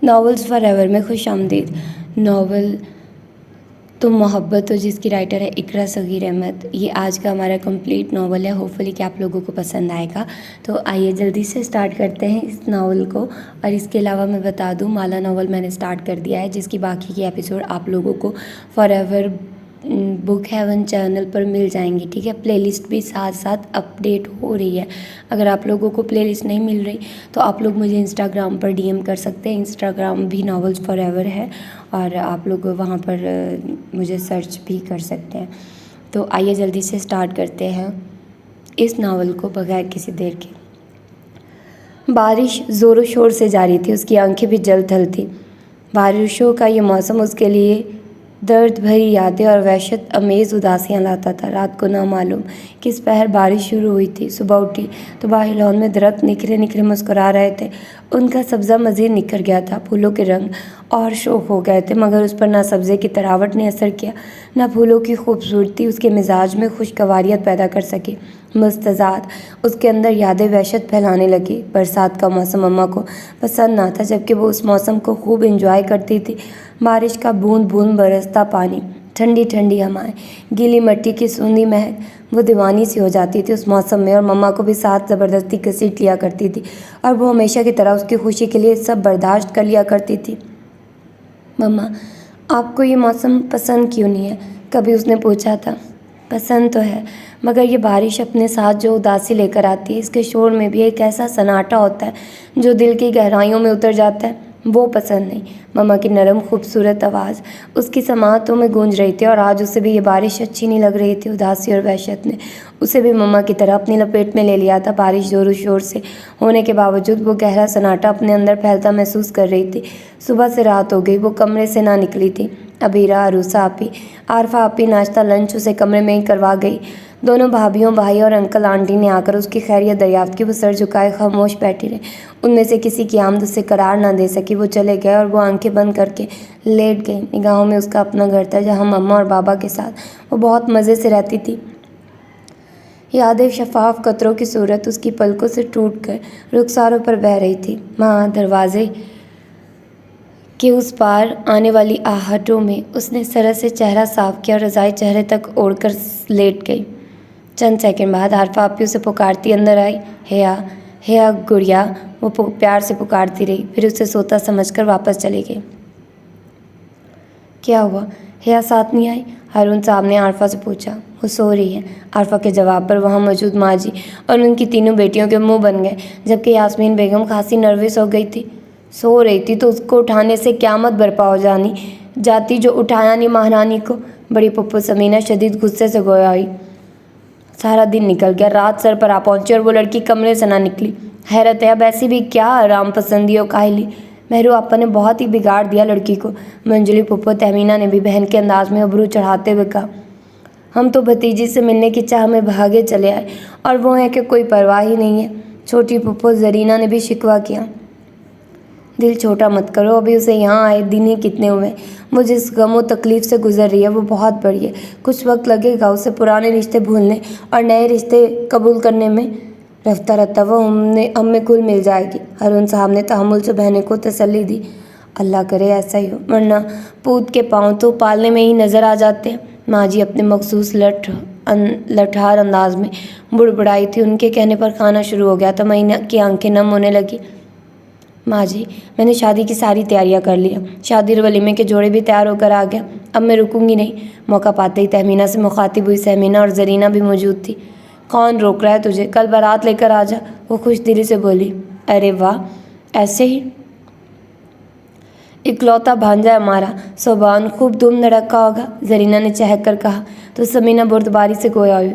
Novels forever में खुश आमदीद। नावल तुम मोहब्बत हो जिसकी राइटर है इकरा सगीर अहमद। ये आज का हमारा कंप्लीट नावल है। होपफुली कि आप लोगों को पसंद आएगा। तो आइए जल्दी से स्टार्ट करते हैं इस नावल को। और इसके अलावा मैं बता दूं, माला नावल मैंने स्टार्ट कर दिया है, जिसकी बाकी के एपिसोड आप लोगों को फॉरएवर बुक हेवन चैनल पर मिल जाएंगी। ठीक है, प्लेलिस्ट भी साथ साथ अपडेट हो रही है। अगर आप लोगों को प्लेलिस्ट नहीं मिल रही तो आप लोग मुझे इंस्टाग्राम पर डीएम कर सकते हैं। इंस्टाग्राम भी नॉवेल्स फॉरएवर है और आप लोग वहाँ पर मुझे सर्च भी कर सकते हैं। तो आइए जल्दी से स्टार्ट करते हैं इस नावल को बगैर किसी देर के। बारिश ज़ोरों शोर से जारी थी, उसकी आंखें भी जल थल थी। बारिशों का ये मौसम उसके लिए दर्द भरी यादें और वहशत अमेज़ उदासियाँ लाता था। रात को ना मालूम किस पहर बारिश शुरू हुई थी। सुबह उठी तो बाहर लॉन में दरख्त निखरे निखरे मुस्कुरा रहे थे। उनका सब्ज़ा मज़ीद निखर गया था। फूलों के रंग और शोख हो गए थे, मगर उस पर ना सब्ज़े की तरावट ने असर किया, ना फूलों की खूबसूरती उसके मिजाज में खुशगवारियत पैदा कर सकी। मुस्तज़ाद उसके अंदर यादें वहशत फैलाने लगी। बरसात का मौसम अम्मा को पसंद ना था, जबकि वो उस मौसम को खूब एंजॉय करती थी। बारिश का बूंद बूंद बरसता पानी, ठंडी ठंडी हवाएं, गीली मिट्टी की सूंधी महक, वो दीवानी सी हो जाती थी उस मौसम में। और मम्मा को भी साथ ज़बरदस्ती घसीट लिया करती थी और वो हमेशा की तरह उसकी खुशी के लिए सब बर्दाश्त कर लिया करती थी। मम्मा, आपको ये मौसम पसंद क्यों नहीं है? कभी उसने पूछा था। पसंद तो है, मगर ये बारिश अपने साथ जो उदासी लेकर आती है, इसके शोर में भी एक ऐसा सन्नाटा होता है जो दिल की गहराइयों में उतर जाता है, वो पसंद नहीं। मम्मा की नरम खूबसूरत आवाज़ उसकी समातों में गूंज रही थी और आज उसे भी ये बारिश अच्छी नहीं लग रही थी। उदासी और वहशत ने उसे भी मम्मा की तरह अपनी लपेट में ले लिया था। बारिश ज़ोरों शोर से होने के बावजूद वो गहरा सन्नाटा अपने अंदर फैलता महसूस कर रही थी। सुबह से रात हो गई, वो कमरे से ना निकली थी। अबीरा, अरूसा आपी, आरफा आपी नाश्ता लंच उसे कमरे में ही करवा गई। दोनों भाभियों, भाई और अंकल आंटी ने आकर उसकी खैरियत दरियाफ्त की। वो सर झुकाए खामोश बैठी रही। उनमें से किसी की आमद उसे करार ना दे सकी। वो चले गए और वो आंखें बंद करके लेट गई। निगाहों में उसका अपना घर था, जहाँ मम्मा और बाबा के साथ वो बहुत मज़े से रहती थी। यादें शफाफ कतरों की सूरत उसकी पलकों से टूट कर रुखसारों पर बह रही थी। माँ दरवाजे कि उस पार आने वाली आहटों में उसने सरस से चेहरा साफ किया और रज़ाई चेहरे तक ओढ़कर लेट गई। चंद सेकंड बाद आरफा आपी उसे पुकारती अंदर आई। हेया, हेया गुड़िया, वो प्यार से पुकारती रही, फिर उसे सोता समझकर वापस चली गई। क्या हुआ, हेया साथ नहीं आई? हारून साहब ने आरफा से पूछा। वो सो रही है। आरफा के जवाब पर वहाँ मौजूद माँ जी और उनकी तीनों बेटियों के मुंह बन गए, जबकि यास्मीन बेगम खासी नर्वस हो गई थी। सो रही थी तो उसको उठाने से क़यामत बरपा हो जाती जो उठाया नहीं महारानी को। बड़ी पप्पू समीना शदीद गुस्से से गोया आई। सारा दिन निकल गया, रात सर पर आ पहुंची और वो लड़की कमरे से ना निकली। हैरत है, अब ऐसी भी क्या आराम पसंदी हो काहिली। मेहरू आपा ने बहुत ही बिगाड़ दिया लड़की को। मंजली पप्पो तहमीना ने भी बहन के अंदाज में अबरू चढ़ाते हुए कहा। हम तो भतीजी से मिलने की चाह में भागे चले आए और वो है कि कोई परवाह ही नहीं है। छोटी पप्पो जरीना ने भी शिकवा किया। दिल छोटा मत करो, अभी उसे यहाँ आए दिन ही कितने हुए। वो जिस गमो तकलीफ़ से गुजर रही है वो बहुत बड़ी है। कुछ वक्त लगेगा उसे पुराने रिश्ते भूलने और नए रिश्ते कबूल करने में। रफ्ता रफ्ता वो हम में कुल मिल जाएगी। हारून साहब ने तहम्मुल से बहने को तसल्ली दी। अल्लाह करे ऐसा ही हो, वरना पूत के पाँव तो पालने में ही नज़र आ जाते हैं। माँ जी अपने मखसूस लठार अंदाज में बुड़बुड़ाई थी। उनके कहने पर खाना शुरू हो गया था। महीना की आंखें नम होने लगी। माँ जी, मैंने शादी की सारी तैयारियां कर ली। शादी और वलीमे के जोड़े भी तैयार होकर आ गया। अब मैं रुकूंगी नहीं। मौका पाते ही तहमीना से मुखातिब हुई। सहमीना और जरीना भी मौजूद थी। कौन रोक रहा है तुझे, कल बारात लेकर आ जा, वो खुश दिली से बोली। अरे वाह, ऐसे ही? इकलौता भांजा है हमारा, सोबान खूब धूम धड़का होगा, जरीना ने चहक कर कहा। तो समीना बुर्दबारी से गोया हुई।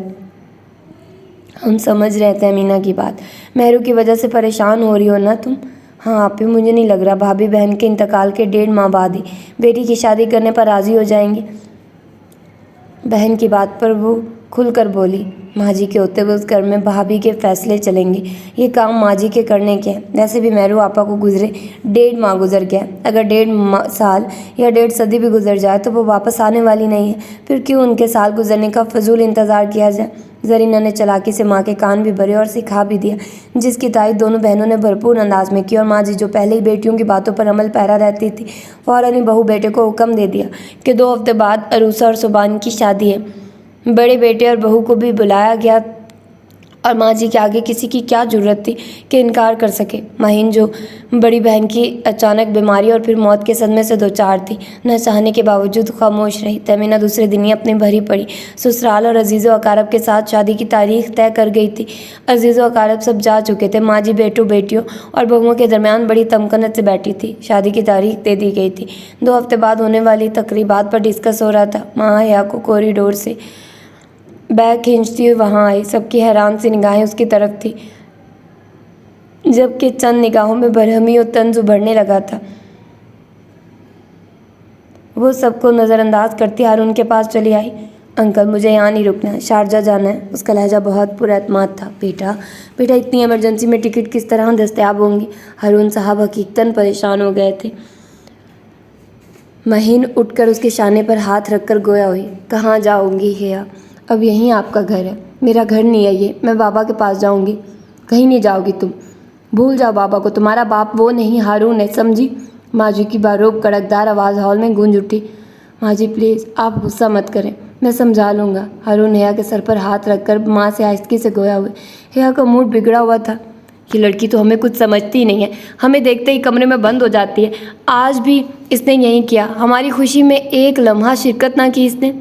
हम समझ रहे थे अमीना की बात। मेहरू की वजह से परेशान हो रही हो ना तुम? हाँ आप ही, मुझे नहीं लग रहा भाभी बहन के इंतकाल के 1.5 माह बाद ही बेटी की शादी करने पर राज़ी हो जाएंगी। बहन की बात पर वो खुलकर बोली। माँ जी के होते हुए उस घर में भाभी के फैसले चलेंगे। ये काम माँ जी के करने के हैं। वैसे भी मेहरू आपा को गुजरे 1.5 माह गुजर गया। अगर 1.5 साल या 1.5 सदी भी गुजर जाए तो वो वापस आने वाली नहीं है। फिर क्यों उनके साल गुजरने का फजूल इंतज़ार किया जाए। जरीना ने चालाकी से माँ के कान भी भरे और सिखा भी दिया, जिसकी तारीफ दोनों बहनों ने भरपूर अंदाज में की। और माँ जी, जो पहले ही बेटियों की बातों पर अमल पैरा रहती थी, फौरन ही बहू बेटे को हुक्म दे दिया कि 2 हफ्ते बाद अरूसा और सुबान की शादी है। बड़े बेटे और बहू को भी बुलाया गया और माँ जी के आगे किसी की क्या ज़रूरत थी कि इनकार कर सके। माहिन, जो बड़ी बहन की अचानक बीमारी और फिर मौत के सदमे से दो चार थी, न चाहने के बावजूद खामोश रही। तमीना दूसरे दिन ही अपने भरी पड़ी ससुराल और अजीज़ो अकारब के साथ शादी की तारीख तय कर गई थी। अजीज़ो अकारब सब जा चुके थे। माँ जी बेटों बेटियों और बहुओं के दरमियान बड़ी तमकनत से बैठी थी। शादी की तारीख दे दी गई थी। 2 हफ्ते बाद होने वाली तकरीबात पर डिस्कस हो रहा था। माँ हया को कॉरिडोर से बैग खींचती हुई वहाँ आई। सबकी हैरान सी निगाहें उसकी तरफ थी, जबकि चंद निगाहों में बरहमी और तंज उभरने लगा था। वो सबको नज़रअंदाज करती हारून के पास चली आई। अंकल, मुझे यहाँ नहीं रुकना है, शारजा जाना है। उसका लहजा बहुत पुरएतमाद था। बेटा, इतनी इमरजेंसी में टिकट किस तरह दस्तयाब होंगी? हारून साहब हकीकतन परेशान हो गए थे। महीन उठकर उसके शाने पर हाथ रखकर गोया हुई। कहाँ जाओगी हिया? अब यहीं आपका घर है। मेरा घर नहीं है ये, मैं बाबा के पास जाऊंगी। कहीं नहीं जाओगी तुम, भूल जाओ बाबा को। तुम्हारा बाप वो नहीं, हारून है, समझी? माँ जी की बारोब कड़कदार आवाज़ हॉल में गूंज उठी। माँ जी प्लीज़, आप गुस्सा मत करें, मैं समझा लूँगा। हारून हिया के सर पर हाथ रखकर माँ से आहिस्तगी से गोया हुए। हिया का मूड बिगड़ा हुआ था। ये लड़की तो हमें कुछ समझती ही नहीं है, हमें देखते ही कमरे में बंद हो जाती है। आज भी इसने यही किया। हमारी खुशी में एक लम्हा शिरकत ना की इसने।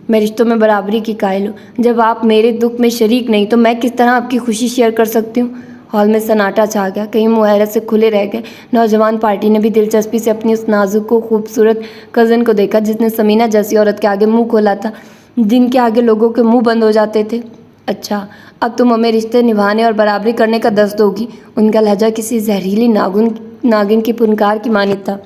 मैं रिश्तों में बराबरी की कायल हूँ। जब आप मेरे दुख में शरीक नहीं तो मैं किस तरह आपकी खुशी शेयर कर सकती हूँ? हॉल में सन्नाटा छा गया। कहीं मुँह हैरत से खुले रह गए। नौजवान पार्टी ने भी दिलचस्पी से अपनी उस नाजुक को खूबसूरत कज़न को देखा, जिसने समीना जैसी औरत के आगे मुंह खोला था, जिनके आगे लोगों के मुंह बंद हो जाते थे। अच्छा, अब तुम हमें रिश्ते निभाने और बराबरी करने का दस्त दोगी? उनका लहजा किसी जहरीली नागिन की पुनकार की मानित था।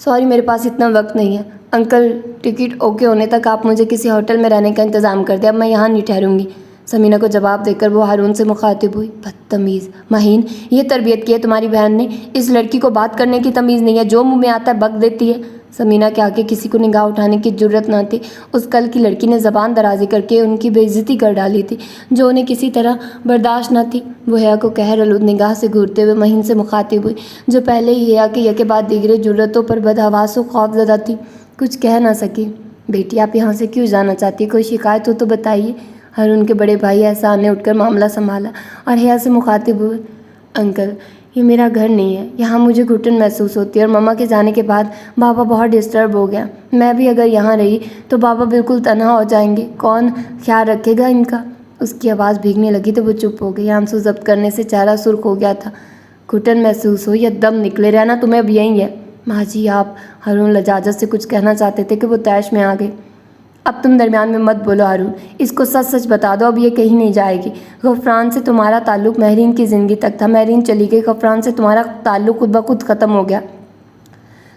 सॉरी, मेरे पास इतना वक्त नहीं है। अंकल, टिकट ओके होने तक आप मुझे किसी होटल में रहने का इंतज़ाम कर दें। अब मैं यहाँ नहीं ठहरूंगी। समीना को जवाब देकर वो हारून से मुखातिब हुई। बदतमीज़। महीन, ये तरबियत की है तुम्हारी बहन ने? इस लड़की को बात करने की तमीज़ नहीं है, जो मुंह में आता है बक देती है। समीना के आगे किसी को निगाह उठाने की जुर्रत न थी। उस कल की लड़की ने ज़बान दराजी करके उनकी बेइज्जती कर डाली थी, जो उन्हें किसी तरह बर्दाश्त न थी। वो हिया को कहर आलूद निगाह से घूरते हुए महीन से मुखातिब हुई, जो पहले ही हिया के यके बाद दीगरे जुर्रतों पर बदहवास व खौफज़दा थी। कुछ कह ना सकी। बेटी, आप यहाँ से क्यों जाना चाहती? कोई शिकायत हो तो बताइए। हारून के बड़े भाई एहसान ने उठकर मामला संभाला और हिया से मुखातिब हुए। अंकल, ये मेरा घर नहीं है। यहाँ मुझे घुटन महसूस होती है और मम्मा के जाने के बाद बाबा बहुत डिस्टर्ब हो गया। मैं भी अगर यहाँ रही तो बाबा बिल्कुल तन्हा हो जाएंगे। कौन ख्याल रखेगा इनका? उसकी आवाज़ भीगने लगी तो वो चुप हो गई। आंसू जब्त करने से चेहरा सुर्ख हो गया था। घुटन महसूस हो या दम निकले, रहना तुम्हें अब यहीं है। माँ जी, आप? हारून लजाजत से कुछ कहना चाहते थे कि वो तैश में आ गए। अब तुम दरमियान में मत बोलो हारून, इसको सच सच बता दो, अब ये कहीं नहीं जाएगी। गफरान से तुम्हारा ताल्लुक़ महरीन की ज़िंदगी तक था। महरीन चली गई, गफरान से तुम्हारा ताल्लुक़ खुद ब खुद ख़त्म हो गया।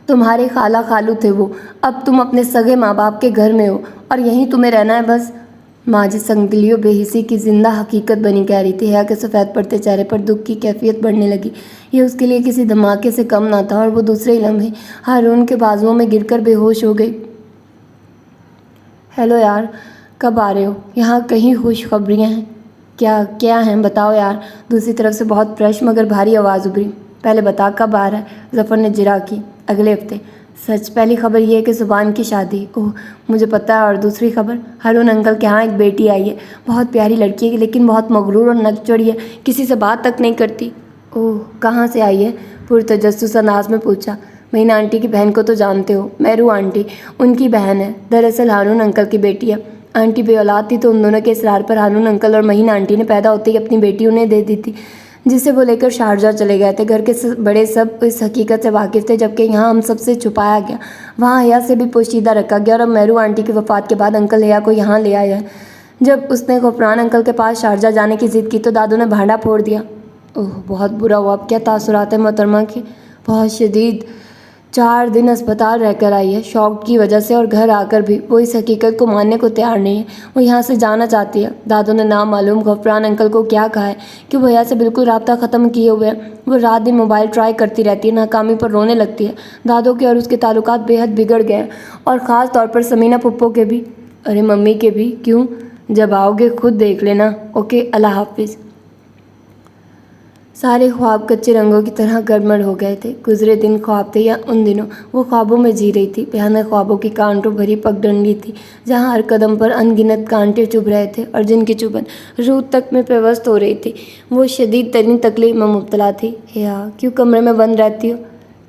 तुम्हारे खाला खालू थे वो, अब तुम अपने सगे माँ बाप के घर में हो और यहीं तुम्हें रहना है बस। माँ जी संगलियों बेहिसी की जिंदा हकीकत बनी कह रही थी। हिया के सफ़ेद पड़ते चेहरे पर दुख की कैफियत बढ़ने लगी। ये उसके लिए किसी धमाके से कम ना था और वो दूसरे ही लम्हे हारून के बाजुओं में गिरकर बेहोश हो गई। हेलो यार, कब आ रहे हो? यहाँ कहीं खुशखबरियाँ हैं क्या? क्या हैं बताओ यार। दूसरी तरफ से बहुत फ्रेश मगर भारी आवाज़ उभरी। पहले बता, कब आ रहा है? ज़फ़र ने जिरा की। अगले हफ्ते। सच? पहली खबर ये है कि ज़ुबान की शादी। ओह, मुझे पता है। और दूसरी खबर? हारून अंकल के यहाँ एक बेटी आई है, बहुत प्यारी लड़की है लेकिन बहुत मगरूर और नकचड़ी है, किसी से बात तक नहीं करती। ओह, कहाँ से आई है? पुरतजस्सुस अंदाज में पूछा। मीना आंटी की बहन को तो जानते हो, मेरू आंटी, उनकी बहन है। दरअसल हारून अंकल की बेटी है। आंटी बेऔलाद थी तो उन दोनों के इसरार पर हारून अंकल और महीन आंटी ने पैदा होते ही अपनी बेटी उन्हें दे दी थी, जिसे वो लेकर शारजा चले गए थे। घर के बड़े सब इस हकीकत से वाकिफ़ थे, जबकि यहाँ हम सबसे छुपाया गया। वहाँ हिया से भी पोशीदा रखा गया और अब मेरू आंटी की वफ़ात के बाद अंकल हिया को यहाँ ले आया है। जब उसने गफरान अंकल के पास शारजा जाने की ज़िद की तो दादू ने भांडा फोड़ दिया। ओह, बहुत बुरा हुआ। अब क्या तासुरात है मोहतरमा के? बहुत शदीद। 4 दिन अस्पताल रहकर आई है शॉक की वजह से, और घर आकर भी वो इस हकीकत को मानने को तैयार नहीं है। वो यहाँ से जाना चाहती है। दादू ने नामालूम गफरान अंकल को क्या कहा है कि वो यहाँ से बिल्कुल राब्ता ख़त्म किए हुए हैं। वो रात दिन मोबाइल ट्राई करती रहती है, नाकामी पर रोने लगती है। दादू के और उसके ताल्लुकात बेहद बिगड़ गए हैं, और ख़ास तौर पर समीना पुप्पो के भी। अरे मम्मी के भी? क्यों? जब आओगे खुद देख लेना। ओके, अल्लाह हाफिज़। सारे ख्वाब कच्चे रंगों की तरह गड़बड़ हो गए थे। गुजरे दिन ख्वाब थे या उन दिनों वो ख्वाबों में जी रही थी। भयानक ख्वाबों की कांटों भरी पगडंडी थी, जहाँ हर कदम पर अनगिनत कांटे चुभ रहे थे और जिनकी चुभन रूह तक में पेवस्त हो रही थी। वो शदीद तरीन तकलीफ में मुब्तला थी। या क्यों कमरे में बंद रहती हो,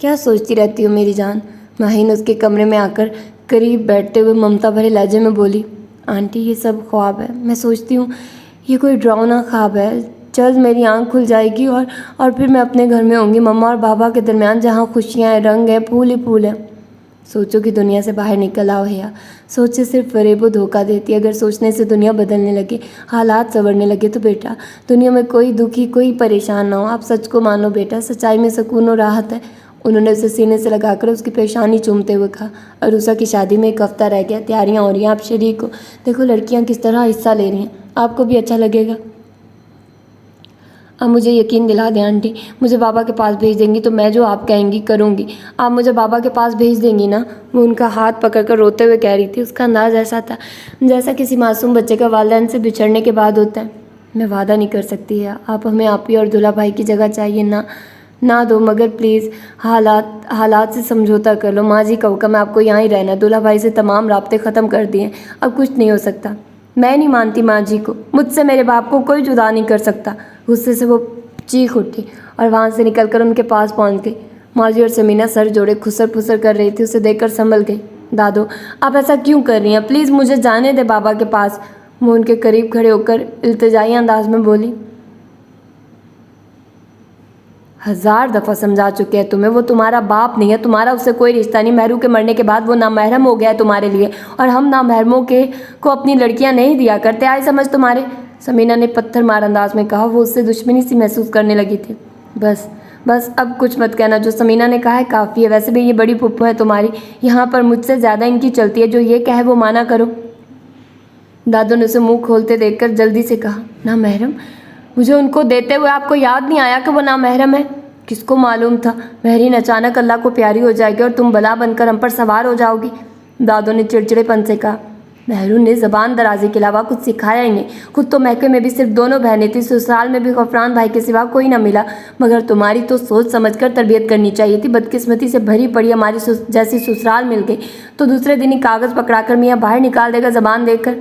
क्या सोचती रहती हो मेरी जान? माहीन उसके कमरे में आकर करीब बैठते हुए ममता भरे लहजे में बोली, आंटी ये सब ख्वाब है। मैं सोचती हूँ ये कोई डरावना ख्वाब है। जल्द मेरी आंख खुल जाएगी और फिर मैं अपने घर में होंगी, मम्मा और बाबा के दरमियान, जहाँ खुशियाँ हैं, रंग हैं, फूल ही फूल हैं। सोचो कि दुनिया से बाहर निकल आओ। है सोच से सिर्फ फरेब व धोखा देती है। अगर सोचने से दुनिया बदलने लगे, हालात संवरने लगे तो बेटा दुनिया में कोई दुखी, कोई परेशान ना हो। आप सच को मानो बेटा, सच्चाई में सुकून और राहत है। उन्होंने उसे सीने से लगाकर उसकी पेशानी चूमते हुए कहा। अरूसा की शादी में एक हफ्ता रह गया, तैयारियाँ हो रही हैं, आप शरीक हो। देखो लड़कियाँ किस तरह हिस्सा ले रही हैं, आपको भी अच्छा लगेगा। अब मुझे यकीन दिला दें आंटी, मुझे बाबा के पास भेज देंगी तो मैं जो आप कहेंगी करूँगी। आप मुझे बाबा के पास भेज देंगी ना? वो उनका हाथ पकड़कर रोते हुए कह रही थी। उसका अंदाज़ ऐसा था जैसा किसी मासूम बच्चे का वालिदैन से बिछड़ने के बाद होता है। मैं वादा नहीं कर सकती है, आप हमें आप ही और दूल्हा भाई की जगह चाहिए ना दो, मगर प्लीज़ हालात से समझौता कर लो। माँ जी का हुक्म है आपको यहाँ ही रहना। दूल्हा भाई से तमाम राब्ते ख़त्म कर दिए, अब कुछ नहीं हो सकता। मैं नहीं मानती माँ जी को, मुझसे मेरे बाप को कोई जुदा नहीं कर सकता। गुस्से से वो चीख उठी और वहाँ से निकलकर उनके पास पहुँच गई। माँ जी और समीना सर जोड़े खुसर फुसर कर रही थी। उसे देखकर संभल गई। दादो आप ऐसा क्यों कर रही हैं? प्लीज़ मुझे जाने दे बाबा के पास। वो उनके करीब खड़े होकर इल्तिजाई अंदाज में बोली, 1000 दफ़ा समझा चुके हैं तुम्हें, वो तुम्हारा बाप नहीं है, तुम्हारा उससे कोई रिश्ता नहीं। महरू के मरने के बाद वो नामहरम हो गया है तुम्हारे लिए, और हम नामहरमों को अपनी लड़कियां नहीं दिया करते। आए समझ तुम्हारे? समीना ने पत्थर मार अंदाज में कहा। वो उससे दुश्मनी सी महसूस करने लगी थी। बस अब कुछ मत कहना, जो समीना ने कहा है काफ़ी है। वैसे भी ये बड़ी फुप्पो है तुम्हारी, यहाँ पर मुझसे ज़्यादा इनकी चलती है। जो ये कहे वो माना करो। दादू ने उसे मुँह खोलते देखकर जल्दी से कहा, नामहरम? मुझे उनको देते हुए आपको याद नहीं आया कि वो नामहरम है? किसको मालूम था महरीन अचानक अल्लाह को प्यारी हो जाएगी और तुम बला बनकर हम पर सवार हो जाओगी। दादू ने चिड़चिड़ेपन से कहा। महरून ने ज़बान दराजी के अलावा कुछ सिखाया ही नहीं। खुद तो महके में भी सिर्फ दोनों बहनें थी, ससुराल में भी गफरान भाई के सिवा कोई ना मिला। मगर तुम्हारी तो सोच समझकर तरबियत करनी चाहिए थी। बदकिस्मती से भरी पड़ी हमारी जैसी ससुराल मिल गई तो दूसरे दिन ही कागज़ पकड़ाकर मियाँ बाहर निकाल देगा ज़बान देकर।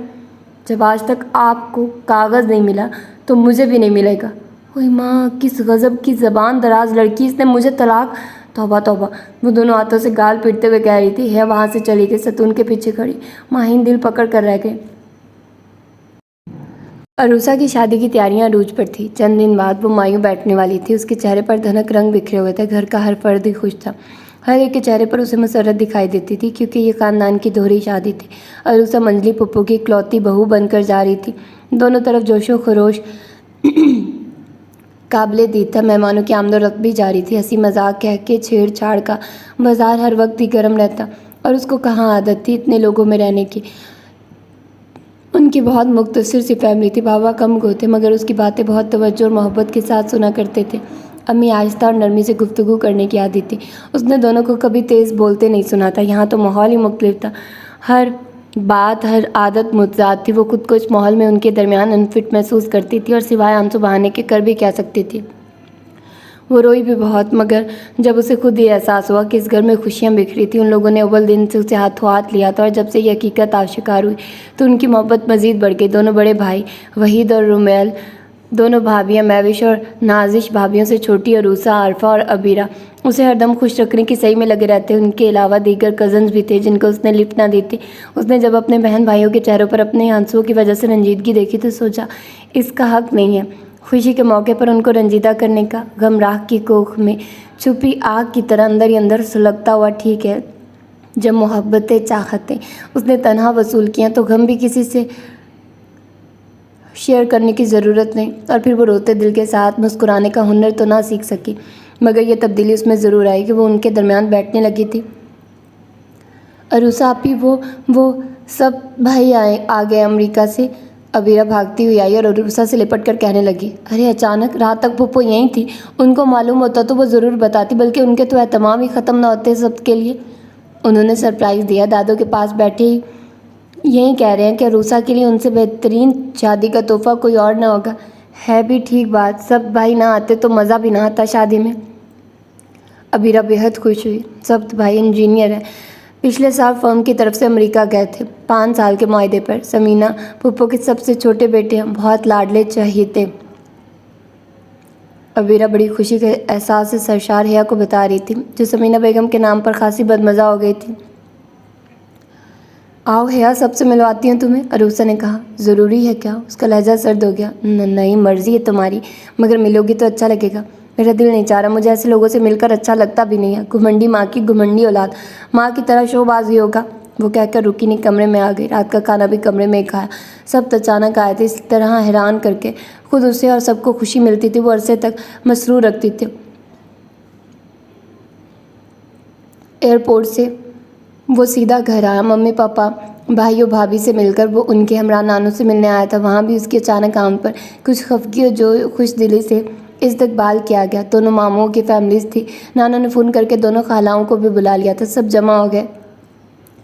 जब आज तक आपको कागज़ नहीं मिला तो मुझे भी नहीं मिलेगा। ओए माँ, किस गज़ब की ज़बान दराज लड़की, इसने मुझे तलाक। तौबा तौबा, वो दोनों हाथों से गाल पीटते हुए कह रही थी। है वहाँ से चली गई। सतून के पीछे खड़ी माहीन दिल पकड़ कर रह गई। अरूसा की शादी की तैयारियां अरूज पर थी। चंद दिन बाद वो मायूं बैठने वाली थी। उसके चेहरे पर धनक रंग बिखरे हुए थे। घर का हर फर्द ही खुश था। हर एक के चेहरे पर उसे मसरत दिखाई देती थी, क्योंकि ये ख़ानदान की दोहरी शादी थी। अरूसा मंजली पुप्पो की इकलौती बहू बनकर जा रही थी। दोनों तरफ जोशो खरोश काबिले दीद था। मेहमानों की आमदोरफ्त भी जारी थी। हंसी मजाक कह के छेड़छाड़ का बाजार हर वक्त ही गर्म रहता, और उसको कहाँ आदत थी इतने लोगों में रहने की। उनकी बहुत मुख्तसर सी फैमिली थी। बाबा कम गो थे, मगर उसकी बातें बहुत तवज्जो और मोहब्बत के साथ सुना करते थे। अम्मी आहिस्ता और नरमी से गुफ्तगू करने की आदत थी। उसने दोनों को कभी तेज़ बोलते नहीं सुना था। यहाँ तो माहौल ही मुख्तलिफ था। हर बात, हर आदत मुतज़ाद थी। वो खुद को इस माहौल में उनके दरमियान अनफिट महसूस करती थी और सिवाय आंसू बहाने के कर भी क्या सकती थी। वो रोई भी बहुत, मगर जब उसे खुद ये एहसास हुआ कि इस घर में खुशियाँ बिखरी थी, उन लोगों ने अव्वल दिन से उसे हाथों हाथ लिया था, और जब से ये हकीकत आशिकार हुई तो उनकी मोहब्बत मज़ीद बढ़ गई। दोनों बड़े भाई वहीद और रुमैल, दोनों भाभियाँ मैविश और नाजिश, भाभियों से छोटी अरूसा, आरफा और अबीरा उसे हरदम खुश रखने की सही में लगे रहते। उनके अलावा दीगर कज़न्स भी थे जिनको उसने लिफ्ट ना दी थी। उसने जब अपने बहन भाइयों के चेहरों पर अपने आंसुओं की वजह से रंजीदगी देखी तो सोचा इसका हक नहीं है खुशी के मौके पर उनको रंजीदा करने का। गम राख की कोख में छुपी आग की तरह अंदर ही अंदर सुलगता हुआ। ठीक है, जब मोहब्बतें चाहतें उसने तन्हा वसूल किया तो गम भी किसी से शेयर करने की ज़रूरत नहीं। और फिर वो रोते दिल के साथ मुस्कुराने का हुनर तो ना सीख सकी, मगर ये तब्दीली उसमें ज़रूर आई कि वो उनके दरमियान बैठने लगी थी। अरूसा आपी, वो सब भाई आ गए अमेरिका से। अबीरा भागती हुई आई और अरूसा से लिपट कर कहने लगी, अरे अचानक, रात तक पुप्पो यहीं थी। उनको मालूम होता तो वो ज़रूर बताती, बल्कि उनके तो एहतमाम ही ख़त्म ना होते सबके लिए। उन्होंने सरप्राइज़ दिया। दादू के पास बैठे ही यही कह रहे हैं कि अरूसा के लिए उनसे बेहतरीन शादी का तोहफा कोई और ना होगा। है भी ठीक बात, सब भाई ना आते तो मज़ा भी ना आता शादी में। अबीरा बेहद खुश हुई। सब भाई इंजीनियर हैं, पिछले साल फर्म की तरफ से अमेरिका गए थे 5 साल के मुआहदे पर। समीना पुप्पो के सबसे छोटे बेटे हैं, बहुत लाडले चाहिए। अबीरा बड़ी खुशी के एहसास से सरशार हिया को बता रही थी, जो समीना बेगम के नाम पर खासी बदमज़ा हो गई थी। आओ हिया, सबसे मिलवाती हूँ तुम्हें, अरूसा ने कहा। ज़रूरी है क्या? उसका लहजा सर्द हो गया। नहीं, मर्जी है तुम्हारी, मगर मिलोगी तो अच्छा लगेगा। मेरा दिल नहीं चाह रहा, मुझे ऐसे लोगों से मिलकर अच्छा लगता भी नहीं है। घुमंडी माँ की घुमंडी औलाद, माँ की तरह शोबाजी होगा। वो कहकर रुकी नहीं कमरे में आ गई। रात का खाना भी कमरे में ही खाया। सब अचानक आए थे, इस तरह हैरान करके। खुद उसे और सबको खुशी मिलती थी, वो अरसे तक मसरूर रखती थी। एयरपोर्ट से वो सीधा घर आया। मम्मी पापा भाइयों भाभी से मिलकर वो उनके हमरा नानू से मिलने आया था। वहाँ भी उसकी अचानक आमद पर कुछ खफगी और जो खुश दिली से इस्तकबाल किया गया। दोनों मामों की फैमिलीज थी। नाना ने फ़ोन करके दोनों खालाओं को भी बुला लिया था। सब जमा हो गए।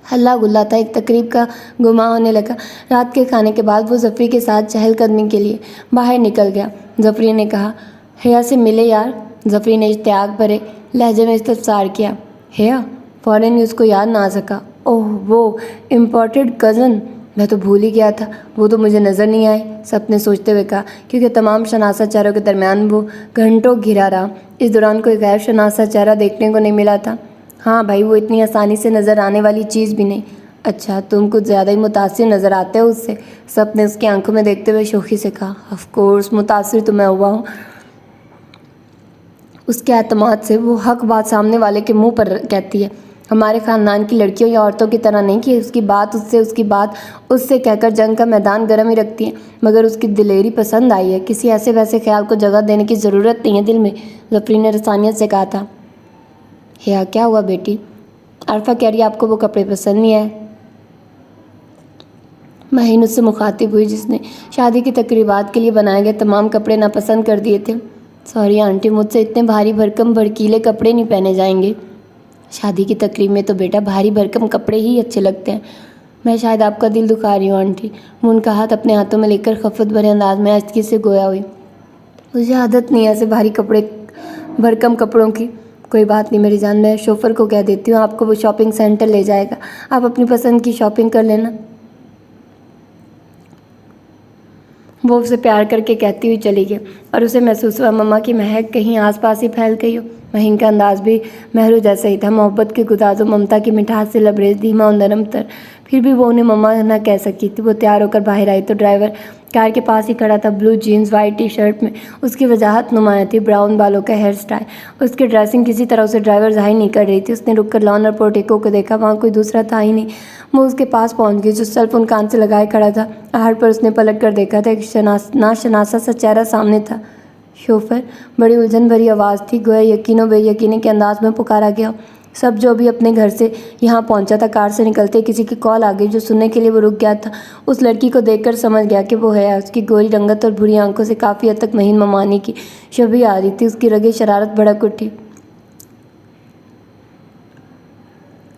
हल्ला गुल्ला था। एक तकरीब का गुमा होने लगा। रात के खाने के बाद वो जफरी के साथ चहलकदमी के लिए बाहर निकल गया। जफरी ने कहा, हिया से मिले यार। जफरी ने इश्तियाक भरे लहजे में इस्तफसार किया। हिया? फ़ौरन ही उसको याद ना आ सका। ओह, वो इम्पोर्टेड कज़न, मैं तो भूल ही गया था। वो तो मुझे नज़र नहीं आए, सबने सोचते हुए कहा, क्योंकि तमाम शनासा चेहरों के दरमियान वो घंटों घिरा रहा। इस दौरान कोई गैर शनासा चेहरा देखने को नहीं मिला था। हाँ भाई, वो इतनी आसानी से नज़र आने वाली चीज़ भी नहीं। अच्छा, तुम कुछ ज़्यादा ही मुतासिर नज़र आते हो उससे, सब ने उसकी आंखों में देखते हुए शोखी से कहा। ऑफ कोर्स मुतासिर तो मैं हुआ हूँ। उसके एतमाद से वो हक बात सामने वाले के मुंह पर कहती है। हमारे ख़ानदान की लड़कियों या औरतों की तरह नहीं कि उसकी बात उससे कहकर जंग का मैदान गर्म ही रखती है, मगर उसकी दिलेरी पसंद आई है। किसी ऐसे वैसे ख्याल को जगह देने की ज़रूरत नहीं है दिल में, जफरी ने रसानियत से कहा था। हिया, क्या हुआ बेटी? अरफा कह रही है आपको वो कपड़े पसंद नहीं आए। महीन उससे मुखातिब हुई, जिसने शादी की तकरीबात के लिए बनाए गए तमाम कपड़े नापसंद कर दिए थे। सॉरी आंटी, मुझसे इतने भारी भरकम भड़कीले कपड़े नहीं पहने जाएंगे। शादी की तकरीब में तो बेटा भारी भरकम कपड़े ही अच्छे लगते हैं। मैं शायद आपका दिल दुखा रही हूँ आंटी। वो उनका हाथ अपने हाथों में लेकर खफत भरे अंदाज में आहिस्तगी से गोया हुई। मुझे आदत नहीं है ऐसे भारी कपड़े भरकम कपड़ों की। कोई बात नहीं मेरी जान, मैं शोफर को कह देती हूँ, आपको वो शॉपिंग सेंटर ले जाएगा, आप अपनी पसंद की शॉपिंग कर लेना। वो उसे प्यार करके कहती हुई चली गई और उसे महसूस हुआ मम्मा की महक कहीं आसपास ही फैल गई हो। महीन का अंदाज भी महरू जैसा ही था, मोहब्बत के गुदाजों ममता की मिठास से लबरेज, धीमा और नरम तर। फिर भी वो उन्हें मम्मा न कह सकी थी। वो तैयार होकर बाहर आई तो ड्राइवर कार के पास ही खड़ा था, blue jeans white T shirt में। उसकी वजाहत नुमाया थी, ब्राउन बालों का हेयर स्टाइल। उसकी ड्रेसिंग किसी तरह उसे ड्राइवर जाहिर नहीं कर रही थी। उसने रुककर लॉन और पोर्टिको को देखा, वहाँ कोई दूसरा था ही नहीं। वो उसके पास पहुंच गई, जो सेल फोन कान से लगाए खड़ा था। आहट पर उसने पलट कर देखा था, एक नाशनासा सा चेहरा सामने था। शोफर, बड़ी उलझन भरी आवाज़ थी, गोया यकीनो बेयकीनी के अंदाज में पुकारा गया। सब जो अभी अपने घर से यहाँ पहुँचा था, कार से निकलते किसी की कॉल आ गई, जो सुनने के लिए वो रुक गया था। उस लड़की को देखकर समझ गया कि वो है। उसकी गोरी रंगत और बुरी आंखों से काफ़ी हद तक महीन ममानी की छवि आ रही थी। उसकी रगे शरारत भड़क उठी।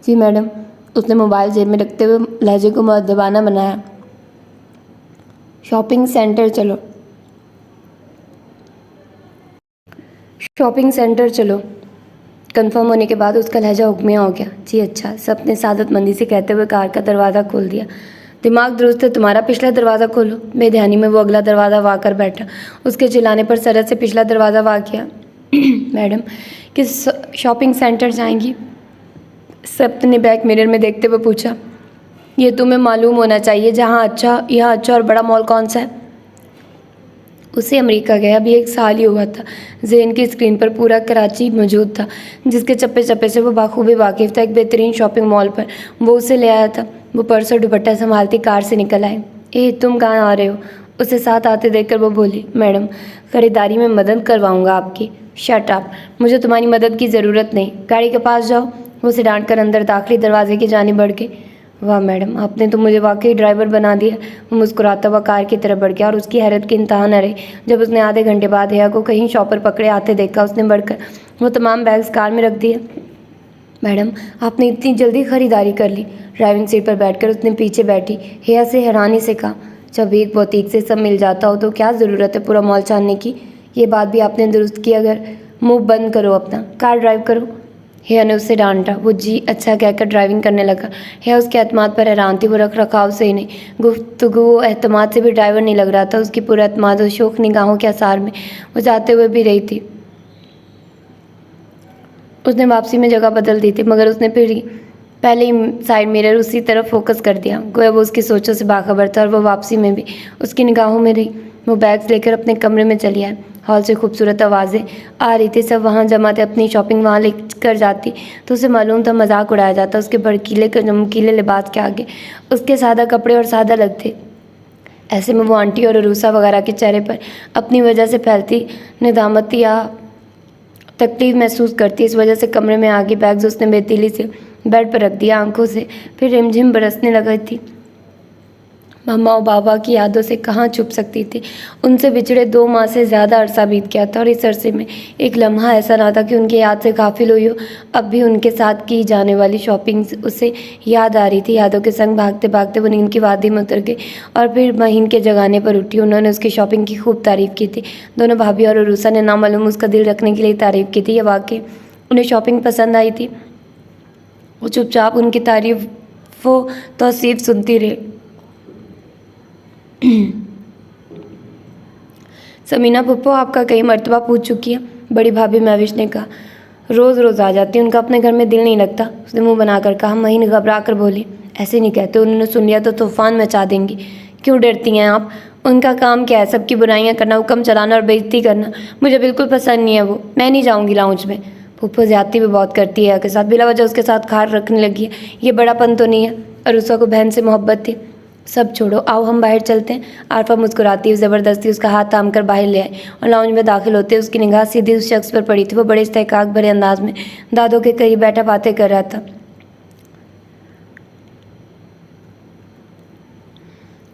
जी मैडम, उसने मोबाइल जेब में रखते हुए लहजे को मुअद्दबाना बनाया। शॉपिंग सेंटर चलो, शॉपिंग सेंटर चलो। कंफर्म होने के बाद उसका लहजा हुक्मिया हो गया। जी अच्छा, सब ने सादतमंदी से कहते हुए कार का दरवाज़ा खोल दिया। दिमाग दुरुस्त है तुम्हारा, पिछला दरवाज़ा खोलो। बेध्यानी में वो अगला दरवाज़ा वाह कर बैठा। उसके चिल्लाने पर सरहद से पिछला दरवाज़ा वाह किया। मैडम, किस शॉपिंग सेंटर जाएंगी? सप्त ने बैक मिरर में देखते हुए पूछा। ये तुम्हें मालूम होना चाहिए, यहाँ अच्छा और बड़ा मॉल कौन सा है? उसे अमेरिका गया अभी 1 साल ही हुआ था। ज़हन की स्क्रीन पर पूरा कराची मौजूद था, जिसके चप्पे चप्पे से वो बाखूबी वाकिफ़ था। एक बेहतरीन शॉपिंग मॉल पर वो उसे ले आया था। वो पर्स और दुपट्टा संभालती कार से निकल आए। तुम कहाँ आ रहे हो? उसे साथ आते देखकर वो बोली। मैडम, ख़रीदारी में मदद करवाऊँगा आपकी। शट अप, मुझे तुम्हारी मदद की ज़रूरत नहीं, गाड़ी के पास जाओ। वो उसे डांट कर अंदर दाखिली दरवाजे की जानिब बढ़ गई। वाह मैडम, आपने तो मुझे वाकई ड्राइवर बना दिया। वो मुस्कुराता हुआ कार की तरफ बढ़ गया और उसकी हैरत की इंतहा न रही जब उसने आधे घंटे बाद हिया को कहीं शॉपर पकड़े आते देखा। उसने बढ़कर वो तमाम बैग्स कार में रख दिए। मैडम, आपने इतनी जल्दी खरीदारी कर ली। ड्राइविंग सीट पर बैठकर उसने पीछे बैठी हेया से हैरानी से कहा, जब एक बुटीक से सब मिल जाता हो तो क्या ज़रूरत है पूरा मॉल छानने की। ये बात भी आपने दुरुस्त की। अगर मुंह बंद करो अपना, कार ड्राइव करो। हेया ने उससे डांटा। वो जी अच्छा कहकर ड्राइविंग करने लगा। हेया उसके एतमाद पर हैरान थी। वो रख रखाव से ही नहीं, गुफ्तगू एतमाद से भी ड्राइवर नहीं लग रहा था। उसकी पूरा एतमाद और शौक निगाहों के आसार में वो जाते हुए भी रही थी। उसने वापसी में जगह बदल दी थी, मगर उसने फिर पहले ही साइड मिरर उसी तरफ फोकस कर दिया। गोया वो उसकी सोचों से बाखबर था और वो वापसी में भी उसकी निगाहों में रही। वो बैग्स लेकर अपने कमरे में चली आई। हॉल से खूबसूरत आवाज़ें आ रही थी। सब वहाँ जमा थे। अपनी शॉपिंग वहाँ लेकर जाती तो उसे मालूम था मजाक उड़ाया जाता उसके भड़कीले चमकीले लिबास के आगे। उसके सादा कपड़े और सादा लगते। ऐसे में वो आंटी और अरूसा वगैरह के चेहरे पर अपनी वजह से फैलती निदामत या तकलीफ महसूस करती। इस वजह से कमरे में आगे बैग्स उसने बेतीली से बेड पर रख दिया। आंखों से फिर रिमझिम बरसने लगी थी। मम्मा और बाबा की यादों से कहाँ छुप सकती थी। उनसे बिछड़े 2 माह से ज़्यादा अरसा बीत गया था और इस अरसे में एक लम्हा ऐसा ना था कि उनकी याद से गाफिल हुई हो। अब भी उनके साथ की जाने वाली शॉपिंग उसे याद आ रही थी। यादों के संग भागते भागते वो नींद की वादी में उतर गई और फिर महीन के जगाने पर उठी। उन्होंने उसकी शॉपिंग की खूब तारीफ़ की थी। दोनों भाभी और अरूसा ने नामालूम उसका दिल रखने के लिए तारीफ़ की थी। यह वाकई उन्हें शॉपिंग पसंद आई थी। वो चुपचाप उनकी तारीफ़ों तौसीफ़ सुनती रही। समीना पुप्पो आपका कई मर्तबा पूछ चुकी है, बड़ी भाभी महविश ने कहा। रोज़ रोज़ आ जाती, उनका अपने घर में दिल नहीं लगता, उसने मुंह बनाकर कहा। महीन घबरा कर बोली, ऐसे नहीं कहते, उन्होंने सुन लिया तो तूफान मचा देंगी। क्यों डरती हैं आप? उनका काम क्या है? सबकी बुराइयां करना, हुक्म चलाना और बेइज्जती करना। मुझे बिल्कुल पसंद नहीं है वो। मैं नहीं जाऊँगी लाउंज में। पुप्पो ज्यादती भी बहुत करती है के साथ, बिला वजह उसके साथ खार रखने लगी है। ये बड़ापन तो नहीं है। अरूसा को बहन से मोहब्बत थी। सब छोड़ो, आओ हम बाहर चलते हैं। आरफा मुस्कुराती हुई ज़बरदस्ती उसका हाथ थाम कर बाहर ले आई और लाउंज में दाखिल होते उसकी निगाह सीधी उस शख्स पर पड़ी थी। वो बड़े इस्तेहकाक भरे अंदाज में दादों के करीब बैठा बातें कर रहा था।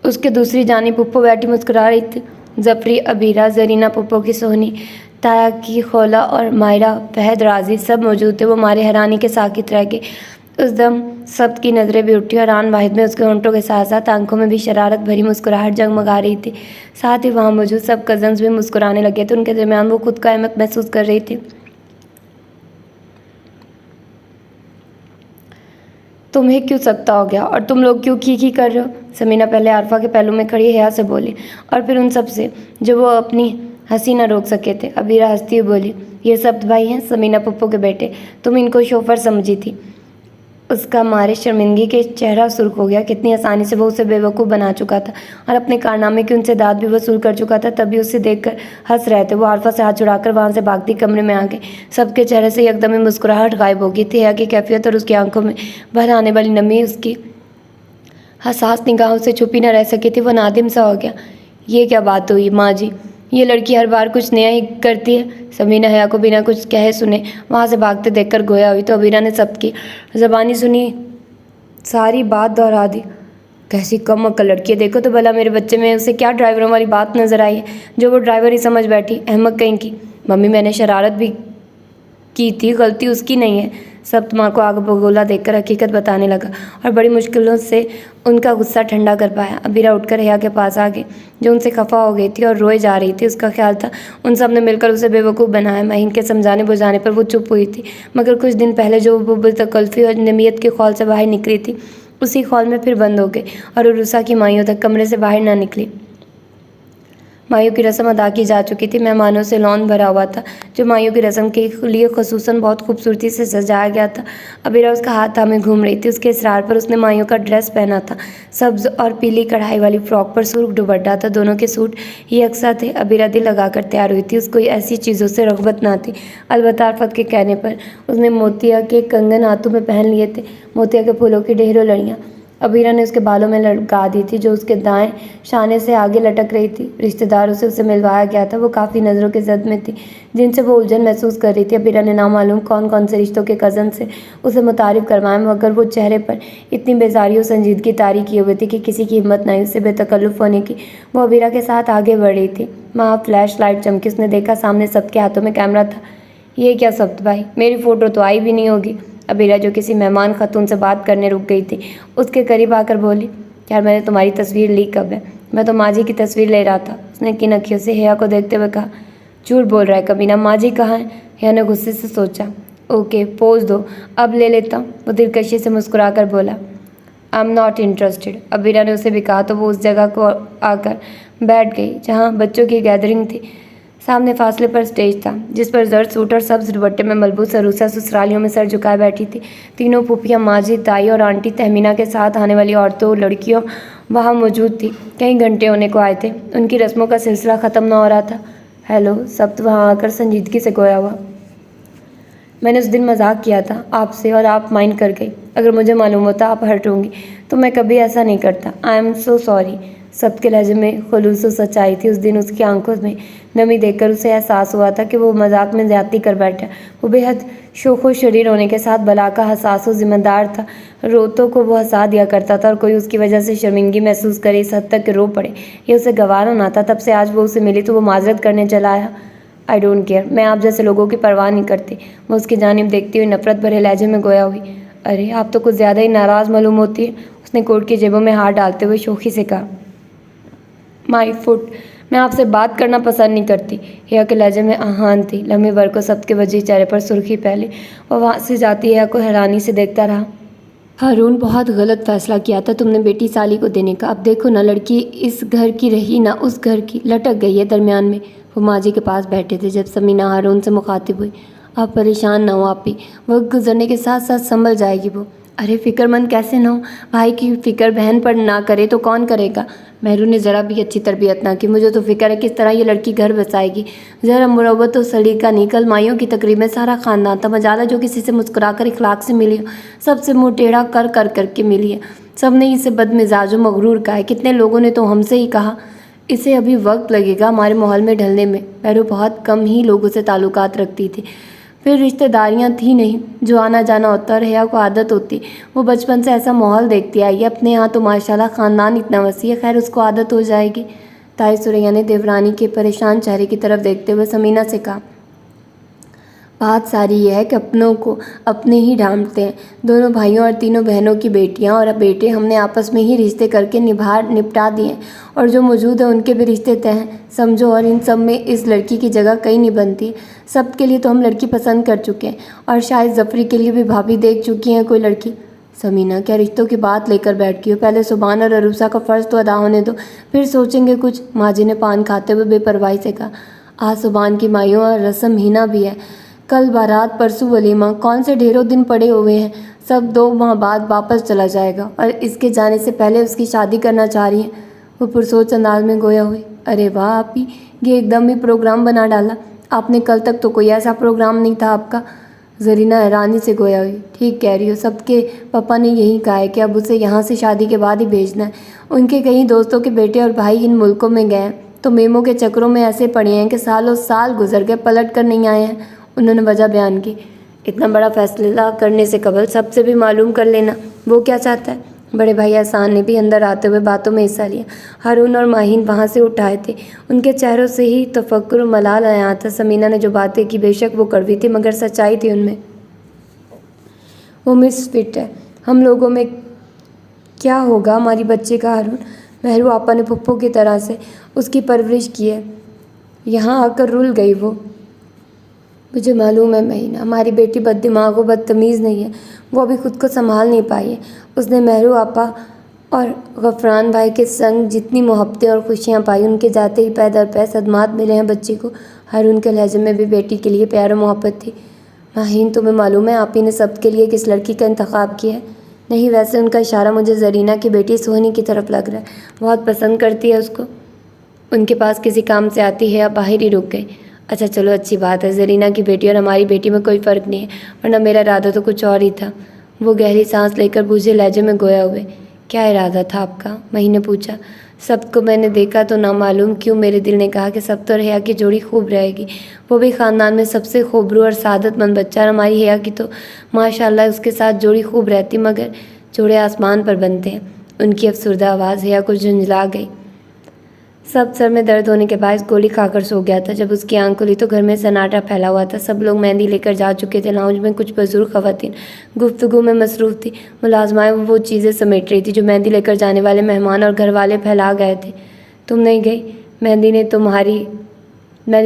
उसके दूसरी जानिब पुप्पो बैठी मुस्कुरा रही थी। जफरी, अबीरा, जरीना, पुप्पो की सोहनी, ताया की खौला और मायरा, फहद, राजी सब मौजूद थे। वो मारे हैरानी के साकित रह गए। उस दम सब की नज़रें भी उठी और आन वाहिद में उसके होंठों के साथ साथ आंखों में भी शरारत भरी मुस्कुराहट जगमगा रही थी। साथ ही वहाँ मौजूद सब कज़न्स भी मुस्कुराने लगे थे। उनके दरमियान वो खुद का अहमक महसूस कर रही थी। तुम्हें क्यों सकता हो गया और तुम लोग क्यों खी कर रहे हो? समीना पहले आरफा के पहलू में खड़ी हया से बोली और फिर उन सब से जो वो अपनी हंसी न रोक सके थे। अबीरा हंसती हुई बोली, ये सब भाई हैं समीना पुप्पो के बेटे। तुम इनको शोफर समझी थी। उसका मारे शर्मिंदगी के चेहरा सुर्ख हो गया। कितनी आसानी से वो उसे बेवकूफ़ बना चुका था और अपने कारनामे की उनसे दाद भी वसूल कर चुका था। तभी उसे देखकर हंस रहे थे। वो आरफा से हाथ छुड़ाकर वहाँ से भागती कमरे में आ गए। सबके चेहरे से एकदम ही मुस्कुराहट गायब हो गई थी। हया की कैफियत और उसकी आंखों में भर आने वाली नमी उसकी हसास निगाहों से छुपी न रह सकी थी। वो नादिम सा हो गया। ये क्या बात हुई माँ जी? ये लड़की हर बार कुछ नया ही करती है। समीना हया को बिना कुछ कहे सुने वहाँ से भागते देखकर गोया हुई तो अबीरा ने सबकी ज़बानी सुनी सारी बात दोहरा दी। कैसी कम अक्ल लड़की है, देखो तो भला मेरे बच्चे में उसे क्या ड्राइवरों वाली बात नजर आई है जो वो ड्राइवर ही समझ बैठी। अहमक कहीं की। मम्मी मैंने शरारत भी की थी, गलती उसकी नहीं है। सब माँ को आग बगोला देखकर हकीकत बताने लगा और बड़ी मुश्किलों से उनका गुस्सा ठंडा कर पाया। अबीरा उठकर हया के पास आ गई जो उनसे खफा हो गई थी और रोए जा रही थी। उसका ख्याल था उन सब ने मिलकर उसे बेवकूफ़ बनाया। महीन के समझाने बुझाने पर वो चुप हुई थी, मगर कुछ दिन पहले जो वो बेतकल्फ़ी और नमियत के खौल से बाहर निकली थी उसी खौल में फिर बंद हो गई और उरुसा की माइयों तक कमरे से बाहर ना निकली। माइयों की रस्म अदा की जा चुकी थी। मेहमानों से लॉन भरा हुआ था जो माइयों की रस्म के लिए खसूसन बहुत खूबसूरती से सजाया गया था। अबीरा उसका हाथ थामे घूम रही थी। उसके इसरार पर उसने माइयों का ड्रेस पहना था। सब्ज़ और पीली कढ़ाई वाली फ्रॉक पर सुर्ख दुपट्टा था। दोनों के सूट यकसा थे। अबीरा दिल लगाकर तैयार हुई थी। उसको ऐसी चीज़ों से रग़बत ना थी। अलबत्ता आरफत के कहने पर उसने मोतिया के कंगन हाथों में पहन लिए थे। मोतिया के फूलों की ढेरों लड़ियाँ अबीरा ने उसके बालों में लटका दी थी जो उसके दाएं शाने से आगे लटक रही थी। रिश्तेदारों से उसे मिलवाया गया था। वो काफ़ी नज़रों के जद में थी जिनसे वो उलझन महसूस कर रही थी। अबीरा ने नामालूम कौन कौन से रिश्तों के कज़न से उसे मुतारिफ़ करवाया, मगर वो चेहरे पर इतनी बेजारी और संजीदगी तारी किए हुए थी कि किसी की हिम्मत नहीं उससे बेतकल्लुफ़ होने की। वो अबीरा के साथ आगे बढ़ रही थी। वहाँ फ्लैश लाइट चमकी। उसने देखा सामने सबके हाथों में कैमरा था। ये क्या सब्त भाई, मेरी फ़ोटो तो आई भी नहीं होगी। अबीरा जो किसी मेहमान खातून से बात करने रुक गई थी, उसके करीब आकर बोली, यार मैंने तुम्हारी तस्वीर ली कब है? मैं तो माँ जी की तस्वीर ले रहा था। उसने किन अखियों से हिया को देखते हुए कहा। झूठ बोल रहा है कमीना, माँ जी कहाँ है? हिया ने गुस्से से सोचा। ओके पोज दो, अब ले लेता हूँ, वो दिलकशी से मुस्कुरा कर बोला। I am not interested. Abira ने उसे भी कहा तो वो उस जगह को आकर बैठ गई जहाँ बच्चों की गैदरिंग थी। सामने फासले पर स्टेज था जिस पर जर्द सूट और सब्ज दुपट्टे में मलबूस अरूसा ससुरालियों में सर झुकाए बैठी थी। तीनों फूफियाँ, माजी, ताई और आंटी तहमीना के साथ आने वाली औरतों लड़कियों वहाँ मौजूद थी। कई घंटे होने को आए थे, उनकी रस्मों का सिलसिला ख़त्म न हो रहा था। हेलो, सब तो वहाँ आकर संजीदगी से गोया हुआ। मैंने उस दिन मजाक किया था आपसे और आप माइंड कर गई। अगर मुझे मालूम होता आप हर्ट होंगी तो मैं कभी ऐसा नहीं करता। I am so sorry. सबके लहजे में खुलूस सच्चाई थी। उस दिन उसकी आंखों में नमी देखकर उसे एहसास हुआ था कि वो मजाक में ज्यादती कर बैठा। वो बेहद शोखो शरीर होने के साथ बला का हसास और जिम्मेदार था। रोतों को वो हंसा दिया करता था और कोई उसकी वजह से शर्मिंदगी महसूस करे इस हद तक कि रो पड़े, ये उसे गवारा ना था। तब से आज वो उसे मिली तो वो माजरत करने चला आया। आई डोंट केयर, मैं आप जैसे लोगों की परवाह नहीं करती। वो उसकी जानिब देखती हुई नफरत भरे लहजे में गोया हुई। अरे आप तो कुछ ज़्यादा ही नाराज़ मालूम होती है। उसने कोट की जेबों में हाथ डालते हुए शोखी से कहा। माई फुट, मैं आपसे बात करना पसंद नहीं करती। हिया के लहजे में आहान थी। लम्हे भर को सबके वजह चेहरे पर सुर्खी फैली और वहाँ से जाती हिया को हैरानी से देखता रहा। हारून, बहुत गलत फैसला किया था तुमने बेटी साली को देने का। अब देखो ना, लड़की इस घर की रही ना उस घर की, लटक गई है दरमियान में। वो माँ जी के पास बैठे थे जब समीना हारून से मुखातिब हुई। आप परेशान ना हो आपी, वक्त गुजरने के साथ साथ संभल जाएगी वो। अरे फिक्रमंद कैसे ना हो, भाई की फिक्र बहन पर ना करे तो कौन करेगा। मेहरू ने ज़रा भी अच्छी तरबियत ना की। मुझे तो फिक्र है किस तरह ये लड़की घर बसाएगी। ज़रा मुरव्वत और सलीका नहीं, कल माइयों की तकरीब में सारा ख़ानदान था। मजाला जो किसी से मुस्कुराकर इखलाक से मिली हो, सबसे मुँह टेढ़ा कर कर करके मिली है। सब ने इसे बदमिजाज मगरूर कहा है। कितने लोगों ने तो हमसे ही कहा इसे अभी वक्त लगेगा हमारे माहौल में ढलने में। मेहरू बहुत कम ही लोगों से ताल्लुकात रखती थी, फिर रिश्तेदारियां थी नहीं जो आना जाना होता और हिया को आदत होती। वो बचपन से ऐसा माहौल देखती आई है। अपने यहाँ तो माशाल्लाह ख़ानदान इतना वसी है, खैर उसको आदत हो जाएगी। ताई सुरैया ने देवरानी के परेशान चेहरे की तरफ देखते हुए समीना से कहा। बात सारी यह है कि अपनों को अपने ही डांटते हैं। दोनों भाइयों और तीनों बहनों की बेटियां और बेटे हमने आपस में ही रिश्ते करके निपटा दिए और जो मौजूद है उनके भी रिश्ते तय हैं, समझो। और इन सब में इस लड़की की जगह कहीं नहीं बनती। सब के लिए तो हम लड़की पसंद कर चुके हैं और शायद जफरी के लिए भी भाभी देख चुकी हैं कोई लड़की। समीना, क्या रिश्तों की बात लेकर बैठ गई हो? पहले सुबान और अरूसा का फ़र्ज़ तो अदा होने दो, फिर सोचेंगे कुछ। माँ जी ने पान खाते हुए बेपरवाही से कहा। आज सुबान की माइयों और रस्म हीना भी है, कल बारात, परसों वलीमा, कौन से ढेरों दिन पड़े हुए हैं। सब 2 माह बाद वापस चला जाएगा और इसके जाने से पहले उसकी शादी करना चाह रही है। वो पुरसोच अंदाज में गोया हुई। अरे वाह आपी, ये एकदम ही प्रोग्राम बना डाला आपने। कल तक तो कोई ऐसा प्रोग्राम नहीं था आपका। जरीना हैरानी से गोया हुई। ठीक कह रही हो, सबके पापा ने यही कहा है कि अब उसे यहाँ से शादी के बाद ही भेजना है। उनके कई दोस्तों के बेटे और भाई इन मुल्कों में गए हैं तो मेमों के चक्रों में ऐसे पड़े हैं कि सालों साल गुजर गए, पलट कर नहीं आए हैं। उन्होंने वजह बयान की। इतना बड़ा फैसला करने से कबल सबसे भी मालूम कर लेना वो क्या चाहता है। बड़े भाई एहसान ने भी अंदर आते हुए बातों में हिस्सा लिया। हारून और माहीन वहाँ से उठाए थे। उनके चेहरों से ही तफक्कुर और मलाल आया था। समीना ने जो बातें की बेशक वो कड़वी थी मगर सच्चाई थी उनमें। वो मिसफिट है, हम लोगों में क्या होगा हमारी बच्चे का। हारून, मेहरू आपा ने पप्पो की तरह से उसकी परवरिश की है, यहाँ आकर रुल गई वो। मुझे मालूम है महीना, हमारी बेटी बददिमाग व बदतमीज़ नहीं है, वो अभी खुद को संभाल नहीं पाई है। उसने मेहरू आपा और गफरान भाई के संग जितनी मोहब्बतें और खुशियाँ पाई, उनके जाते ही पै दर पै सदमात मिले हैं बच्ची को। हारून के लहजे में भी बेटी के लिए प्यार और मोहब्बत थी। माहीन, तुम्हें मालूम है आप ही ने सब के लिए किस लड़की का इंतखाब किया है? नहीं, वैसे उनका इशारा मुझे जरीना की बेटी सोहनी की तरफ लग रहा है। बहुत पसंद करती है उसको। उनके पास किसी काम से आती है या बाहर ही रुक गई। अच्छा चलो, अच्छी बात है। जरीना की बेटी और हमारी बेटी में कोई फ़र्क नहीं है, वरना मेरा इरादा तो कुछ और ही था। वो गहरी सांस लेकर बूझे लहजे में गोया हुए। क्या इरादा था आपका? मही ने पूछा। सबको मैंने देखा तो ना मालूम क्यों मेरे दिल ने कहा कि सब तो हिया की जोड़ी खूब रहेगी, वो भी ख़ानदान में सबसे खूबरू और सादतमंद बच्चा। और हमारी हिया की तो माशाल्लाह उसके साथ जोड़ी खूब रहती, मगर जोड़े आसमान पर बनते हैं। उनकी अफसरदा आवाज़ हिया को झुंझला गई। सब सर में दर्द होने के बाद गोली खाकर सो गया था। जब उसकी आंख खुली तो घर में सन्नाटा फैला हुआ था। सब लोग मेहंदी लेकर जा चुके थे। लाउंज में कुछ बुजुर्ग खवातीन गुफ्तगू में मसरूफ़ थी। मुलाजमाएं वो चीज़ें समेट रही थी जो मेहंदी लेकर जाने वाले मेहमान और घर वाले फैला गए थे। तुम नहीं गई? मेहंदी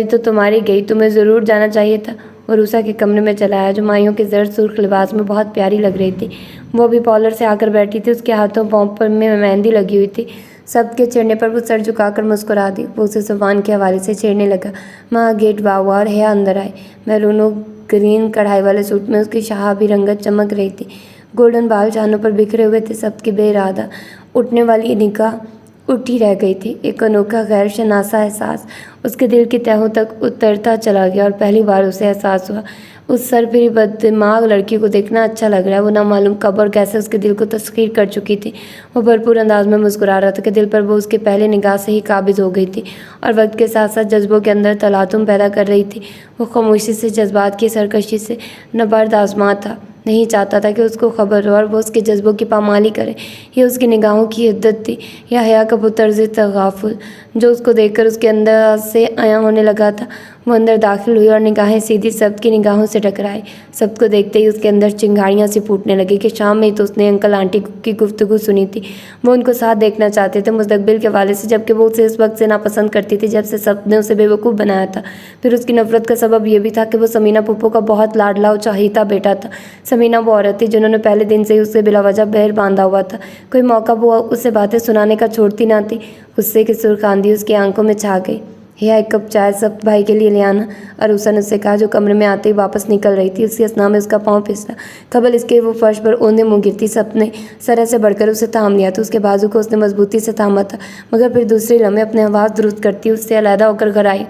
तो तुम्हारी गई, तुम्हें ज़रूर जाना चाहिए था। वो रूसा के कमरे में चला आया जो माइयों के जर्द सुर्ख लिबास में बहुत प्यारी लग रही थी। वो भी पॉलर से आकर बैठी थी। उसके हाथों पाँव पर में मेहंदी लगी हुई थी। सबके छेड़ने पर वो सर झुकाकर मुस्कुरा दी। वो उसे जुबान के हवाले से छेड़ने लगा। माँ गेट हुआ और है अंदर आए। मैरूनो ग्रीन कढ़ाई वाले सूट में उसकी शहाबी रंगत चमक रही थी। गोल्डन बाल चानों पर बिखरे हुए थे। सबकी बेइरादा उठने वाली निगाह उठी रह गई थी। एक अनोखा गैर शनासा एहसास उसके दिल की तहों तक उतरता चला गया और पहली बार उसे एहसास हुआ उस सरपिरी बददिमाग लड़की को देखना अच्छा लग रहा है। वो ना मालूम कब और कैसे उसके दिल को तस्खीर कर चुकी थी। वो भरपूर अंदाज में मुस्कुरा रहा था कि दिल पर वो उसके पहले निगाह से ही काबिज हो गई थी और वक्त के साथ साथ जज्बों के अंदर तलातुम पैदा कर रही थी। वो खामोशी से, जज्बात की सरकशी से नबर्द आजमा था। नहीं चाहता था कि उसको खबर हो और वो उसके जज्बों की पामाली करे। ये उसकी निगाहों की हिद्दत थी या हया का वो तर्ज तगाफुल जो उसको देखकर उसके अंदर से आया होने लगा था। वो अंदर दाखिल हुई और निगाहें सीधी सबकी निगाहों से टकराई। सबको देखते ही उसके अंदर चिंगारियाँ सी फूटने लगी कि शाम में ही तो उसने अंकल आंटी की गुफ्तगू सुनी थी। वो उनको साथ देखना चाहते थे मुस्तकबिल के हवाले से, जबकि वो उसे इस वक्त से नापसंद करती थी जब से सब ने उसे बेवकूफ़ बनाया था। फिर उसकी नफरत का सबब यह भी था कि वो समीना पुप्पो का बहुत लाडला और चाहीता बेटा था। समीना वो औरत थी जिन्होंने पहले दिन से ही उससे बिलावजह बहर बांधा हुआ था। कोई मौका वो उसे बातें सुनाने का छोड़ती ना थी। गुस्से की सुर्ख आंधी उसकी आंखों में छा गई। हिया एक कप चाय सब भाई के लिए ले आना, अरूसा ने उससे कहा जो कमरे में आते ही वापस निकल रही थी। उसकी असना में उसका पाँव फिसला। कबल इसके वो फर्श पर ओंधे मुँह गिरती। सबने सरह से बढ़कर उसे थाम लिया तो उसके बाजू को उसने मजबूती से थामा था, मगर फिर दूसरे लम्हे अपने आवाज़ दुरुस्त करती उससे अलहदा होकर घर आई।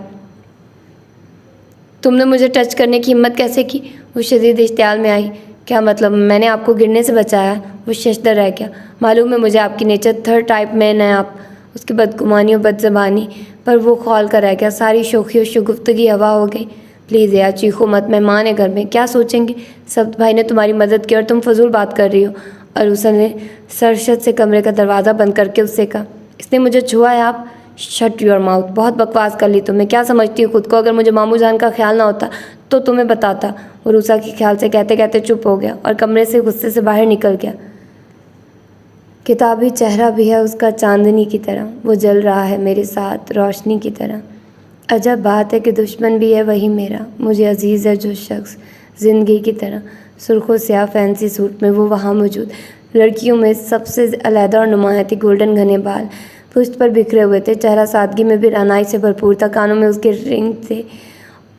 तुमने मुझे टच करने की हिम्मत कैसे की? वो शदीद इश्तियाल में आई। क्या मतलब? मैंने आपको गिरने से बचाया। वो शशदर रह गया। मालूम है मुझे आपकी नेचर, थर्ड टाइप मैन है आप। उसकी बदगुमानी और बदज़बानी पर वो खौल कर रह गया। सारी शोखी और शुगुफ्तगी हवा हो गई। प्लीज़ यार चीखो मत, मेहमान है घर में, क्या सोचेंगे? सब भाई ने तुम्हारी मदद की और तुम फजूल बात कर रही हो। और उसने सरशत से कमरे का दरवाज़ा बंद करके उससे कहा, इसने मुझे छुआ है आप? Shut your mouth. बहुत बकवास कर ली तुमने। क्या समझती हो खुद को? अगर मुझे मामू जान का ख्याल ना होता तो तुम्हें बताता। वो रूसा के ख्याल से कहते कहते चुप हो गया और कमरे से गुस्से से बाहर निकल गया। किताबी चेहरा भी है उसका चांदनी की तरह, वो जल रहा है मेरे साथ रोशनी की तरह। अजब बात है कि दुश्मन भी है वही मेरा। मुझे अजीज़ है जो शख्स ज़िंदगी की तरह। सुर्खों स्याह फैंसी सूट में वो वहाँ मौजूद। लड़कियों में सबसे अलहदा और नुमाया थी। गोल्डन घने बाल पुश्त पर बिखरे हुए थे। चेहरा सादगी में भी रानाई से भरपूर था। कानों में उसके रिंग थे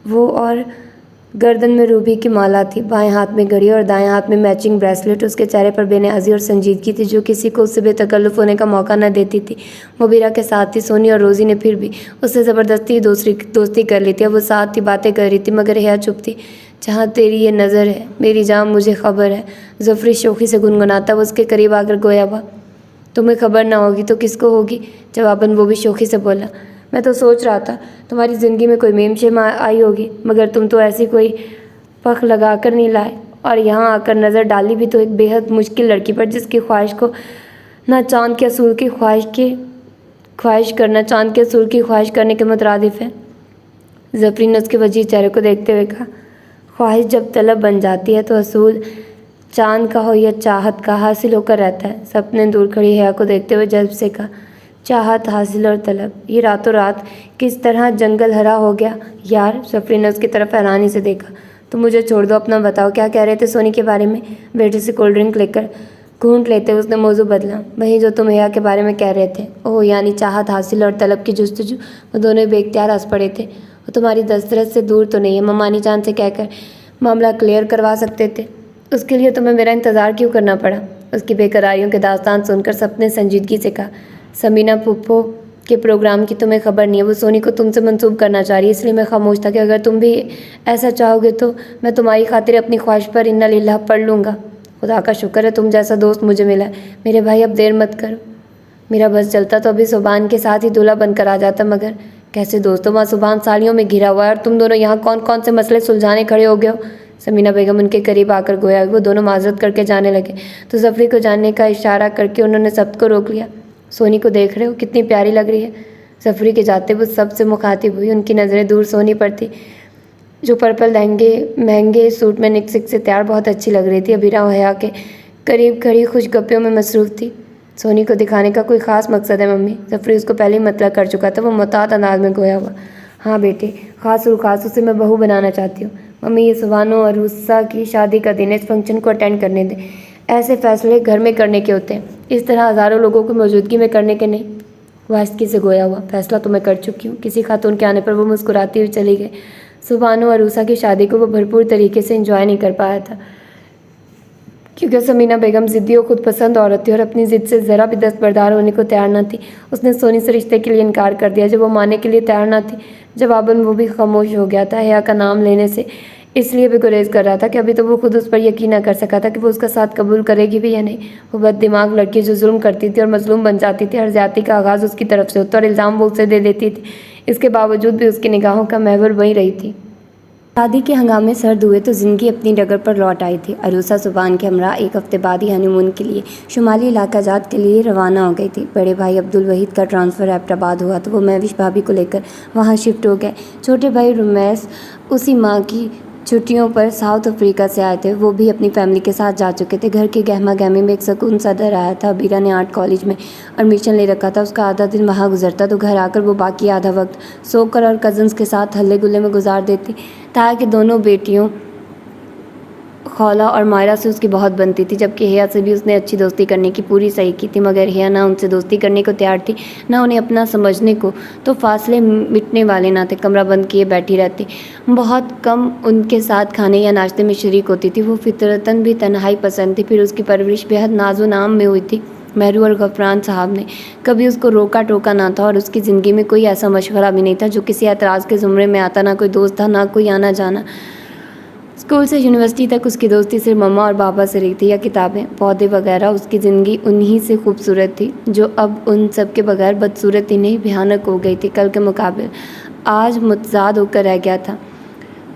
वो और गर्दन में रूबी की माला थी। बाएं हाथ में घड़ी और दाएं हाथ में मैचिंग ब्रेसलेट। उसके चेहरे पर बेनियाज़ी और संजीदगी थी जो किसी को उससे बेतकल्लुफ़ होने का मौका न देती थी। मुबीरा के साथ थी। सोनी और रोज़ी ने फिर भी उससे ज़बरदस्ती दोस्ती कर ली थी। अब वो साथ थी, बातें कर रही थी, मगर हिया चुप थी। जहाँ तेरी ये नज़र है मेरी जान मुझे खबर है, ज़फ़री शोखी से गुनगुनाता। वो उसके करीब आकर गोया बा, तुम्हें खबर ना होगी तो किसको होगी? जवाबन वो भी शोखी से बोला, मैं तो सोच रहा था तुम्हारी ज़िंदगी में कोई मेम शेम आई होगी, मगर तुम तो ऐसी कोई पख लगा कर नहीं लाए और यहाँ आकर नज़र डाली भी तो एक बेहद मुश्किल लड़की पर जिसकी ख्वाहिश को ना चांद के असूल की ख्वाहिश करना चांद के असूल की ख्वाहिश करने के मुतरादिफ है। ज़फ़री ने उसके वजीह चेहरे को देखते हुए कहा, ख्वाहिश जब तलब बन जाती है तो असूल चांद का हो या चाहत का हासिल होकर रहता है। सपने दूर खड़ी हिया को देखते हुए जज्ब से कहा, चाहत, हासिल और तलब, ये रातों रात किस तरह जंगल हरा हो गया यार। ज़फ़री ने उसकी तरफ हैरानी से देखा। तो मुझे छोड़ दो, अपना बताओ क्या कह रहे थे सोनी के बारे में? बेटे से कोल्ड ड्रिंक लेकर घूंट लेते उसने मौजू बदला। वही जो तुम हिया के बारे में कह रहे थे। ओह, यानी चाहत, हासिल और तलब की जुस्तजू। वो दोनों बेख्तियार हंस पड़े थे। वो तुम्हारी दस्तरस से दूर तो नहीं है, ममानी जान से कहकर मामला क्लियर करवा सकते थे। उसके लिए तुम्हें मेरा इंतज़ार क्यों करना पड़ा? उसकी बेकरारियों के दास्तान सुनकर सबने संजीदगी से कहा, समीना पुप्पो के प्रोग्राम की तुम्हें खबर नहीं है। वो सोनी को तुमसे मंसूब करना चाह रही है, इसलिए मैं खामोश था कि अगर तुम भी ऐसा चाहोगे तो मैं तुम्हारी खातिर अपनी ख्वाहिश पर इन्ना लिल्लाह पढ़ लूँगा। खुदा का शुक्र है तुम जैसा दोस्त मुझे मिला है। मेरे भाई अब देर मत करो। मेरा बस चलता तो अभी सुबान के साथ ही दूल्हा बनकर आ जाता, मगर कैसे दोस्तों, वहाँ सुबान साड़ियों में घिरा हुआ है और तुम दोनों यहाँ कौन कौन से मसले सुलझाने खड़े हो गए हो? समीना बेगम उनके करीब आकर गोया। वो दोनों माजरत करके जाने लगे तो ज़फ़री को जानने का इशारा करके उन्होंने सबको रोक लिया। सोनी को देख रहे हो, कितनी प्यारी लग रही है। सफरी के जाते वो सबसे मुखातिब हुई। उनकी नज़रें दूर सोनी पर थी, जो पर्पल लहंगे महंगे सूट में निकसिक से तैयार बहुत अच्छी लग रही थी। अबीरा हया के करीब खड़ी खुश गप्पियों में मसरूफ़ थी। सोनी को दिखाने का कोई ख़ास मकसद है मम्मी? सफरी उसको पहले ही मतलब कर चुका था। वो मुतात अंदाज में गोया हुआ। हाँ बेटे, ख़ास उसे मैं बहू बनाना चाहती हूँ। मम्मी, ये सुबानो और रूसा की शादी का दिन है, इस फंक्शन को अटेंड करने दें। ऐसे फैसले घर में करने के होते हैं, इस तरह हज़ारों लोगों की मौजूदगी में करने के नहीं। वह आहिस्ती से गोया हुआ। फैसला तो मैं कर चुकी हूँ। किसी खातून के आने पर वो मुस्कुराती हुई चली गई। सुबानो और रूसा की शादी को वो भरपूर तरीके से एंजॉय नहीं कर पाया था, क्योंकि समीना बेगम ज़िद्दी और खुद पसंद औरत थी और अपनी ज़िद से ज़रा भी दस्तबरदार होने को तैयार न थी। उसने सोनी से रिश्ते के लिए इनकार कर दिया जब वो मानने के लिए तैयार न थी। जवाबन वो भी खामोश हो गया था, हया का नाम लेने से इसलिए भी गुरेज कर रहा था कि अभी तो वो खुद उस पर यकीन न कर सका था कि वो उसका साथ कबूल करेगी भी या नहीं। वो बददिमाग लड़की जो जुल्म करती थी और मजलूम बन जाती थी, हर ज़्यादती का आगाज़ उसकी तरफ से होता और इल्ज़ाम वो उसे दे देती थी। इसके बावजूद भी उसकी निगाहों का महवर वही रही थी। शादी के हंगामे सर्द हुए तो ज़िंदगी अपनी डगर पर लौट आई थी। अरूसा सुबान के हमरा एक हफ्ते बाद ही हनीमून के लिए शुमाली इलाका जात के लिए रवाना हो गई थी। बड़े भाई अब्दुल वहीद का ट्रांसफ़र एबटाबाद हुआ तो वो महविश भाभी को लेकर वहाँ शिफ्ट हो गए। छोटे भाई रुमैस उसी माँ की छुट्टियों पर साउथ अफ्रीका से आए थे। वो भी अपनी फैमिली के साथ जा चुके थे। घर की गहमा गहमी में एक सुकून सा दर आया था। अबीरा ने आर्ट कॉलेज में एडमिशन ले रखा था। उसका आधा दिन वहाँ गुजरता तो घर आकर वो बाकी आधा वक्त सोकर और कज़न्स के साथ हल्ले गुल्ले में गुजार देती। ताकि दोनों बेटियों खौला और मायरा से उसकी बहुत बनती थी, जबकि हिया से भी उसने अच्छी दोस्ती करने की पूरी सही की थी। मगर हिया ना उनसे दोस्ती करने को तैयार थी, ना उन्हें अपना समझने को। तो फासले मिटने वाले ना थे। कमरा बंद किए बैठी रहती। बहुत कम उनके साथ खाने या नाश्ते में शरीक होती थी। वो फितरतन भी तन्हाई पसंद थी। फिर उसकी परवरिश बेहद नाजो नाम में हुई थी। महरू और गफरान साहब ने कभी उसको रोका टोका ना था और उसकी ज़िंदगी में कोई ऐसा मशवरा भी नहीं था जो किसी एतराज़ के ज़ुमरे में आता। ना कोई दोस्त था, ना कोई आना जाना। स्कूल से यूनिवर्सिटी तक उसकी दोस्ती सिर्फ मम्मा और पापा से रही थी, या किताबें पौधे वगैरह। उसकी ज़िंदगी उन्हीं से खूबसूरत थी, जो अब उन सब के बगैर बदसूरत ही नहीं भयानक हो गई थी। कल के मुकाबले आज मुतज़ाद होकर रह गया था।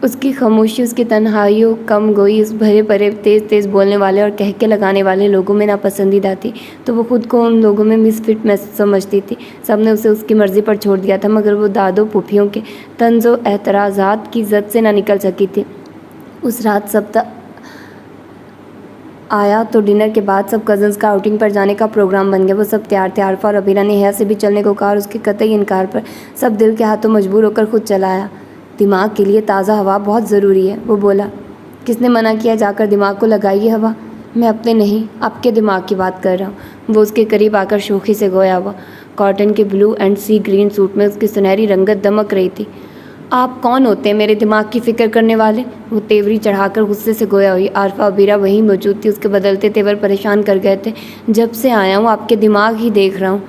उसकी खामोशी, उसकी तन्हाइयों कम गोई उस भरे भरे तेज़ तेज़ बोलने वाले और कहके लगाने वाले लोगों में नापसंदीदा थी। तो वो खुद को उन लोगों में मिसफिट समझती थी। सब ने उसे उसकी मर्ज़ी पर छोड़ दिया था, मगर वो दादों पुफियों के तंज़ो एतराज़ात की जद से ना निकल सकी थी। उस रात सब आया तो डिनर के बाद सब कज़न्स का आउटिंग पर जाने का प्रोग्राम बन गया। वो सब तैयार थे। आरफा और अबीरा ने हिया से भी चलने को कहा और उसके कतई इनकार पर सब दिल के हाथों मजबूर होकर खुद चला आया। दिमाग के लिए ताज़ा हवा बहुत ज़रूरी है, वो बोला। किसने मना किया? जाकर दिमाग को लगाइए हवा। मैं अपने नहीं, आपके दिमाग की बात कर रहा हूँ। वो उसके करीब आकर शोखी से गोया हुआ। कॉटन के blue and sea green suit में उसकी सुनहरी रंगत दमक रही थी। आप कौन होते हैं मेरे दिमाग की फ़िक्र करने वाले? वो तेवरी चढ़ाकर गुस्से से गोया हुई। आरफा अबीरा वहीं मौजूद थी। उसके बदलते तेवर परेशान कर गए थे। जब से आया हूँ आपके दिमाग ही देख रहा हूँ,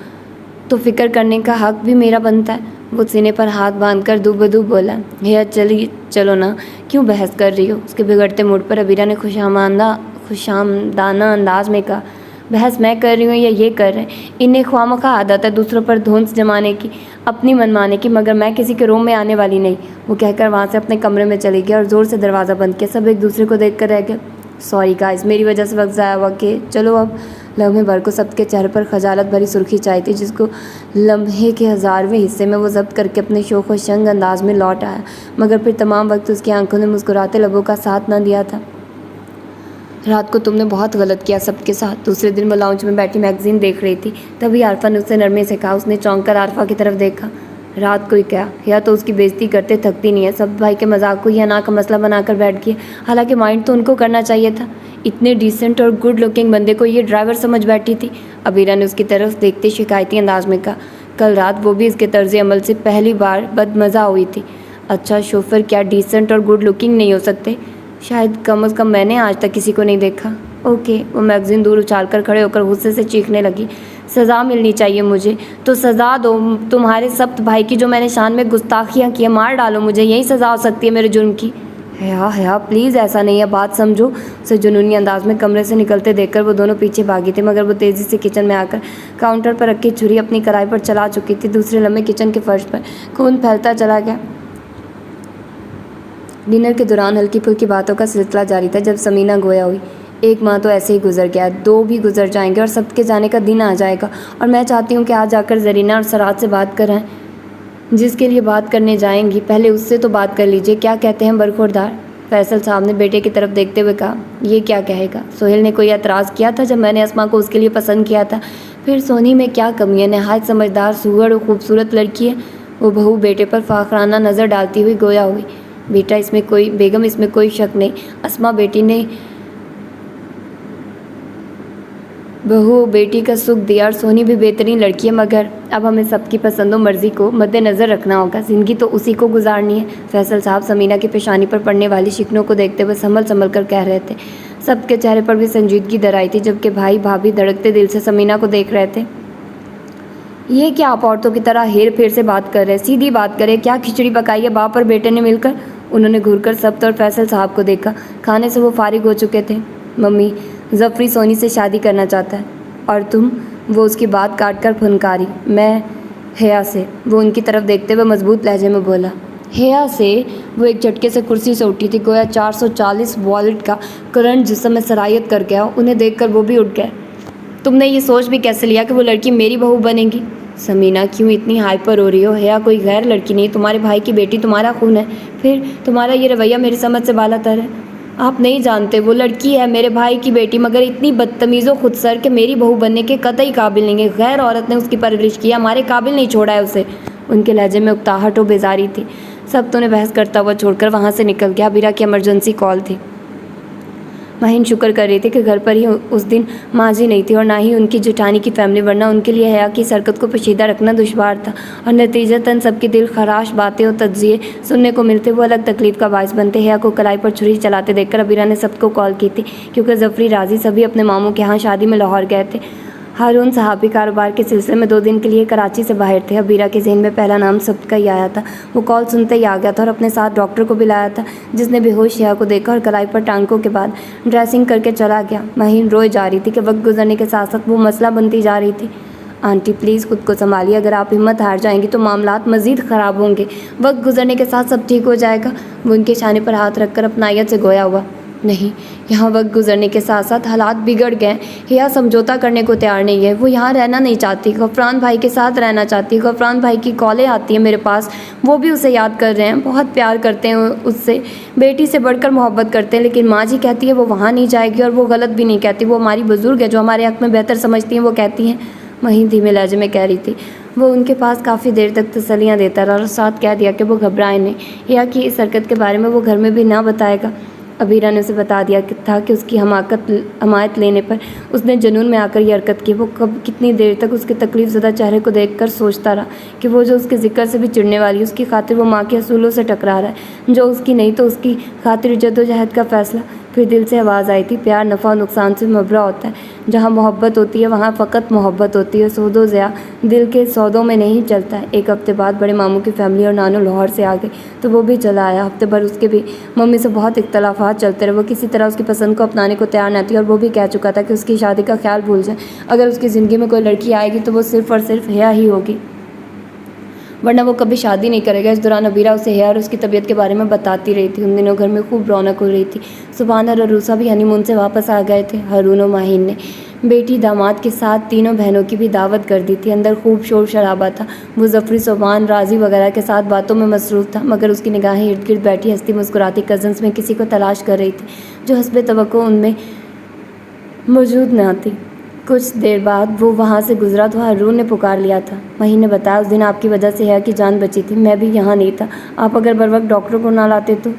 तो फ़िक्र करने का हक भी मेरा बनता है। वो सीने पर हाथ बांधकर दुबदुब बोला। हिया चलो ना, क्यों बहस कर रही हो? उसके बिगड़ते मूड पर अबीरा ने खुशामदाना अंदाज में कहा। बहस मैं कर रही हूँ या ये कर रहे हैं? इन्हें ख्वामखा आदत है दूसरों पर धौंस जमाने की, अपनी मनमाने की, मगर मैं किसी के रूम में आने वाली नहीं। वो कहकर वहाँ से अपने कमरे में चली गई और ज़ोर से दरवाज़ा बंद किया। सब एक दूसरे को देख कर रह गए। सॉरी गाइस, मेरी वजह से वक्त ज़ाया हुआ कि चलो अब। लम्हे भर को सबके चेहरे पर खजालत भरी सुर्खी चाहिए थी, जिसको लम्हे के 1000वें हिस्से में वो जब्त करके अपने शोख व शंग अंदाज में लौट आया, मगर फिर तमाम वक्त उसकी आंखों ने मुस्कुराते लबों का साथ न दिया था। रात को तुमने बहुत गलत किया सबके साथ। दूसरे दिन वो लाउंज में बैठी मैगजीन देख रही थी, तभी आरफा ने उससे नरमे से कहा। उसने चौंक कर आरफा की तरफ देखा। रात को ही क्या, या तो उसकी बेइज्जती करते थकती नहीं है। सब भाई के मजाक को या ना का मसला बनाकर बैठ गई। हालांकि माइंड तो उनको करना चाहिए था। इतने डिसेंट और गुड लुकिंग बंदे को ये ड्राइवर समझ बैठी थी। अबीरा ने उसकी तरफ देखते शिकायती अंदाज में कहा। कल रात वो भी इसके तर्ज अमल से पहली बार बदमज़ा हुई थी। अच्छा, शोफर क्या डिसेंट और गुड लुकिंग नहीं हो सकते? शायद कम से कम मैंने आज तक किसी को नहीं देखा। ओके। वो मैगजीन दूर उछाल कर खड़े होकर गुस्से से चीखने लगी। सज़ा मिलनी चाहिए मुझे, तो सज़ा दो तुम्हारे सख्त भाई की, जो मैंने शान में गुस्ताखियाँ की। मार डालो मुझे, यही सज़ा हो सकती है मेरे जुर्म की। हया प्लीज़, ऐसा नहीं है, बात समझो। उसे जुनूनी अंदाज में कमरे से निकलते देखकर वो दोनों पीछे भागी थे, मगर वो तेज़ी से किचन में आकर काउंटर पर रखी छुरी अपनी कढ़ाई पर चला चुकी थी। दूसरे लम्हे किचन के फर्श पर खून फैलता चला गया। डिनर के दौरान हल्की फुल्की बातों का सिलसिला जारी था जब समीना गोया हुई। एक माह तो ऐसे ही गुजर गया, 2 भी गुजर जाएंगे और सबके जाने का दिन आ जाएगा। और मैं चाहती हूँ कि आज आकर ज़रीना और सराज से बात कराएं। जिसके लिए बात करने जाएंगी पहले उससे तो बात कर लीजिए। क्या कहते हैं बरखुरदार? फैसल साहब ने बेटे की तरफ देखते हुए कहा। ये क्या कहेगा? सोहेल ने कोई एतराज़ किया था जब मैंने अस्मा को उसके लिए पसंद किया था? फिर सोनी में क्या कमी है? नहायत समझदार, सुघड़ और खूबसूरत लड़की है। वो बहू बेटे पर फ़ाखराना नज़र डालती हुई गोया हुई। बेटा इसमें कोई बेगम इसमें कोई शक नहीं। अस्मा बेटी ने बहू बेटी का सुख दिया और सोनी भी बेहतरीन लड़की है, मगर अब हमें सबकी पसंदों मर्ज़ी को मद्देनज़र रखना होगा। ज़िंदगी तो उसी को गुजारनी है। फैसल साहब समीना की पेशानी पर पड़ने वाली शिकनों को देखते हुए संभल संभल कर कह रहे थे। सबके चेहरे पर भी संजीदगी दर आई थी, जबकि भाई भाभी धड़कते दिल से समीना को देख रहे थे। ये क्या आप औरतों की तरह हेर फेर से बात कर रहे हैं? सीधी बात करें। क्या खिचड़ी पकाई है बाप और बेटे ने मिलकर? उन्होंने घूरकर सब और फैसल साहब को देखा। खाने से वो फारिग हो चुके थे। मम्मी, ज़फ़री सोनी से शादी करना चाहता है। और तुम? वो उसकी बात काट कर फुनकारी। मैं हया से। वो उनकी तरफ देखते हुए मजबूत लहजे में बोला। हया से? वो एक झटके से कुर्सी से उठी थी, गोया 440 वॉल्ट का करंट जिस्म में सरायत कर गया। उन्हें देखकर वो भी उठ गए। तुमने ये सोच भी कैसे लिया कि वो लड़की मेरी बहू बनेगी? समीना, क्यों इतनी हाइपर हो रही हो? हया कोई गैर लड़की नहीं, तुम्हारे भाई की बेटी, तुम्हारा खून है। फिर तुम्हारा ये रवैया मेरी समझ से बालातर है। आप नहीं जानते, वो लड़की है मेरे भाई की बेटी, मगर इतनी बदतमीज़ खुदसर कि मेरी बहू बनने के कतई काबिल नहीं है। गैर औरत ने उसकी परवरिश की, हमारे काबिल नहीं छोड़ा है उसे। उनके लहजे में उकताहट और बेजारी थी। सब तो ने बहस करता हुआ छोड़कर वहाँ से निकल गया। बीरा की इमरजेंसी कॉल थी। माहिन शुक्र कर रही थी कि घर पर ही उस दिन माजी नहीं थी और ना ही उनकी जेठानी की फैमिली, वरना उनके लिए हया की हरकत को पोशीदा रखना दुश्वार था। और नतीजतन सबके दिल खराश बातें और तज्जिए सुनने को मिलते वो अलग तकलीफ का बायस बनते। हया को कलाई पर छुरी चलाते देखकर अबीरा ने सबको कॉल की थी, क्योंकि ज़फ़री राजी सभी अपने मामों के यहाँ शादी में लाहौर गए थे। हारून साहबी कारोबार के सिलसिले में 2 दिन के लिए कराची से बाहर थे। अबीरा के ज़हन में पहला नाम सबका ही आया था। वो कॉल सुनते ही आ गया था और अपने साथ डॉक्टर को भी लाया था, जिसने बेहोश हया को देखा और कलाई पर टांकों के बाद ड्रेसिंग करके चला गया। महीन रोए जा रही थी कि वक्त गुजरने के साथ साथ वो मसला बनती जा रही थी। आंटी प्लीज़ खुद को संभालिए, अगर आप हिम्मत हार जाएंगी तो मामलात मज़ीद ख़राब होंगे। वक्त गुजरने के साथ सब ठीक हो जाएगा। वो उनके शाने पर हाथ रखकर अपनायत से गोया हुआ। नहीं, यहाँ वक्त गुजरने के साथ साथ हालात बिगड़ गए। हया समझौता करने को तैयार नहीं है। वो यहाँ रहना नहीं चाहती, गफरान भाई के साथ रहना चाहती है। गफरान भाई की कॉलें आती हैं मेरे पास, वो भी उसे याद कर रहे हैं, बहुत प्यार करते हैं उससे, बेटी से बढ़कर मोहब्बत करते हैं। लेकिन माँ जी कहती है वो वहाँ नहीं जाएगी, और वो गलत भी नहीं कहती। वो हमारी बुज़ुर्ग है जो हमारे हक़ में बेहतर समझती हैं, वो कहती हैं। वहीं धीमे लहजे में कह रही थी। वो उनके पास काफ़ी देर तक तसल्लियाँ देता रहा और साथ कह दिया कि वो घबराए नहीं। हया की इस हरकत के बारे में वो घर में भी ना बताएगा। अबीरा ने उसे बता दिया था कि उसकी हमायत लेने पर उसने जुनून में आकर ये हरकत की। वो कब कितनी देर तक उसके तकलीफ़ ज़दा चेहरे को देखकर सोचता रहा कि वो जो उसके ज़िक्र से भी चिढ़ने वाली, उसकी खातिर वो माँ के असूलों से टकरा रहा है, जो उसकी नहीं तो उसकी खातिर जद्दोजहद का फ़ैसला। फिर दिल से आवाज़ आई थी, प्यार नफ़ा और नुकसान से मबरा होता है। जहाँ मोहब्बत होती है वहाँ फ़कत मोहब्बत होती है। सौदो ज़िया दिल के सौदों में नहीं चलता है। 1 हफ्ते बाद बड़े मामू की फैमिली और नानू लाहौर से आ गए तो वो भी चला आया। हफ्ते भर उसके भी मम्मी से बहुत इख्तलाफात चलते रहे। वो किसी तरह उसकी पसंद को अपनाने को तैयार न थी, और वो भी कह चुका था कि उसकी शादी का ख्याल भूल जाए। अगर उसकी ज़िंदगी में कोई लड़की आएगी तो वो सिर्फ़ और सिर्फ हया ही होगी, वरना वो कभी शादी नहीं करेगा। इस दौरान अबीरा उसे हया और उसकी तबीयत के बारे में बताती रही थी। उन दिनों घर में खूब रौनक हो रही थी। सुभान और अरूसा भी हनीमून से वापस आ गए थे। हारून और माहिन ने बेटी दामाद के साथ तीनों बहनों की भी दावत कर दी थी। अंदर खूब शोर शराबा था। वो ज़फ़री, सुभान, राजी वगैरह के साथ बातों में मसरूफ़ था, मगर उसकी निगाहें इर्द गिर्द बैठी हंसती मुस्कुराती कज़न्स में किसी को तलाश कर रही थी जो हस्बे तवक्को उनमें मौजूद न थी। कुछ देर बाद वो वहाँ से गुजरा तो हारून ने पुकार लिया था। महीन ने बताया, उस दिन आपकी वजह से हया की जान बची थी। मैं भी यहाँ नहीं था। आप अगर बर वक्त डॉक्टर को ना लाते तो।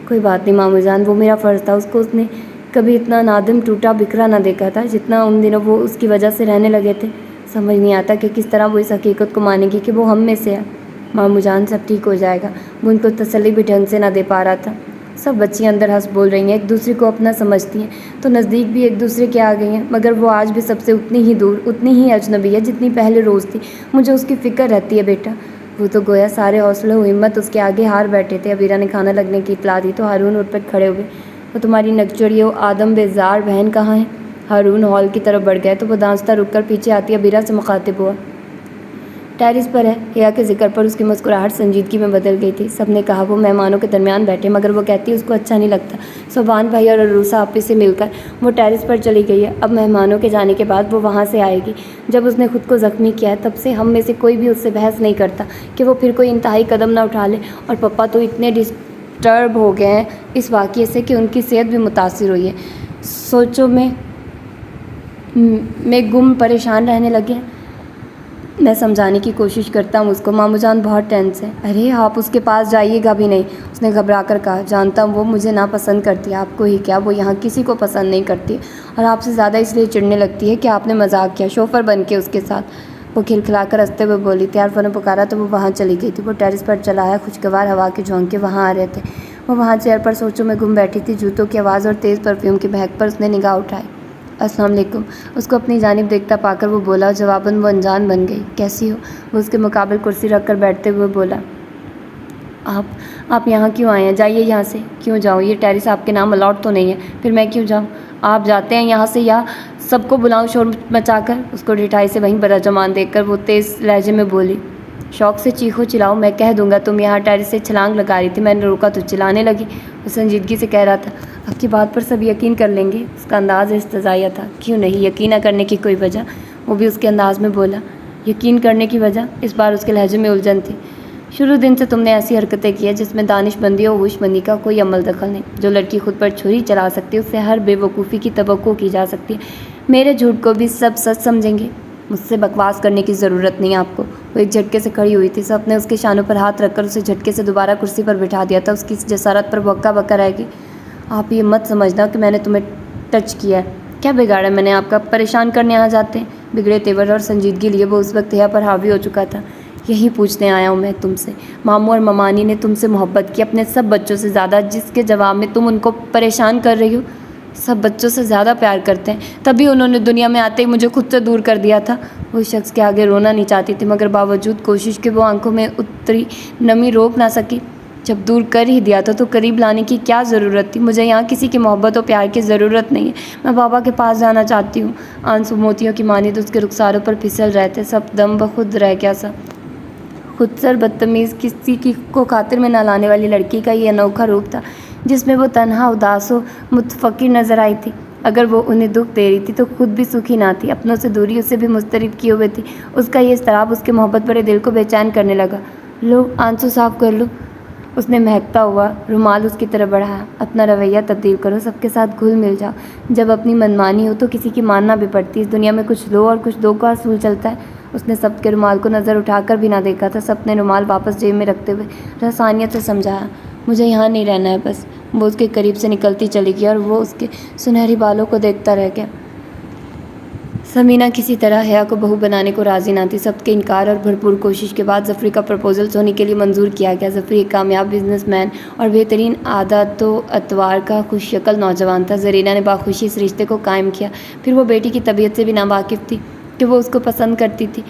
कोई बात नहीं मामू जान, वो मेरा फ़र्ज़ था। उसको उसने कभी इतना नादिम टूटा बिखरा ना देखा था जितना उन दिनों वो उसकी वजह से रहने लगे थे। समझ नहीं आता कि किस तरह वो इस हकीकत को मानेगी कि वो हम में से है। मामू जान, सब ठीक हो जाएगा। वो उनको तसल्ली भी ढंग से ना दे पा रहा था। सब बच्चियां अंदर हंस बोल रही हैं, एक दूसरे को अपना समझती हैं, तो नज़दीक भी एक दूसरे के आ गई हैं, मगर वो आज भी सबसे उतनी ही दूर, उतनी ही अजनबी है जितनी पहले रोज़ थी। मुझे उसकी फ़िक्र रहती है बेटा। वो तो गोया सारे हौसले व हिम्मत उसके आगे हार बैठे थे। अबीरा ने खाना लगने की इतला दी तो हारून उठ पर खड़े हुए। वो तुम्हारी नकचड़ी वो आदम बेजार बहन कहाँ है? हारून हॉल की तरफ बढ़ गए तो वो दांस्ता रुक कर पीछे आती अबीरा से मुखातिब हुआ। टेरिस पर है। हिया के जिक्र पर उसकी मुस्कुराहट संजीदगी में बदल गई थी। सबने कहा वो मेहमानों के दरमियान बैठे, मगर वो कहती उसको अच्छा नहीं लगता। सोबान भाई और अरूसा आपी से मिलकर वो टेरिस पर चली गई है। अब मेहमानों के जाने के बाद वो वहाँ से आएगी। जब उसने खुद को ज़ख्मी किया है तब से हम में से कोई भी उससे बहस नहीं करता कि वो फिर कोई इंतहाई कदम ना उठा ले। और पप्पा तो इतने डिस्टर्ब हो गए हैं इस वाक़ये से कि उनकी सेहत भी मुतासिर हुई है। सोचो में गुम परेशान रहने लगे हैं। मैं समझाने की कोशिश करता हूँ उसको। मामू जान बहुत टेंस है। अरे आप उसके पास जाइएगा भी नहीं, उसने घबरा कर कहा। जानता हूँ वो मुझे नापसंद करती है, आपको ही क्या, वो यहाँ किसी को पसंद नहीं करती और आपसे ज़्यादा इसलिए चिढ़ने लगती है कि आपने मजाक किया शोफर बन के उसके साथ। वो खिलखिलाकर हंसते हुए बोली। तैयार ने पुकारा तो वो वहाँ चली गई थी। वो टेरिस पर चला आया। खुशगवार हवा के झोंके वहाँ आ रहे थे। वो वहाँ चेयर पर सोचों में गुम बैठी थी। जूतों की आवाज़ और तेज़ परफ्यूम की महक पर उसने निगाह उठाई। अस्सलाम वालेकुम। उसको अपनी जानिब देखता पाकर वो बोला। जवाबन वो अनजान बन गई। कैसी हो? वो उसके मुकाबले कुर्सी रख कर बैठते हुए बोला। आप यहाँ क्यों आए हैं? जाइए यहाँ से। क्यों जाऊँ? ये टेरिस आपके नाम अलाउड तो नहीं है। फिर मैं क्यों जाऊँ? आप जाते हैं यहाँ से या सबको बुलाऊँ शोर मचाकर? उसको ढिठाई से वहीं बराजमान देखकर वो तेज़ लहजे में बोली। शौक से चीखो चिल्लाओ मैं कह दूंगा तुम यहाँ टेरिस से छलांग लगा रही थी, मैंने रोका तो चिल्लाने लगी। वो संजीदगी से कह रहा था। आपकी बात पर सब यकीन कर लेंगे। उसका अंदाज़ इस्तज़ाइया था। क्यों नहीं, यकीन न करने की कोई वजह। वो भी उसके अंदाज़ में बोला। यकीन करने की वजह? इस बार उसके लहजे में उलझन थी। शुरू दिन से तुमने ऐसी हरकतें की है जिसमें दानिशमंदी और होशमंदी का कोई अमल दखल नहीं। जो लड़की खुद पर छुरी चला सकती है उससे हर बेवकूफ़ी की तवक्को की जा सकती है। मेरे झूठ को भी सब सच समझेंगे। मुझसे बकवास करने की ज़रूरत नहीं आपको। वो एक झटके से खड़ी हुई थी। सबने उसके शानों पर हाथ रखकर उसे झटके से दोबारा कुर्सी पर बिठा दिया था। उसकी जसारत पर बक्का बक्का रहेगी। आप ये मत समझना कि मैंने तुम्हें टच किया है। क्या बिगाड़ा मैंने आपका? परेशान करने आ जाते हैं। बिगड़े तेवर और संजीदगी लिए वो उस वक्त हिया पर हावी हो चुका था। यही पूछने आया हूँ मैं तुमसे। मामू और ममानी ने तुमसे मोहब्बत की अपने सब बच्चों से ज़्यादा, जिसके जवाब में तुम उनको परेशान कर रही हो। सब बच्चों से ज़्यादा प्यार करते हैं, तभी उन्होंने दुनिया में आते ही मुझे खुद से दूर कर दिया था। वो शख्स के आगे रोना नहीं चाहती थी, मगर बावजूद कोशिश के वो आंखों में उतरी नमी रोक ना सकी। जब दूर कर ही दिया था तो करीब लाने की क्या ज़रूरत थी? मुझे यहाँ किसी की मोहब्बत और प्यार की ज़रूरत नहीं है। मैं बाबा के पास जाना चाहती हूँ। आंसू मोतियों की मानिद उसके रुखसारों पर फिसल रहे थे। सब दम बखुद रह गया सा। खुदसर बदतमीज़ किसी की को खातिर में न लाने वाली लड़की का ये अनोखा रूप था, जिसमें वो तन्हा उदास व मुतफक्किर नज़र आई थी। अगर वो उन्हें दुख दे रही थी तो खुद भी सुखी ना थी। अपनों से दूरी उसे भी मुस्तरब किए हुए थी। उसका ये इस्तराब उसके मोहब्बत भरे दिल को बेचैन करने लगा। लो आंसू साफ कर लो। उसने महकता हुआ रुमाल उसकी तरफ बढ़ाया। अपना रवैया तब्दील करो, सबके साथ घुल मिल जाओ। जब अपनी मनमानी हो तो किसी की मानना भी पड़ती है। इस दुनिया में कुछ लो और कुछ दो का असूल चलता है। उसने सबके रुमाल को नज़र उठाकर भी ना देखा था। सबने रुमाल वापस जेब में रखते हुए रसानियत से समझाया। मुझे यहाँ नहीं रहना है बस। वो उसके करीब से निकलती चली गई और वो उसके सुनहरी बालों को देखता रह गया। समीना किसी तरह हिया को बहू बनाने को राज़ी ना थी। सबके इनकार और भरपूर कोशिश के बाद जफरी का प्रपोजल सोनी के लिए मंजूर किया गया। जफरी एक कामयाब बिजनेसमैन और बेहतरीन आदत व अतवार का खुशशक्ल नौजवान था। जरीना ने बाखुशी इस रिश्ते को कायम किया। फिर वो बेटी की तबीयत से भी नावाकिफ़ थी कि वो उसको पसंद करती थी।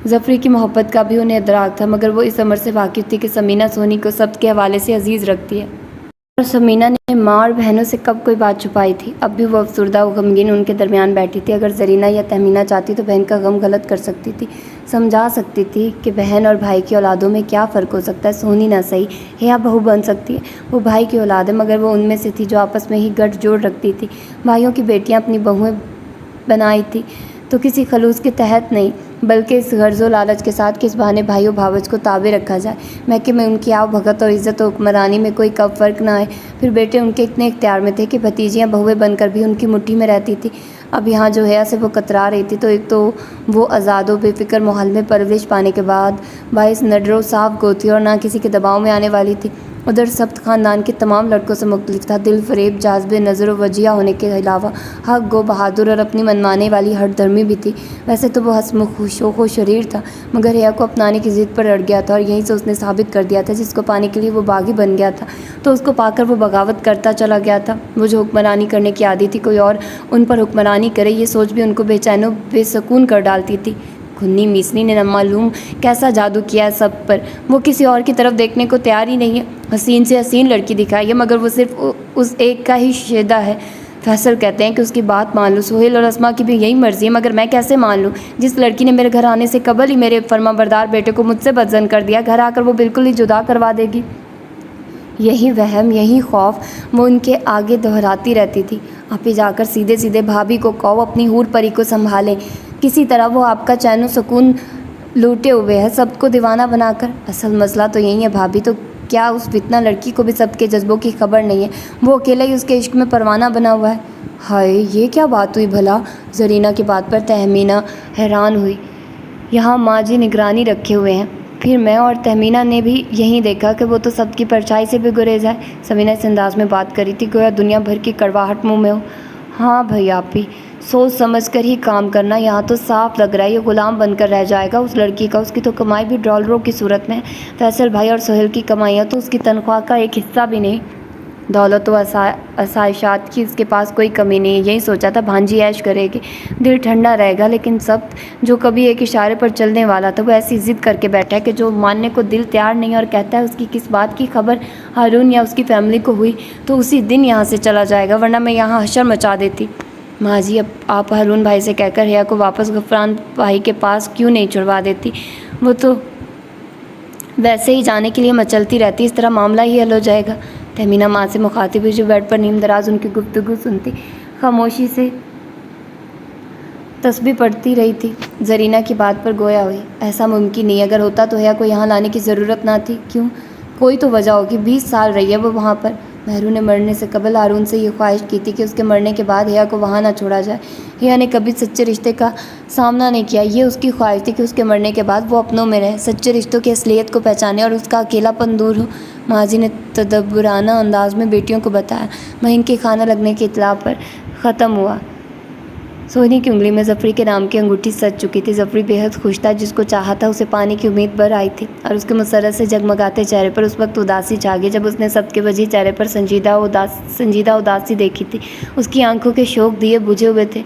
जफरी की मोहब्बत का भी उन्हें इदराक था, मगर वो इस अमर से वाकिफ़ थी कि समीना सोनी को सब के हवाले से अजीज़ रखती है और समीना ने माँ और बहनों से कब कोई बात छुपाई थी। अब भी वो अफसुर्दा व गमगीन उनके दरमियान बैठी थी। अगर जरीना या तहमीना चाहती तो बहन का गम गलत कर सकती थी, समझा सकती थी कि बहन और भाई की औलादों में क्या फ़र्क हो सकता है। सोनी ना सही हिया बहू बन सकती है। वो भाई की औलाद है, मगर वो उनमें से थी जो आपस में ही गठजोड़ रखती थी। भाइयों की बेटियाँ अपनी बहुएँ बनाई थी तो किसी खलूस के तहत नहीं, बल्कि इस गर्ज़ो लालच के साथ कि इस बहाने भाइयों भावज को ताबे रखा जाए। महके में उनकी आव भगत और इज़्ज़त और हुक्मरानी में कोई कब फ़र्क ना आए। फिर बेटे उनके इतने इख्तियार में थे कि भतीजियाँ बहुएँ बनकर भी उनकी मुट्ठी में रहती थी। अब यहाँ जो हिया से वो कतरा रही थी, तो एक तो वो आज़ाद व बेफ़िक्र माहौल में परवरिश पाने के बाद बाइस नडरो साफ गोथी और ना किसी के दबाव में आने वाली थी। उधर सब्त ख़ानदान के तमाम लड़कों से मुख्तलिफ था। दिल फरेब जाज़बे नज़र वजिया होने के अलावा हक गो बहादुर और अपनी मनमाने वाली हर धर्मी भी थी। वैसे तो वो हंसमुख खुशो शरीर था, मगर हिया को अपनाने की ज़िद पर अड़ गया था और यहीं से उसने साबित कर दिया था जिसको पाने के लिए वो बागी बन गया था, तो उसको पाकर वो बगावत करता चला गया था। वो जो हुक्मरानी करने की आदी थी, कोई और उन पर हुक्मरानी करे, ये सोच भी उनको बेचैनो बेसकून कर डालती थी। खुन्नी मीसनी ने न मालूम कैसा जादू किया है सब पर। वो किसी और की तरफ देखने को तैयार ही नहीं है। हसीन से हसीन लड़की दिखाई है, मगर वो सिर्फ उस एक का ही शेदा है। फैसल कहते हैं कि उसकी बात मान लो। सोहेल और अस्मा की भी यही मर्ज़ी है, मगर मैं कैसे मान लूँ? जिस लड़की ने मेरे घर आने से कबल ही मेरे फर्माबरदार बेटे को मुझसे बदजन कर दिया, घर आकर वो बिल्कुल ही जुदा करवा देगी। यही वहम, यही खौफ वो उनके आगे दोहराती रहती थी। आप ही जाकर सीधे सीधे भाभी को कहो अपनी हूर परी को संभालें। किसी तरह वो आपका चैन सुकून लूटे हुए है, सबको दीवाना बनाकर। असल मसला तो यही है भाभी, तो क्या उस फितना लड़की को भी सबके जज्बों की खबर नहीं है? वो अकेला ही उसके इश्क में परवाना बना हुआ है। हाय, ये क्या बात हुई भला? ज़रीना की बात पर तहमीना हैरान हुई। यहाँ माँ जी निगरानी रखे हुए हैं, फिर मैं और तहमीना ने भी यहीं देखा कि वो तो सबकी परछाई से भी गुरेज है। समीना इस अंदाज में बात करी थी गोया दुनिया भर की कड़वाहट मुँह में हो। हाँ भाई, आप ही सोच समझ कर ही काम करना। यहाँ तो साफ लग रहा है ये गुलाम बनकर रह जाएगा उस लड़की का। उसकी तो कमाई भी डॉलरों की सूरत में। फैसल भाई और सोहेल की कमाइयाँ तो उसकी तनख्वाह का एक हिस्सा भी नहीं। दौलत व आसाइशात की उसके पास कोई कमी नहीं है। यही सोचा था भांजी ऐश करेगी, दिल ठंडा रहेगा, लेकिन सब जो कभी एक इशारे पर चलने वाला था वो ऐसी ज़िद करके बैठा है कि जो मानने को दिल तैयार नहीं है। और कहता है उसकी किस बात की खबर हारून या उसकी फैमिली को हुई तो उसी दिन यहाँ से चला जाएगा, वरना मैं यहाँ हशर मचा देती। माँ जी, अब आप हारून भाई से कहकर हिया को वापस गफरान भाई के पास क्यों नहीं छुड़वा देती? वो तो वैसे ही जाने के लिए मचलती रहती, इस तरह मामला ही हल हो जाएगा। तहमीना माँ से मुखातिब हुई जो बेड पर नीम दराज उनकी गुफ्तगू सुनती खामोशी से तस्बीह पढ़ती रही थी। ज़रीना की बात पर गोया हुई। ऐसा मुमकिन नहीं, अगर होता तो हिया को यहाँ लाने की ज़रूरत ना थी। क्यों? कोई तो वजह होगी। 20 साल रही है वो वहाँ पर। महरू ने मरने से कबल हारून से ये ख्वाहिश की थी कि उसके मरने के बाद हिया को वहाँ ना छोड़ा जाए। हिया ने कभी सच्चे रिश्ते का सामना नहीं किया। ये उसकी ख्वाहिश थी कि उसके मरने के बाद वो अपनों में रहे, सच्चे रिश्तों की असलियत को पहचाने और उसका अकेलापन दूर हो। माजी ने तदब्बुराना अंदाज में बेटियों को बताया। महिन के खाना लगने की इत्तला पर ख़त्म हुआ। सोहनी की उंगली में जफरी के नाम की अंगूठी सज चुकी थी। जफरी बेहद खुश था, जिसको चाहा था उसे पाने की उम्मीद भर आई थी, और उसके मुसर्रत से जगमगाते चेहरे पर उस वक्त उदासी छा गई जब उसने सबके वजह चेहरे पर संजीदा उदासी देखी थी। उसकी आंखों के शोक दिए बुझे हुए थे।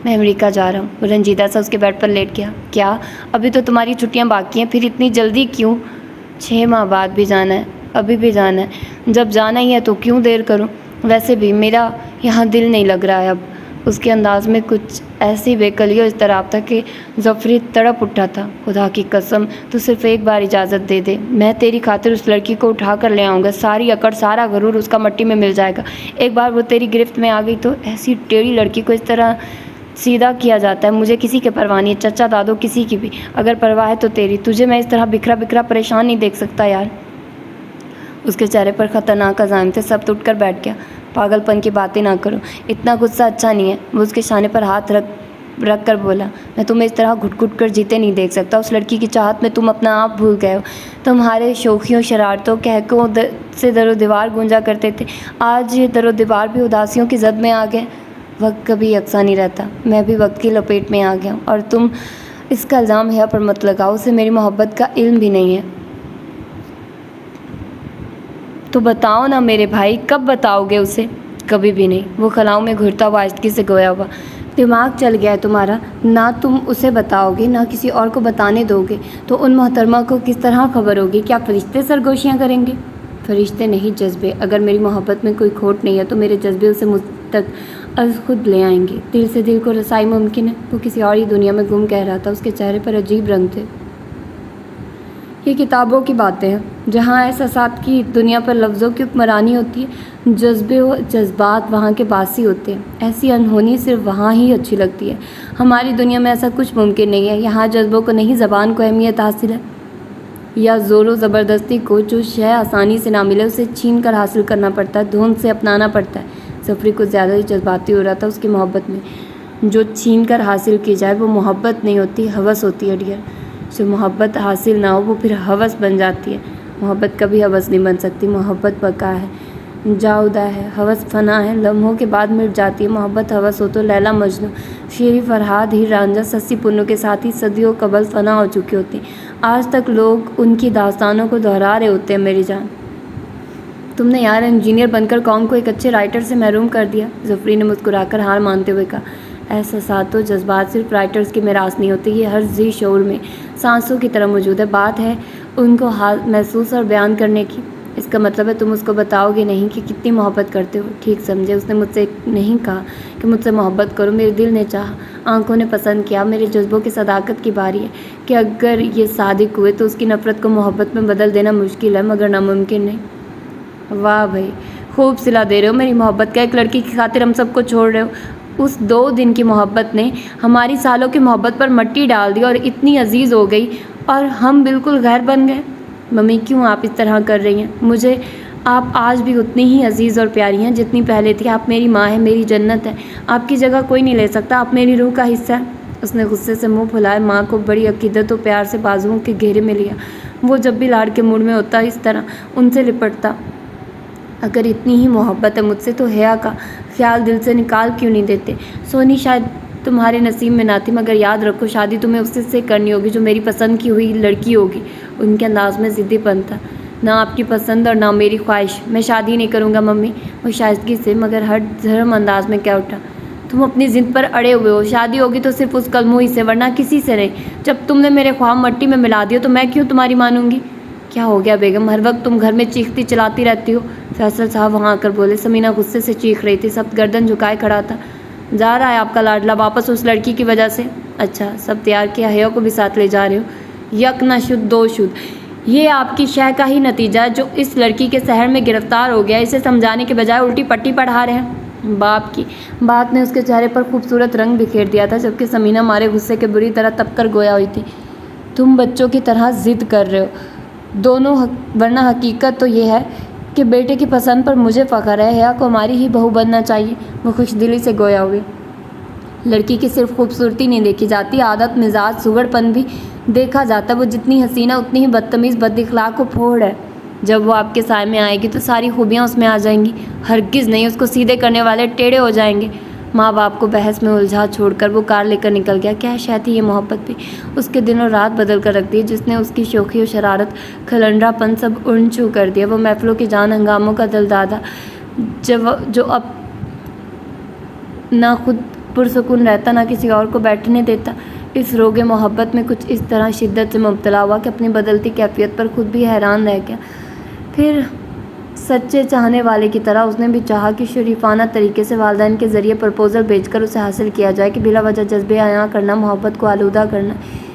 मैं अमेरिका जा रहा हूँ। वो रंजीदा सा उसके बेड पर लेट गया। क्या? अभी तो तुम्हारी छुट्टियाँ बाकी हैं, फिर इतनी जल्दी क्यों? 6 माह बाद भी जाना है? अभी भी जाना है? जब जाना ही है तो क्यों देर करूँ? वैसे भी मेरा यहाँ दिल नहीं लग रहा है अब। उसके अंदाज में कुछ ऐसी बेकलियों इज़्तिराब था कि जफरी तड़प उठा था। खुदा की कसम, तू सिर्फ एक बार इजाज़त दे दे, मैं तेरी खातिर उस लड़की को उठा कर ले आऊँगा। सारी अकड़, सारा गरूर उसका मट्टी में मिल जाएगा। एक बार वो तेरी गिरफ्त में आ गई तो ऐसी टेढ़ी लड़की को इस तरह सीधा किया जाता है। मुझे किसी के परवाह नहीं है, चचा दादो किसी की भी। अगर परवाह है तो तेरी। तुझे मैं इस तरह बिखरा बिखरा परेशान नहीं देख सकता यार। उसके चेहरे पर ख़तरनाक अज़ाइम थे। सब उठ कर बैठ गया। पागलपन की बातें ना करो, इतना गुस्सा अच्छा नहीं है। वो उसके शाने पर हाथ रख कर बोला। मैं तुम्हें इस तरह घुट घुट कर जीते नहीं देख सकता। उस लड़की की चाहत में तुम अपना आप भूल गए हो। तुम्हारे शौखियों, शरारतों, कहकों से दरो दीवार गूंजा करते थे। आज ये दरो दीवार भी उदासियों की जद में आ गए। वक्त कभी यकसा नहीं रहता। मैं भी वक्त की लपेट में आ गया हूँ, और तुम इसका इल्ज़ाम हिया पर मत लगाओ। उसे मेरी मोहब्बत का इल्म भी नहीं है। तो बताओ ना मेरे भाई, कब बताओगे उसे? कभी भी नहीं। वो खलाओं में घुरता हुआ आहिस्तगी से गोया हुआ। दिमाग चल गया है तुम्हारा? ना तुम उसे बताओगे, ना किसी और को बताने दोगे, तो उन मोहतरमा को किस तरह खबर होगी? क्या फरिश्ते सरगोशियाँ करेंगे? फरिश्ते नहीं, जज्बे। अगर मेरी मोहब्बत में कोई खोट नहीं है तो मेरे जज्बे उसे मुझ तक अज खुद ले आएंगे। दिल से दिल को रसाई मुमकिन है। वो किसी और ही दुनिया में गुम कह रहा था। उसके चेहरे पर अजीब रंग थे। ये किताबों की बातें हैं जहाँ एहसासात की दुनिया पर लफ्ज़ों की हुक्मरानी होती है। जज्बे व जज्बात वहाँ के बासी होते हैं। ऐसी अनहोनी सिर्फ वहाँ ही अच्छी लगती है। हमारी दुनिया में ऐसा कुछ मुमकिन नहीं है। यहाँ जज्बों को नहीं, ज़बान को अहमियत हासिल है, या ज़ोर ज़बरदस्ती को जो शय आसानी से ना मिले उसे छीन कर हासिल करना पड़ता है, धुन से अपनाना पड़ता है। जफरी कुछ ज़्यादा ही जज्बाती हो रहा था उसकी मोहब्बत में। जो छीन कर हासिल की जाए वो मोहब्बत नहीं होती, हवस होती है डियर। जो मोहब्बत हासिल ना हो वो फिर हवस बन जाती है। मोहब्बत कभी हवस नहीं बन सकती। मोहब्बत बका है, जाउदा है, हवस फना है, लम्हों के बाद मिट जाती है। मोहब्बत हवस हो तो लैला मजनू, शेरी फरहाद, हीर रांझा, सस्सी पुन्नू के साथ ही सदियों कबल फना हो चुकी होती। आज तक लोग उनकी दास्तानों को दोहरा रहे होते हैं। मेरी जान, तुमने यार इंजीनियर बनकर कौम को एक अच्छे राइटर से महरूम कर दिया। जफरी ने मुस्कुराकर हार मानते हुए कहा। एहसासात व जज्बात सिर्फ राइटर्स की मिरास नहीं होती, ये हर जी शऊर में सांसों की तरह मौजूद है। बात है उनको महसूस और बयान करने की। इस इसका मतलब है तुम उसको बताओगे नहीं कि कितनी मोहब्बत करते हो। ठीक समझे, उसने मुझसे नहीं कहा कि मुझसे मोहब्बत करो, मेरे दिल ने चाहा, आंखों ने पसंद किया, मेरे जज्बों की सदाकत की बारी है कि अगर ये सादिक हुए तो उसकी नफ़रत को मोहब्बत में बदल देना मुश्किल है मगर नामुमकिन नहीं। वाह भाई, खूब सिला दे रहे हो मेरी मोहब्बत का। एक लड़की की खातिर हम सबको छोड़ रहे हो। उस 2 दिन की मोहब्बत ने हमारी सालों की मोहब्बत पर मट्टी डाल दी और इतनी अजीज़ हो गई और हम बिल्कुल गैर बन गए। मम्मी क्यों आप इस तरह कर रही हैं? मुझे आप आज भी उतनी ही अजीज़ और प्यारी हैं जितनी पहले थी। आप मेरी माँ हैं, मेरी जन्नत है। आपकी जगह कोई नहीं ले सकता, आप मेरी रूह का हिस्सा है। उसने गुस्से से मुंह फुलाया, माँ को बड़ी अकीदत और प्यार से बाजुओं के घेरे में लिया। वो जब भी लाड़ के मूड में होता इस तरह उनसे लिपटता। अगर इतनी ही मोहब्बत है मुझसे तो हया का ख्याल दिल से निकाल क्यों नहीं देते? सोनी शायद तुम्हारे नसीब में ना थी मगर याद रखो शादी तुम्हें उससे से करनी होगी जो मेरी पसंद की हुई लड़की होगी। उनके अंदाज में ज़िद्दीपन था। ना आपकी पसंद और ना मेरी ख्वाहिश। मैं शादी नहीं करूँगा मम्मी। वो शाइस्तगी से मगर हर धर्म अंदाज में क्या उठा। तुम अपनी ज़िद पर अड़े हुए हो। शादी होगी तो सिर्फ उस कलमोई से, वरना किसी से नहीं। जब तुमने मेरे ख्वाब मट्टी में मिला दिया तो मैं क्यों तुम्हारी मानूंगी? क्या हो गया बेगम, हर वक्त तुम घर में चीखती चिल्लाती रहती हो? फैसल साहब वहाँ आकर बोले। समीना गुस्से से चीख रही थी, सब गर्दन झुकाए खड़ा था। जा रहा है आपका लाडला वापस उस लड़की की वजह से? अच्छा, सब तैयार किया, हया को भी साथ ले जा रहे हो? यक न शुद्ध दो शुद्ध। ये आपकी शह का ही नतीजा है जो इस लड़की के शहर में गिरफ्तार हो गया। इसे समझाने के बजाय उल्टी पट्टी पढ़ा रहे हैं। बाप की बात ने उसके चेहरे पर खूबसूरत रंग बिखेर दिया था जबकि समीना मारे गुस्से के बुरी तरह तपकर गोया हुई थी। तुम बच्चों की तरह जिद कर रहे हो दोनों, वरना हकीकत तो ये है कि बेटे की पसंद पर मुझे फ़ख्र है। हया को हमारी ही बहू बनना चाहिए। वो खुशदिली से गोया हुई। लड़की की सिर्फ खूबसूरती नहीं देखी जाती, आदत, मिजाज, सुगड़पन भी देखा जाता। वो जितनी हसीना उतनी ही बदतमीज़, बदइखलाक और फोड़ है। जब वो आपके साय में आएगी तो सारी खूबियाँ उसमें आ जाएंगी। हरगिज़ नहीं, उसको सीधे करने वाले टेढ़े हो जाएंगे। माँ बाप को बहस में उलझा छोड़कर वो कार लेकर निकल गया। क्या शायद थी ये मोहब्बत भी? उसके दिन और रात बदल कर रख दी, जिसने उसकी शोखी और शरारत, खलंडरापन सब उड़ छू कर दिया। वो महफिलों की जान, हंगामों का दिलदादा जो अब ना खुद पुरसुकून रहता ना किसी और को बैठने देता। इस रोगे मोहब्बत में कुछ इस तरह शिद्दत से मुब्तला हुआ कि अपनी बदलती कैफियत पर खुद भी हैरान रह गया। फिर सच्चे चाहने वाले की तरह उसने भी चाहा कि शरीफाना तरीके से वालिदैन के ज़रिए प्रपोज़ल भेजकर उसे हासिल किया जाए कि बिला वजह जज्बे आया करना, मोहब्बत को आलूदा करना।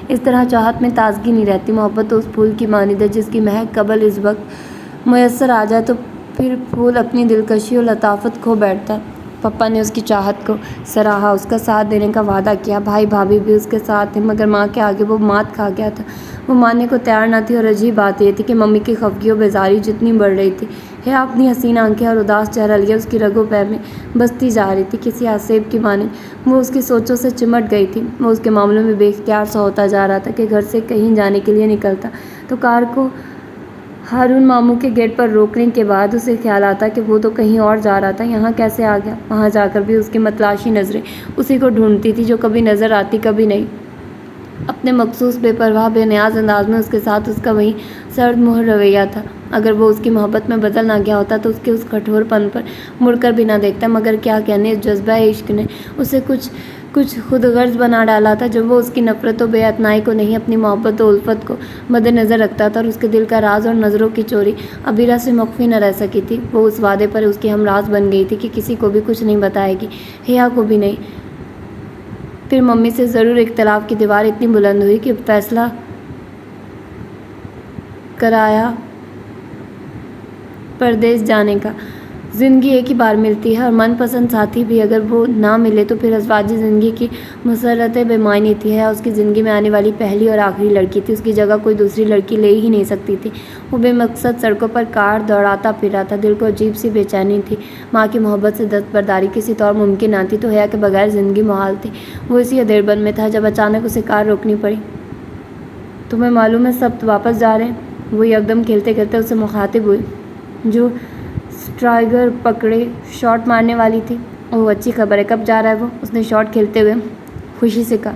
इस तरह चाहत में ताजगी नहीं रहती। मोहब्बत तो उस फूल की मानिद है जिसकी महक कबल इस वक्त मुयस्सर आ जाए तो फिर फूल अपनी दिलकशी और लताफत खो बैठता है। पप्पा ने उसकी चाहत को सराहा, उसका साथ देने का वादा किया। भाई भाभी भी उसके साथ थे मगर माँ के आगे वो मात खा गया था। वो मानने को तैयार न थी और अजीब बात यह थी कि मम्मी की खफगी और बेजारी जितनी बढ़ रही थी, है अपनी हसीन आंखें और उदास चेहरा लिए उसकी रगों पैर में बसती जा रही थी किसी आसेब की माने। वो उसकी सोचों से चिमट गई थी। वो उसके मामलों में बेख्तियार सा होता जा रहा था कि घर से कहीं जाने के लिए निकलता तो कार को हारून मामू के गेट पर रोकने के बाद उसे ख्याल आता कि वो तो कहीं और जा रहा था, यहाँ कैसे आ गया। वहाँ जाकर भी उसकी मतलाशी नज़रें उसी को ढूंढती थी, जो कभी नज़र आती कभी नहीं। अपने मखसूस बेपरवाह बेनियाज अंदाज में उसके साथ उसका वही सर्द मुहर रवैया था। अगर वो उसकी मोहब्बत में बदल ना गया होता तो उसके उस कठोरपन पर मुड़कर भी ना देखता। मगर क्या कहने, इस जज्बा इश्क ने उसे कुछ खुद गर्ज बना डाला था। जब वो उसकी नफ़रत व बेअतनाई को नहीं, अपनी मोहब्बत और उल्फत को मद्देनज़र रखता था और उसके दिल का राज और नज़रों की चोरी अबीरा से मख्फी न रह सकी थी। वो उस वादे पर उसकी हमराज बन गई थी कि किसी को भी कुछ नहीं बताएगी, हिया को भी नहीं। फिर मम्मी से ज़रूर इख्तिलाफ की दीवार इतनी बुलंद हुई कि फैसला कराया परदेश जाने का। ज़िंदगी एक ही बार मिलती है और मनपसंद साथी भी अगर वो ना मिले तो फिर अज़वाजी ज़िंदगी की मसरतें बेमायनी थी। है उसकी ज़िंदगी में आने वाली पहली और आखिरी लड़की थी। उसकी जगह कोई दूसरी लड़की ले ही नहीं सकती थी। वो बेमकसद सड़कों पर कार दौड़ाता फिर रहा था। दिल को अजीब सी बेचैनी थी। माँ की मोहब्बत से दस्तबरदारी किसी तौर मुमकिन ना थी तो हया के बगैर ज़िंदगी मुहाल थी। वो इसी अदेरबंद में था जब अचानक उसे कार रोकनी पड़ी। तुम्हें मालूम है सब वापस जा रहे हैं? वो एकदम खेलते खेलते उससे मुखातिब हुई जो स्ट्राइगर पकड़े शॉट मारने वाली थी। ओह अच्छी खबर है, कब जा रहा है वो? उसने शॉट खेलते हुए खुशी से कहा।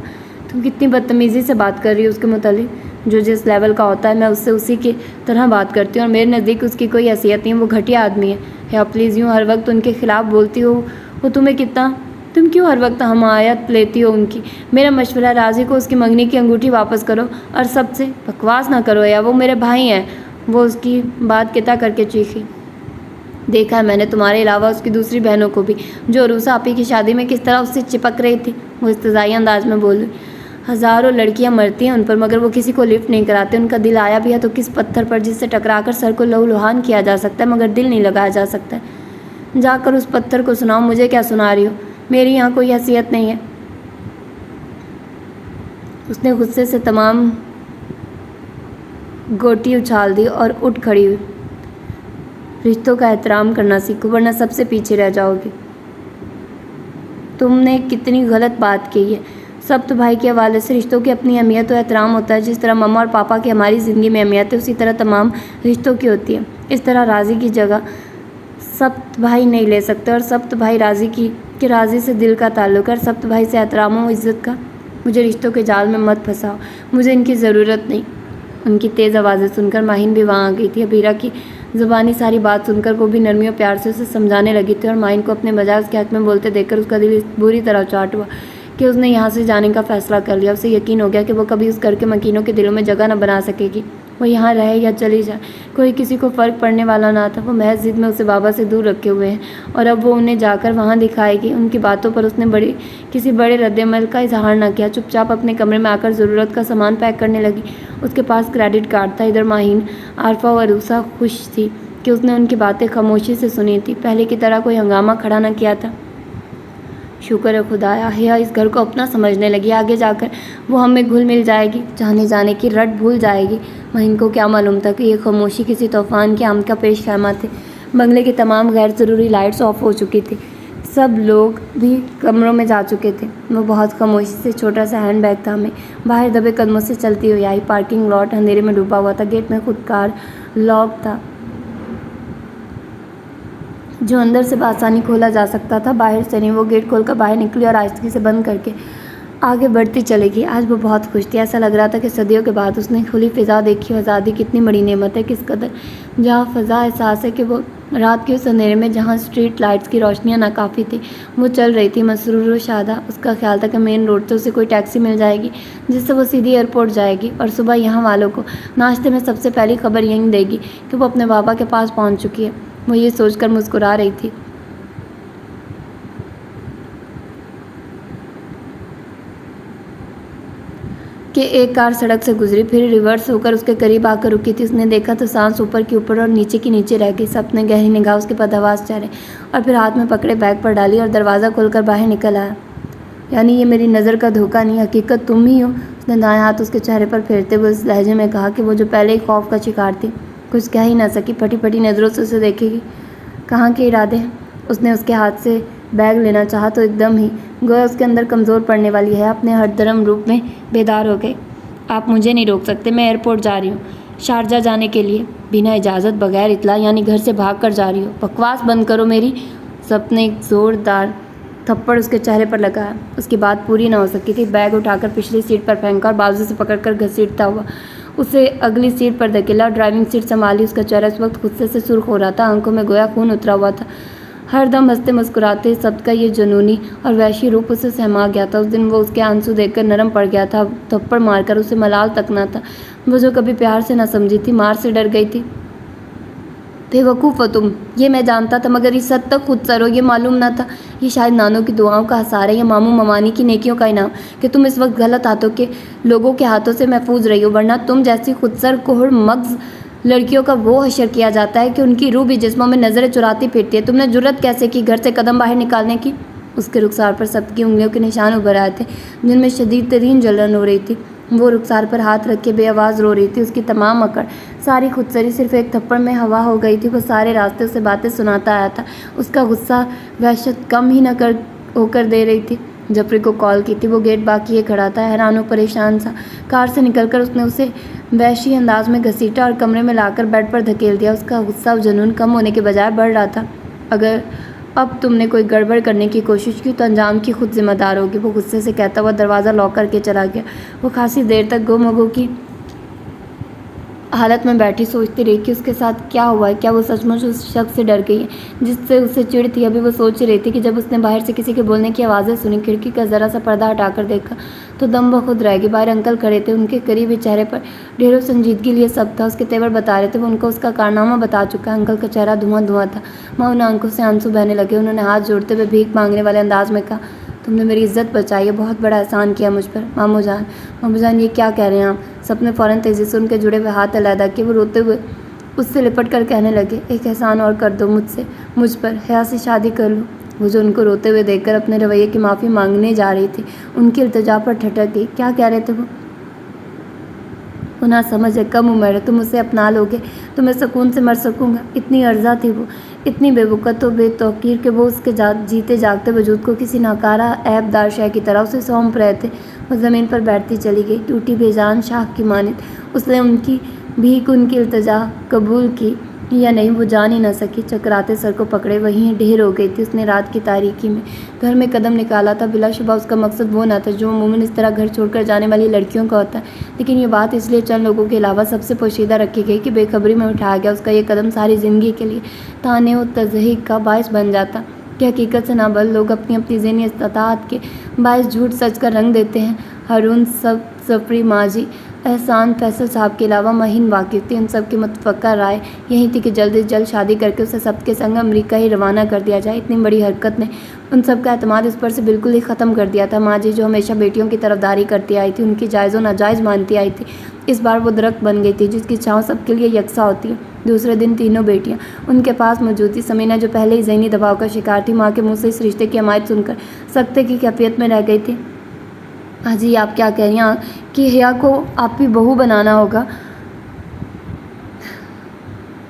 तुम कितनी बदतमीज़ी से बात कर रही हो उसके मुतालिक। जो जिस लेवल का होता है मैं उससे उसी की तरह बात करती हूँ और मेरे नज़दीक उसकी कोई हैसियत नहीं। वो घटिया आदमी है। या प्लीज़ यूँ हर वक्त उनके ख़िलाफ़ बोलती हो वो तुम्हें कितना, तुम क्यों हर वक्त हमायत लेती हो उनकी? मेरा मशवरा, राजी को उसकी मंगनी की अंगूठी वापस करो और सबसे बकवास ना करो। या वो मेरे भाई हैं, वो उसकी बात किता करके चीखी। देखा है मैंने तुम्हारे अलावा उसकी दूसरी बहनों को भी, जो रूसा आपी की शादी में किस तरह उससे चिपक रही थी। वो इस्तज़ाई अंदाज में बोली। हज़ारों लड़कियां मरती हैं उन पर, मगर वो किसी को लिफ्ट नहीं कराते। उनका दिल आया भी है तो किस पत्थर पर जिससे टकराकर सर को लहूलुहान किया जा सकता है, मगर दिल नहीं लगाया जा सकता है। जाकर उस पत्थर को सुनाओ, मुझे क्या सुना रही हो? मेरी यहाँ कोई हैसियत नहीं है। उसने गुस्से से तमाम गोटी उछाल दी और उठ खड़ी हुई। रिश्तों का एहतराम करना सीखो, वरना सबसे पीछे रह जाओगे। तुमने कितनी गलत बात कही है। सप्त भाई के हवाले से रिश्तों की अपनी अहमियत और एहतराम होता है। जिस तरह मम्मा और पापा की हमारी ज़िंदगी में अहमियत है, उसी तरह तमाम रिश्तों की होती है। इस तरह राज़ी की जगह सप्त भाई नहीं ले सकते, और सप्त भाई राज़ी की कि राज़ी से दिल का ताल्लुक है, और सप्त भाई से एहतराम और इज़्ज़त का। मुझे रिश्तों के जाल में मत फंसाओ, मुझे इनकी ज़रूरत नहीं। उनकी तेज़ आवाज़ें सुनकर माहिन भी वहाँ आ गई थी। अबीरा की ज़ुबानी सारी बात सुनकर वो भी नरमी और प्यार से उसे समझाने लगी थी, और माहिन को अपने बजाय उसके हक़ में बोलते देखकर उसका दिल बुरी तरह चाट हुआ कि उसने यहाँ से जाने का फ़ैसला कर लिया। उसे यकीन हो गया कि वो कभी उस घर के मकीनों के दिलों में जगह न बना सकेगी। वो यहाँ रहे या चली जाए, कोई किसी को फ़र्क पड़ने वाला ना था। वो महज ज़िद में उसे बाबा से दूर रखे हुए हैं, और अब वो उन्हें जाकर वहाँ दिखाएगी। उनकी बातों पर उसने किसी बड़े रद्द-ए-अमल का इजहार न किया। चुपचाप अपने कमरे में आकर ज़रूरत का सामान पैक करने लगी। उसके पास क्रेडिट कार्ड था। इधर माहिन, आरफा और अरूसा खुश थी कि उसने उनकी बातें खामोशी से सुनी थी, पहले की तरह कोई हंगामा खड़ा न किया था। शुक्र है खुदाया, हिया इस घर को अपना समझने लगी। आगे जाकर वो हमें घुल मिल जाएगी, जाने की रट भूल जाएगी। महिन को क्या मालूम था कि ये खामोशी किसी तूफान के आमद का पेश खैमा थे। बंगले की तमाम गैर ज़रूरी लाइट्स ऑफ हो चुकी थी। सब लोग भी कमरों में जा चुके थे। वो बहुत खामोशी से छोटा सा हैंड बैग था हमें बाहर दबे कदमों से चलती हुई आई। पार्किंग लॉट अंधेरे में डूबा हुआ था। गेट में खुद कार लॉक था, जो अंदर से आसानी खोला जा सकता था, बाहर से नहीं। वो गेट खोलकर बाहर निकली और आहिस्ते से बंद करके आगे बढ़ती चलेगी। आज वो बहुत खुश थी। ऐसा लग रहा था कि सदियों के बाद उसने खुली फ़िज़ा देखी। आज़ादी कितनी बड़ी नेमत है, किस कदर जहाँ फ़ज़ा एहसास है कि वो रात के उस अंधेरे में जहाँ स्ट्रीट लाइट्स की रोशनियाँ नाकाफ़ी थी। वो चल रही थी मसरूर व शादा। उसका ख्याल था कि मेन रोड से उसे कोई टैक्सी मिल जाएगी जिससे वो सीधी एयरपोर्ट जाएगी, और सुबह यहाँ वालों को नाश्ते में सबसे पहली खबर यही देगी कि वो अपने बाबा के पास पहुँच चुकी है। वो ये सोचकर मुस्कुरा रही थी कि एक कार सड़क से गुजरी, फिर रिवर्स होकर उसके करीब आकर रुकी थी। उसने देखा तो सांस ऊपर की ऊपर और नीचे की नीचे रह गई। सबने गहरी निगाह उसके बदहवास चेहरे और फिर हाथ में पकड़े बैग पर डाली और दरवाज़ा खोलकर बाहर निकल आया। यानी ये मेरी नज़र का धोखा नहीं, हकीकत तुम ही हो। उसने दाएं हाथ उसके चेहरे पर फेरते हुए इस लहजे में कहा कि वो जो पहले ही खौफ का शिकार थी, कुछ कह ही ना सकी। फटी फटी नज़रों से उसे देखेगी। कहाँ के इरादे हैं? उसने उसके हाथ से बैग लेना चाहा तो एकदम ही गोया उसके अंदर कमज़ोर पड़ने वाली है अपने हरदरम रूप में बेदार हो गई। आप मुझे नहीं रोक सकते, मैं एयरपोर्ट जा रही हूँ, शारजा जाने के लिए, बिना इजाज़त, बगैर इतला, यानी घर से भाग कर जा रही हो। बकवास बंद करो मेरी। सबने एक ज़ोरदार थप्पड़ उसके चेहरे पर लगाया। उसकी बात पूरी ना हो सकी थी। बैग उठाकर पिछली सीट पर फेंका और बाजू से पकड़कर घसीटता हुआ उसे अगली सीट पर धकेला। ड्राइविंग सीट संभाली। उसका चेहरा इस वक्त गुस्से से सुर्ख हो रहा था। आंखों में गोया खून उतरा हुआ था। हर दम हंसते मुस्कुराते सबका ये जुनूनी और वैशी रूप उसे सहमा गया था। उस दिन वो उसके आंसू देखकर नरम पड़ गया था। थप्पड़ मारकर उसे मलाल तक ना था। वो जो कभी प्यार से ना समझी थी, मार से डर गई थी। बेवकूफ़ हो तुम, ये मैं जानता था, मगर इस हद तक खुद सर हो ये मालूम ना था। ये शायद नानों की दुआओं का असर है या मामू ममानी की नेकियों का इनाम कि तुम इस वक्त गलत हाथों के लोगों के हाथों से महफूज रही हो, वरना तुम जैसी खुदसर कोहड़ मग्ज़ लड़कियों का वो हशर किया जाता है कि उनकी रूह भी जिस्मों में नज़रें चुराती फिरती है। तुमने जुर्रत कैसे की घर से कदम बाहर निकालने की? उसके रुखसार पर सबकी उंगलियों के निशान उभर आए थे, जिनमें शदीद तरीन जलन हो रही थी। वो रुखसार पर हाथ रख के बेआवाज़ रो रही थी। उसकी तमाम अकड़, सारी खुदसरी सिर्फ एक थप्पड़ में हवा हो गई थी। वो सारे रास्ते उसे बातें सुनाता आया था। उसका गुस्सा वहशत कम ही न होकर दे रही थी। जफरी को कॉल की थी। वो गेट बाकी ये खड़ा था, हैरान और परेशान सा। कार से निकलकर उसने उसे वहशी अंदाज में घसीटा और कमरे में लाकर बेड पर धकेल दिया। उसका गुस्सा और जुनून कम होने के बजाय बढ़ रहा था। अगर अब तुमने कोई गड़बड़ करने की कोशिश की तो अंजाम की खुद जिम्मेदार होगी, वो गुस्से से कहता हुआ दरवाज़ा लॉक करके चला गया। वो खासी देर तक गुमगो की हालत में बैठी सोचती रही कि उसके साथ क्या हुआ है। क्या वो सचमुच उस शख्स से डर गई है जिससे उसे चिढ़ थी। अभी वो सोच रही थी कि जब उसने बाहर से किसी के बोलने की आवाज़ें सुनी, खिड़की का ज़रा सा पर्दा हटाकर देखा तो दम बखुद रह गई। बाहर अंकल खड़े थे, उनके करीबी चेहरे पर ढेरों संजीदगी लिए सब था। उसके तेवर बता रहे थे, वो उनको उसका कारनामा बता चुका है। अंकल का चेहरा धुआं धुआं था। माँ उन आंखों से आंसू बहने लगे। उन्होंने हाथ जोड़ते हुए भीख मांगने वाले अंदाज में कहा, तुमने मेरी इज्जत बचाई है, बहुत बड़ा एहसान किया मुझ पर। मामू जान ये क्या कह रहे हैं आप? सबने फ़ौरन तेज़ी से उनके जुड़े हुए हाथ अलहदा किए। वो रोते हुए उससे लिपट कर कहने लगे, एक एहसान और कर दो मुझ पर, हया से शादी कर लो। वो जो उनको रोते हुए देखकर अपने रवैये की माफ़ी मांगने जा रही थी, उनकी इल्तिजा पर ठटक गई। क्या कह रहे थे वो? ना समझ है, कम उम्र है, तुम उसे अपना लोगे तो मैं सुकून से मर सकूंगा। इतनी अर्जा थी वो, इतनी बेवकूफ़ तो बेतौकीर कि वो उसके जीते जागते वजूद को किसी नाकारा ऐबदार शय की तरह उसे सौंप रहे थे। वो ज़मीन पर बैठती चली गई, टूटी बेजान शाख की मानित। उसने उनकी भीख, उनकी इल्तिजा कबूल की या नहीं वो जान ही न सकी। चकराते सर को पकड़े वहीं ढेर हो गई थी। उसने रात की तारीकी में घर में कदम निकाला था। बिलाशुबा उसका मकसद वो न था जो अमूमन इस तरह घर छोड़कर जाने वाली लड़कियों का होता है, लेकिन ये बात इसलिए चंद लोगों के अलावा सबसे पोशीदा रखी गई कि बेखबरी में उठाया गया उसका ये कदम सारी ज़िंदगी के लिए ताने और तज़हीक का बायस बन जाता। कि हकीकत से नाबल लोग अपनी अपनी ज़हनी इस्तात के बायस झूठ सच का रंग देते हैं। हारून सफरी माजी, एहसान, फैसल साहब के अलावा महीन वाकिफ़ थी। उन सब की मुतफ़क्का राय यही थी कि जल्द से जल्द शादी करके उसे सबके संग अमेरिका ही रवाना कर दिया जाए। इतनी बड़ी हरकत ने उन सब का एतमाद इस पर से बिल्कुल ही ख़त्म कर दिया था। माँ जी जो हमेशा बेटियों की तरफदारी करती आई थी, उनकी जायज़ व नाजायज़ मानती आई थी, इस बार वो दरख्त बन गई थी जिसकी छाँव सबके लिए यकसा होती है। दूसरे दिन तीनों बेटियाँ उनके पास मौजूद थी। समीना जो पहले ही ज़हनी दबाव का शिकार थी, माँ के मुँह से इस रिश्ते की हमायत सुनकर सख्ते की कैफियत में रह गई थी। हाजी आप क्या कह रही हैं कि हिया को आपकी बहू बनाना होगा?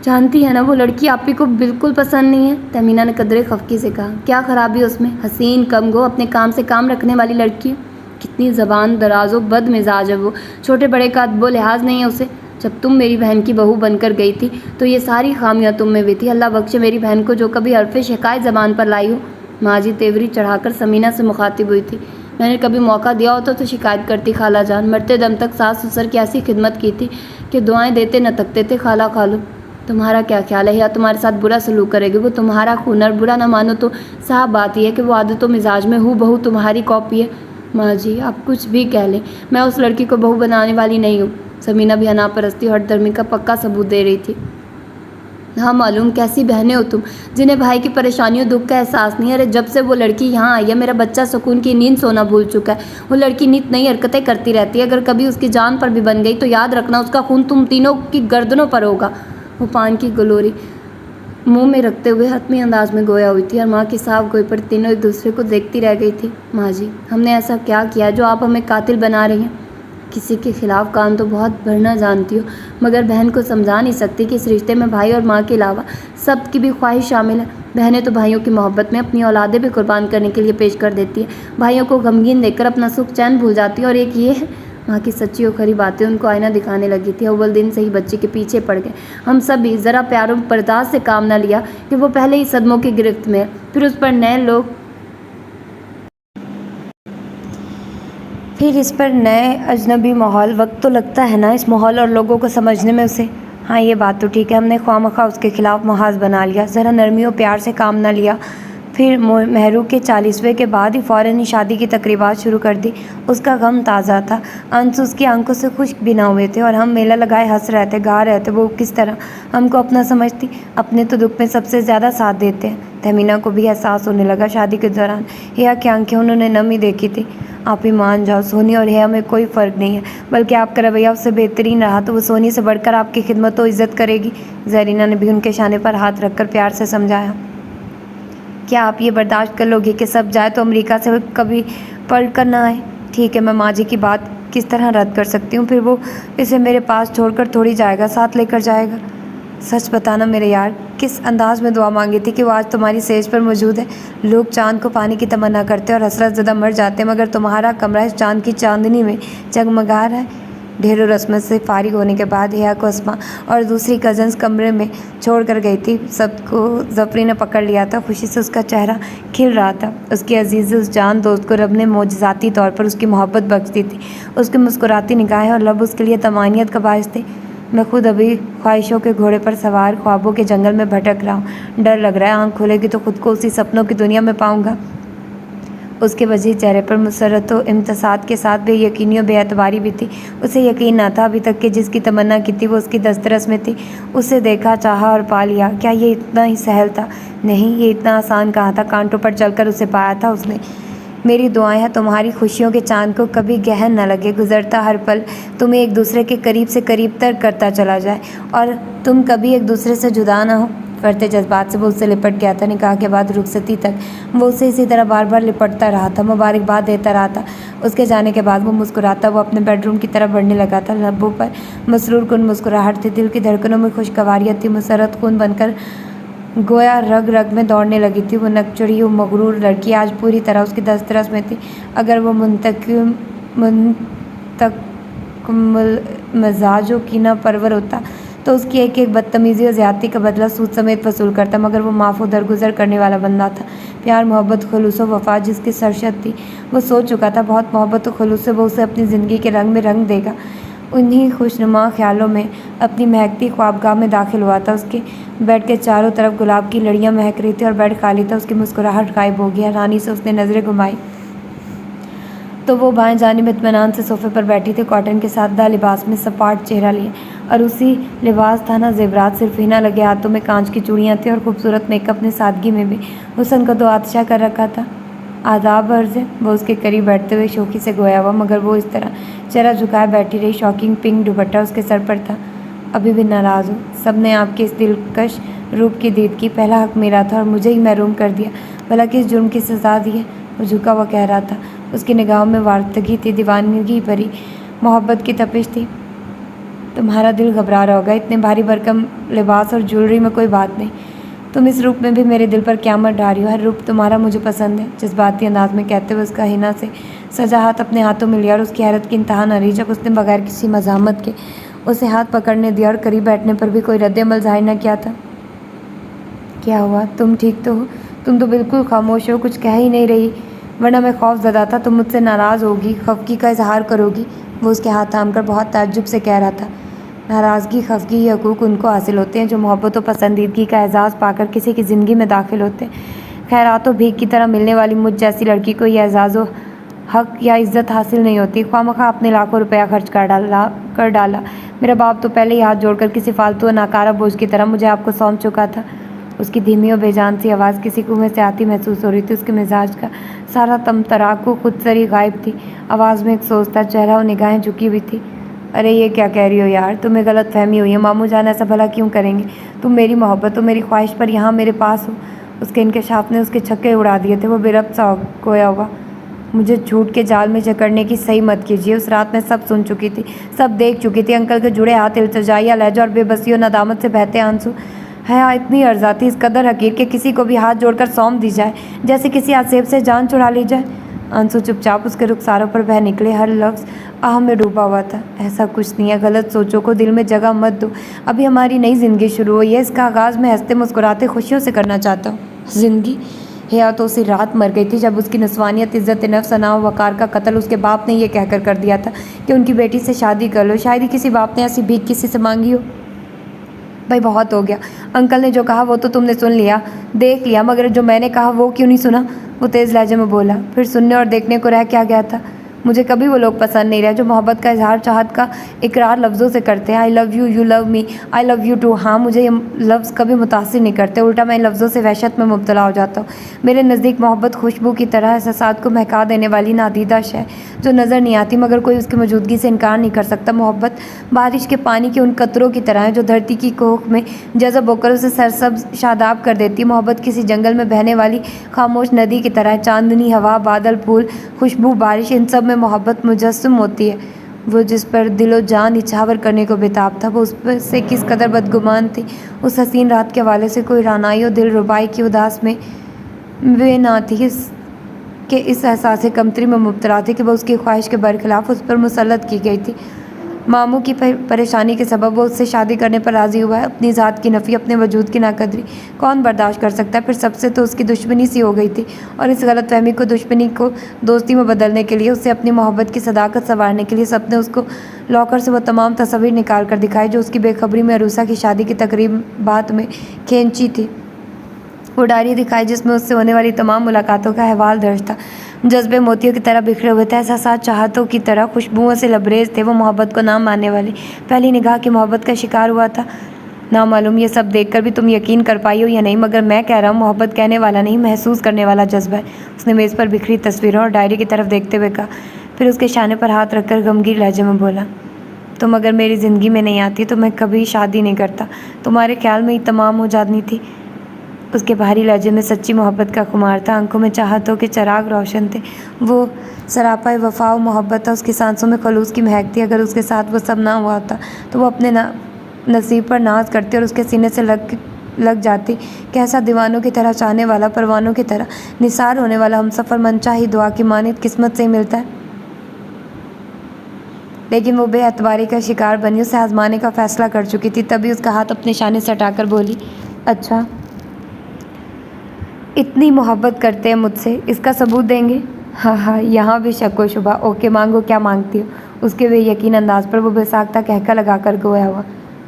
जानती है ना वो लड़की आपी को बिल्कुल पसंद नहीं है। तमीना ने कदरे खफकी से कहा, क्या खराबी उसमें? हसीन, कमगो, अपने काम से काम रखने वाली लड़की। कितनी ज़बान दराज़ो बद मिजाज है वो। छोटे बड़े का अदबो लिहाज नहीं है उसे। जब तुम मेरी बहन की बहू बनकर गई थी तो ये सारी खामियां तुम में भी थी। अल्लाह बख्शे मेरी बहन को जो कभी हरफ़े शिकायत ज़बान पर लाई हो। माँ जी तेवरी चढ़ाकर समीना से मुखातिब हुई थी। मैंने कभी मौका दिया होता तो शिकायत करती खाला जान। मरते दम तक सास ससुर की ऐसी खिदमत की थी कि दुआएं देते न थकते थे। खाला खालो, तुम्हारा क्या ख्याल है? या तुम्हारे साथ बुरा सलूक करेगी? वो तुम्हारा खून, और बुरा ना मानो तो साफ बात यह है कि वो आदतों मिजाज में हूँ बहू तुम्हारी कॉपी है। माँ जी आप कुछ भी कह लें, मैं उस लड़की को बहू बनाने वाली नहीं हूँ। समीना भी अनापरस्ती और हठधर्मी का पक्का सबूत दे रही थी। हाँ मालूम, कैसी बहनें हो तुम जिन्हें भाई की परेशानियों दुख का एहसास नहीं है। अरे जब से वो लड़की यहाँ आई है मेरा बच्चा सुकून की नींद सोना भूल चुका है। वो लड़की नित नई हरकतें करती रहती है। अगर कभी उसकी जान पर भी बन गई तो याद रखना उसका खून तुम तीनों की गर्दनों पर होगा। वो पान की गलोरी मुंह में रखते हुए हतमी अंदाज में गोया हुई थी और माँ की साफ गोई पर तीनों एक दूसरे को देखती रह गई थी। माँ जी हमने ऐसा क्या किया जो आप हमें कातिल बना रही हैं? किसी के खिलाफ काम तो बहुत भरना जानती हो, मगर बहन को समझा नहीं सकती कि इस रिश्ते में भाई और माँ के अलावा सब की भी ख्वाहिश शामिल है। बहनें तो भाइयों की मोहब्बत में अपनी औलादें भी कुर्बान करने के लिए पेश कर देती है। भाइयों को गमगीन देखकर अपना सुख चैन भूल जाती है। और एक ये है, माँ की सच्ची और खरी बातें उनको आईना दिखाने लगी थी। अव्वल दिन से ही बच्चे के पीछे पड़ गए। हम सब भी ज़रा प्यार और बर्दाश्त से काम न लिया कि वो पहले ही सदमों की गिरफ्त में है, फिर उस पर नए अजनबी माहौल। वक्त तो लगता है ना इस माहौल और लोगों को समझने में उसे। हाँ ये बात तो ठीक है, हमने ख्वामखा उसके खिलाफ महाज बना लिया, ज़रा नरमी और प्यार से काम ना लिया। फिर महरू के 40वें के बाद ही फ़ौरन ही शादी की तकरीबात शुरू कर दी। उसका गम ताज़ा था, अंश उसकी आंखों से खुश्क भी ना हुए थे और हम मेला लगाए हंस रहे थे, गा रहे थे। वो किस तरह हमको अपना समझती, अपने तो दुख में सबसे ज़्यादा साथ देते हैं। तहमीना को भी एहसास होने लगा शादी के दौरान। हिया की आंखें उन्होंने नमी देखी थी। आप ही मान जाओ, सोनी और हिया में कोई फ़र्क नहीं है, बल्कि आपका रवैया उससे बेहतरीन रहा तो वो सोनी से बढ़कर आपकी खिदमत और इज़्ज़त करेगी। ज़रीना ने भी उनके शाने पर हाथ रखकर प्यार से समझाया। क्या आप ये बर्दाश्त कर लोगे कि सब जाए तो अमेरिका से कभी पलट कर ना आए? ठीक है, मैं माँ जी की बात किस तरह रद्द कर सकती हूँ? फिर वो इसे मेरे पास छोड़कर थोड़ी जाएगा, साथ लेकर जाएगा। सच बताना मेरे यार, किस अंदाज में दुआ मांगी थी कि वो आज तुम्हारी सेज पर मौजूद है। लोग चांद को पाने की तमन्ना करते और हसरत ज़दा मर जाते हैं, मगर तुम्हारा कमरा इस चांद की चांदनी में जगमगा रहा है। ढेरों रस्मत से फारिग होने के बाद हिया को अस्मा और दूसरी कज़न्स कमरे में छोड़ कर गई थी। सबको ज़फ़री ने पकड़ लिया था। खुशी से उसका चेहरा खिल रहा था। उसकी अजीज़ उस जान दोस्त को रब ने मोजज़ाती तौर पर उसकी मोहब्बत बख्श दी थी। उसकी मुस्कुराती निगाहें और लब उसके लिए तमानियत का बायस थे। मैं खुद अभी ख्वाहिशों के घोड़े पर सवार ख्वाबों के जंगल में भटक रहा हूँ। डर लग रहा है, आँख खुलेगी तो खुद को उसी सपनों की दुनिया में पाऊँगा। उसके वजीह चेहरे पर मुसरत व इम्तसाद के साथ बेयकीनी और बेअतबारी भी थी। उसे यकीन न था अभी तक कि जिसकी तमन्ना की थी वो उसकी दस्तरस में थी। उसे देखा, चाहा और पा लिया। क्या ये इतना ही सहल था? नहीं, ये इतना आसान कहाँ था। कांटों पर चलकर उसे पाया था उसने। मेरी दुआएं हैं तुम्हारी खुशियों के चांद को कभी गहन न लगे। गुजरता हर पल तुम्हें एक दूसरे के करीब से करीब तर करता चला जाए और तुम कभी एक दूसरे से जुदा ना हो। बढ़ते जज्बात से वो उससे लिपट गया था। निकाह के बाद रुखसती तक वो उसे इसी तरह बार बार लिपटता रहा था, मुबारकबाद देता रहा था। उसके जाने के बाद वो मुस्कुराता, वो अपने बेडरूम की तरफ बढ़ने लगा था। लब्बों पर मसरूर कुन मुस्कुराहट थी, दिल की धड़कनों में खुशगवारियत थी। मुसरत खून बनकर गोया रग रग में दौड़ने लगी थी। वो नकचढ़ी वो मगरूर लड़की आज पूरी तरह उसकी दस्तरस में थी। अगर वो मजाजों की ना परवर होता तो उसकी एक एक बदतमीज़ी और ज़्यादती का बदला सूद समेत वसूल करता, मगर वो माफ़ दरगुजर करने वाला बंदा था। प्यार, मोहब्बत, खुलूस व वफ़ा जिसकी सरशत थी वो सोच चुका था, बहुत मोहब्बत और खुलूस से वो उसे अपनी ज़िंदगी के रंग में रंग देगा। उन्हीं खुशनुमा ख्यालों में अपनी महकती ख्वाबगाह में दाखिल हुआ था। उसके बेड के चारों तरफ गुलाब की लड़ियाँ महक रही थी और बेड खाली था। उसकी मुस्कुराहट गायब हो गया। रानी से उसने नज़रें घुमाई तो वो बाएं जानिब इत्मीनान से सोफे पर बैठी थी, कॉटन के सादा लिबास में सपाट चेहरा लिए। और उसी लिबास था ना ज़ेवरात, सिर्फ हिना लगे हाथों में कांच की चूड़ियाँ थी और खूबसूरत मेकअप ने सादगी में भी हुस्न को दो आतिशा कर रखा था। आदाब अर्ज़ है, वो उसके करीब बैठते हुए शौकी से गोया हुआ, मगर वो इस तरह चेहरा झुकाए बैठी रही। शॉकिंग पिंक दुपट्टा उसके सर पर था। अभी भी नाराज़ हो? सब ने आपके इस दिलकश रूप की दीद की, पहला हक मेरा था और मुझे ही महरूम कर दिया। भला किस जुर्म की सज़ा दी है? वो झुका हुआ कह रहा था। उसकी निगाहों में वार्तगी थी, दीवानगी भरी मोहब्बत की तपिश थी। तुम्हारा दिल घबरा रहा होगा, इतने भारी भरकम लिबास और ज्वेलरी में कोई बात नहीं। तुम इस रूप में भी मेरे दिल पर क़यामत ढा रही हो। हर रूप तुम्हारा मुझे पसंद है, जज्बाती अंदाज में कहते हुए उसका हिना से सजा हाथ अपने हाथों में लिया और उसकी हैरत की इंतहा न रही जब उसने बगैर किसी मज़ामत के उसे हाथ पकड़ने दिया और करीब बैठने पर भी कोई रद्द-ए-अमल ज़ाहिर न किया था। क्या हुआ? तुम ठीक तो हो? तुम तो बिल्कुल खामोश हो, कुछ कह ही नहीं रही, वरना मैं खौफज़दा था तुम मुझसे नाराज़ होगी, खफगी का इजहार करोगी। वो उसके हाथ थामकर बहुत ताज्जुब से कह रहा था। नाराज़गी, खफगी, ये हकूक़ उनको हासिल होते हैं जो मोहब्बत और पसंदीदगी का एहसास पाकर किसी की ज़िंदगी में दाखिल होते हैं। खैरात व भीख की तरह मिलने वाली मुझ जैसी लड़की को यह एहसास व हक या इज़्ज़त हासिल नहीं होती। ख्वामखा अपने लाखों रुपया खर्च कर डाला। मेरा बाप तो पहले ही हाथ जोड़कर किसी फालतू और नाकारा बोझ की तरह मुझे आपको सौंप चुका था। उसकी धीमी और बेजान सी आवाज़ किसी कुएं से आती महसूस हो रही थी। उसके मिजाज का सारा तमतराक खुद सरी गायब थी। आवाज़ में एक सोचता चेहरा और निगाहें झुकी हुई थी। अरे ये क्या कह रही हो यार, तुम्हें गलत फहमी हुई है। मामू जान ऐसा भला क्यों करेंगे? तुम मेरी मोहब्बत और मेरी ख्वाहिश पर यहाँ मेरे पास हो। उसके इंकशाफ ने उसके छक्के उड़ा दिए थे। वो बेरब्त सा खोया हुआ। मुझे झूठ के जाल में जकड़ने की सही मत कीजिए। उस रात मैं सब सुन चुकी थी, सब देख चुकी थी। अंकल के जुड़े हाथ, इल्तिजाया लहजा और बेबसी और नदामत से बहते आंसू। हया इतनी अर्जा थी, इस कदर हकीर के किसी को भी हाथ जोड़कर सौंप दी जाए, जैसे किसी आसेब से जान चुरा ली जाए। आंसू चुपचाप उसके रुखसारों पर बह निकले। हर लफ्ज़ आह में डूबा हुआ था। ऐसा कुछ नहीं है, गलत सोचों को दिल में जगह मत दो। अभी हमारी नई ज़िंदगी शुरू हुई है, इसका आगाज़ मैं हंसते मुस्कुराते खुशियों से करना चाहता हूँ। ज़िंदगी? हया तो उसी रात मर गई थी जब उसकी नस्वानियत, इज़्ज़त नफ्स, अना व वक़ार का कत्ल उसके बाप ने ये कहकर कर दिया था कि उनकी बेटी से शादी कर लो। शायद ही किसी बाप ने ऐसी भीख किसी से मांगी हो। भाई बहुत हो गया। अंकल ने जो कहा वो तो तुमने सुन लिया, देख लिया, मगर जो मैंने कहा वो क्यों नहीं सुना? वो तेज़ लहजे में बोला। फिर सुनने और देखने को रह क्या गया था? मुझे कभी वो लोग पसंद नहीं रहे जो मोहब्बत का इजहार चाहत का इकरार लफ्ज़ों से करते हैं। I love you, you love me, I love you too. हाँ, मुझे ये लफ्ज़ कभी मुतासिर नहीं करते, उल्टा मैं इन लफ्ज़ों से वहशत में मुब्तला हो जाता हूँ। मेरे नज़दीक मोहब्बत खुशबू की तरह एहसासात को महका देने वाली नादीदा शय जो नज़र नहीं आती मगर कोई उसकी मौजूदगी से इनकार नहीं कर सकता। मोहब्बत बारिश के पानी के उन कतरों की तरह है जो धरती की कोख में जज़ब होकर उसे सरसब्ज शादाब कर देती है। मोहब्बत किसी जंगल में बहने वाली खामोश नदी की तरह है। चांदनी, हवा, बादल, फूल, खुशबू, बारिश, इन सब में मोहब्बत मुजस्सम होती है। वो जिस पर दिलो जान निछावर करने को बेताब था, वो उस पर से किस कदर बदगुमान थी। उस हसीन रात के हवाले से कोई रानाई और दिल रुबाई की उदास में वे ना थी कि इस एहसास कमतरी में मुब्तला थी कि वह उसकी ख्वाहिश के बरखिलाफ़ उस पर मुसल्लत की गई थी। मामू की परेशानी के सबब वो उससे शादी करने पर राज़ी हुआ है। अपनी ज़ात की नफ़ी, अपने वजूद की नाकदरी कौन बर्दाश्त कर सकता है। फिर सबसे तो उसकी दुश्मनी सी हो गई थी, और इस गलतफहमी को, दुश्मनी को दोस्ती में बदलने के लिए, उससे अपनी मोहब्बत की सदाकत संवारने के लिए सबने उसको लॉकर से वो तमाम तस्वीर निकाल कर दिखाई जो उसकी बेखबरी में अरूसा की शादी की तकरीबात में खींची थी। वो डायरी दिखाई जिसमें उससे होने वाली तमाम मुलाकातों का अहवाल दर्ज था। जज्बे मोतियों की तरह बिखरे हुए थे, एहसास चाहतों की तरह खुशबुओं से लबरेज थे। वो मोहब्बत को नाम मानने वाली पहली निगाह की मोहब्बत का शिकार हुआ था। नामालूम ये सब देखकर भी तुम यकीन कर पाई हो या नहीं, मगर मैं कह रहा हूँ मोहब्बत कहने वाला नहीं, महसूस करने वाला जज्बा है। उसने मेज़ पर बिखरी तस्वीरों और डायरी की तरफ देखते हुए कहा, फिर उसके शाने पर हाथ रखकर गमगीन लहजे में बोला, तुम अगर मेरी ज़िंदगी में नहीं आती तो मैं कभी शादी नहीं करता। तुम्हारे ख्याल में ही तमाम हो जानी थी। उसके भारी लहजे में सच्ची मोहब्बत का खुमार था, आंखों में चाहतों के चिराग रोशन थे। वो सरापा वफा और मोहब्बत था, उसकी सांसों में खलूस की महक थी। अगर उसके साथ वो सब ना हुआ होता तो वो अपने नसीब पर नाज करती और उसके सीने से लग जाती। कैसा दीवानों की तरह चाहने वाला, परवानों की तरह निसार होने वाला हमसफ़र मनचाही दुआ की मानित किस्मत से ही मिलता है। लेकिन वो बेअतबारी का शिकार बनी, उसे आजमाने का फ़ैसला कर चुकी थी। तभी उसका हाथ अपने शाने से हटाकर बोली, अच्छा इतनी मोहब्बत करते हैं मुझसे, इसका सबूत देंगे? हाँ, यहाँ भी शक व शुबा। ओके, मांगो, क्या मांगती हो? उसके बेयकीन अंदाज पर वो बेसाख्ता कहका लगाकर गोया हुआ,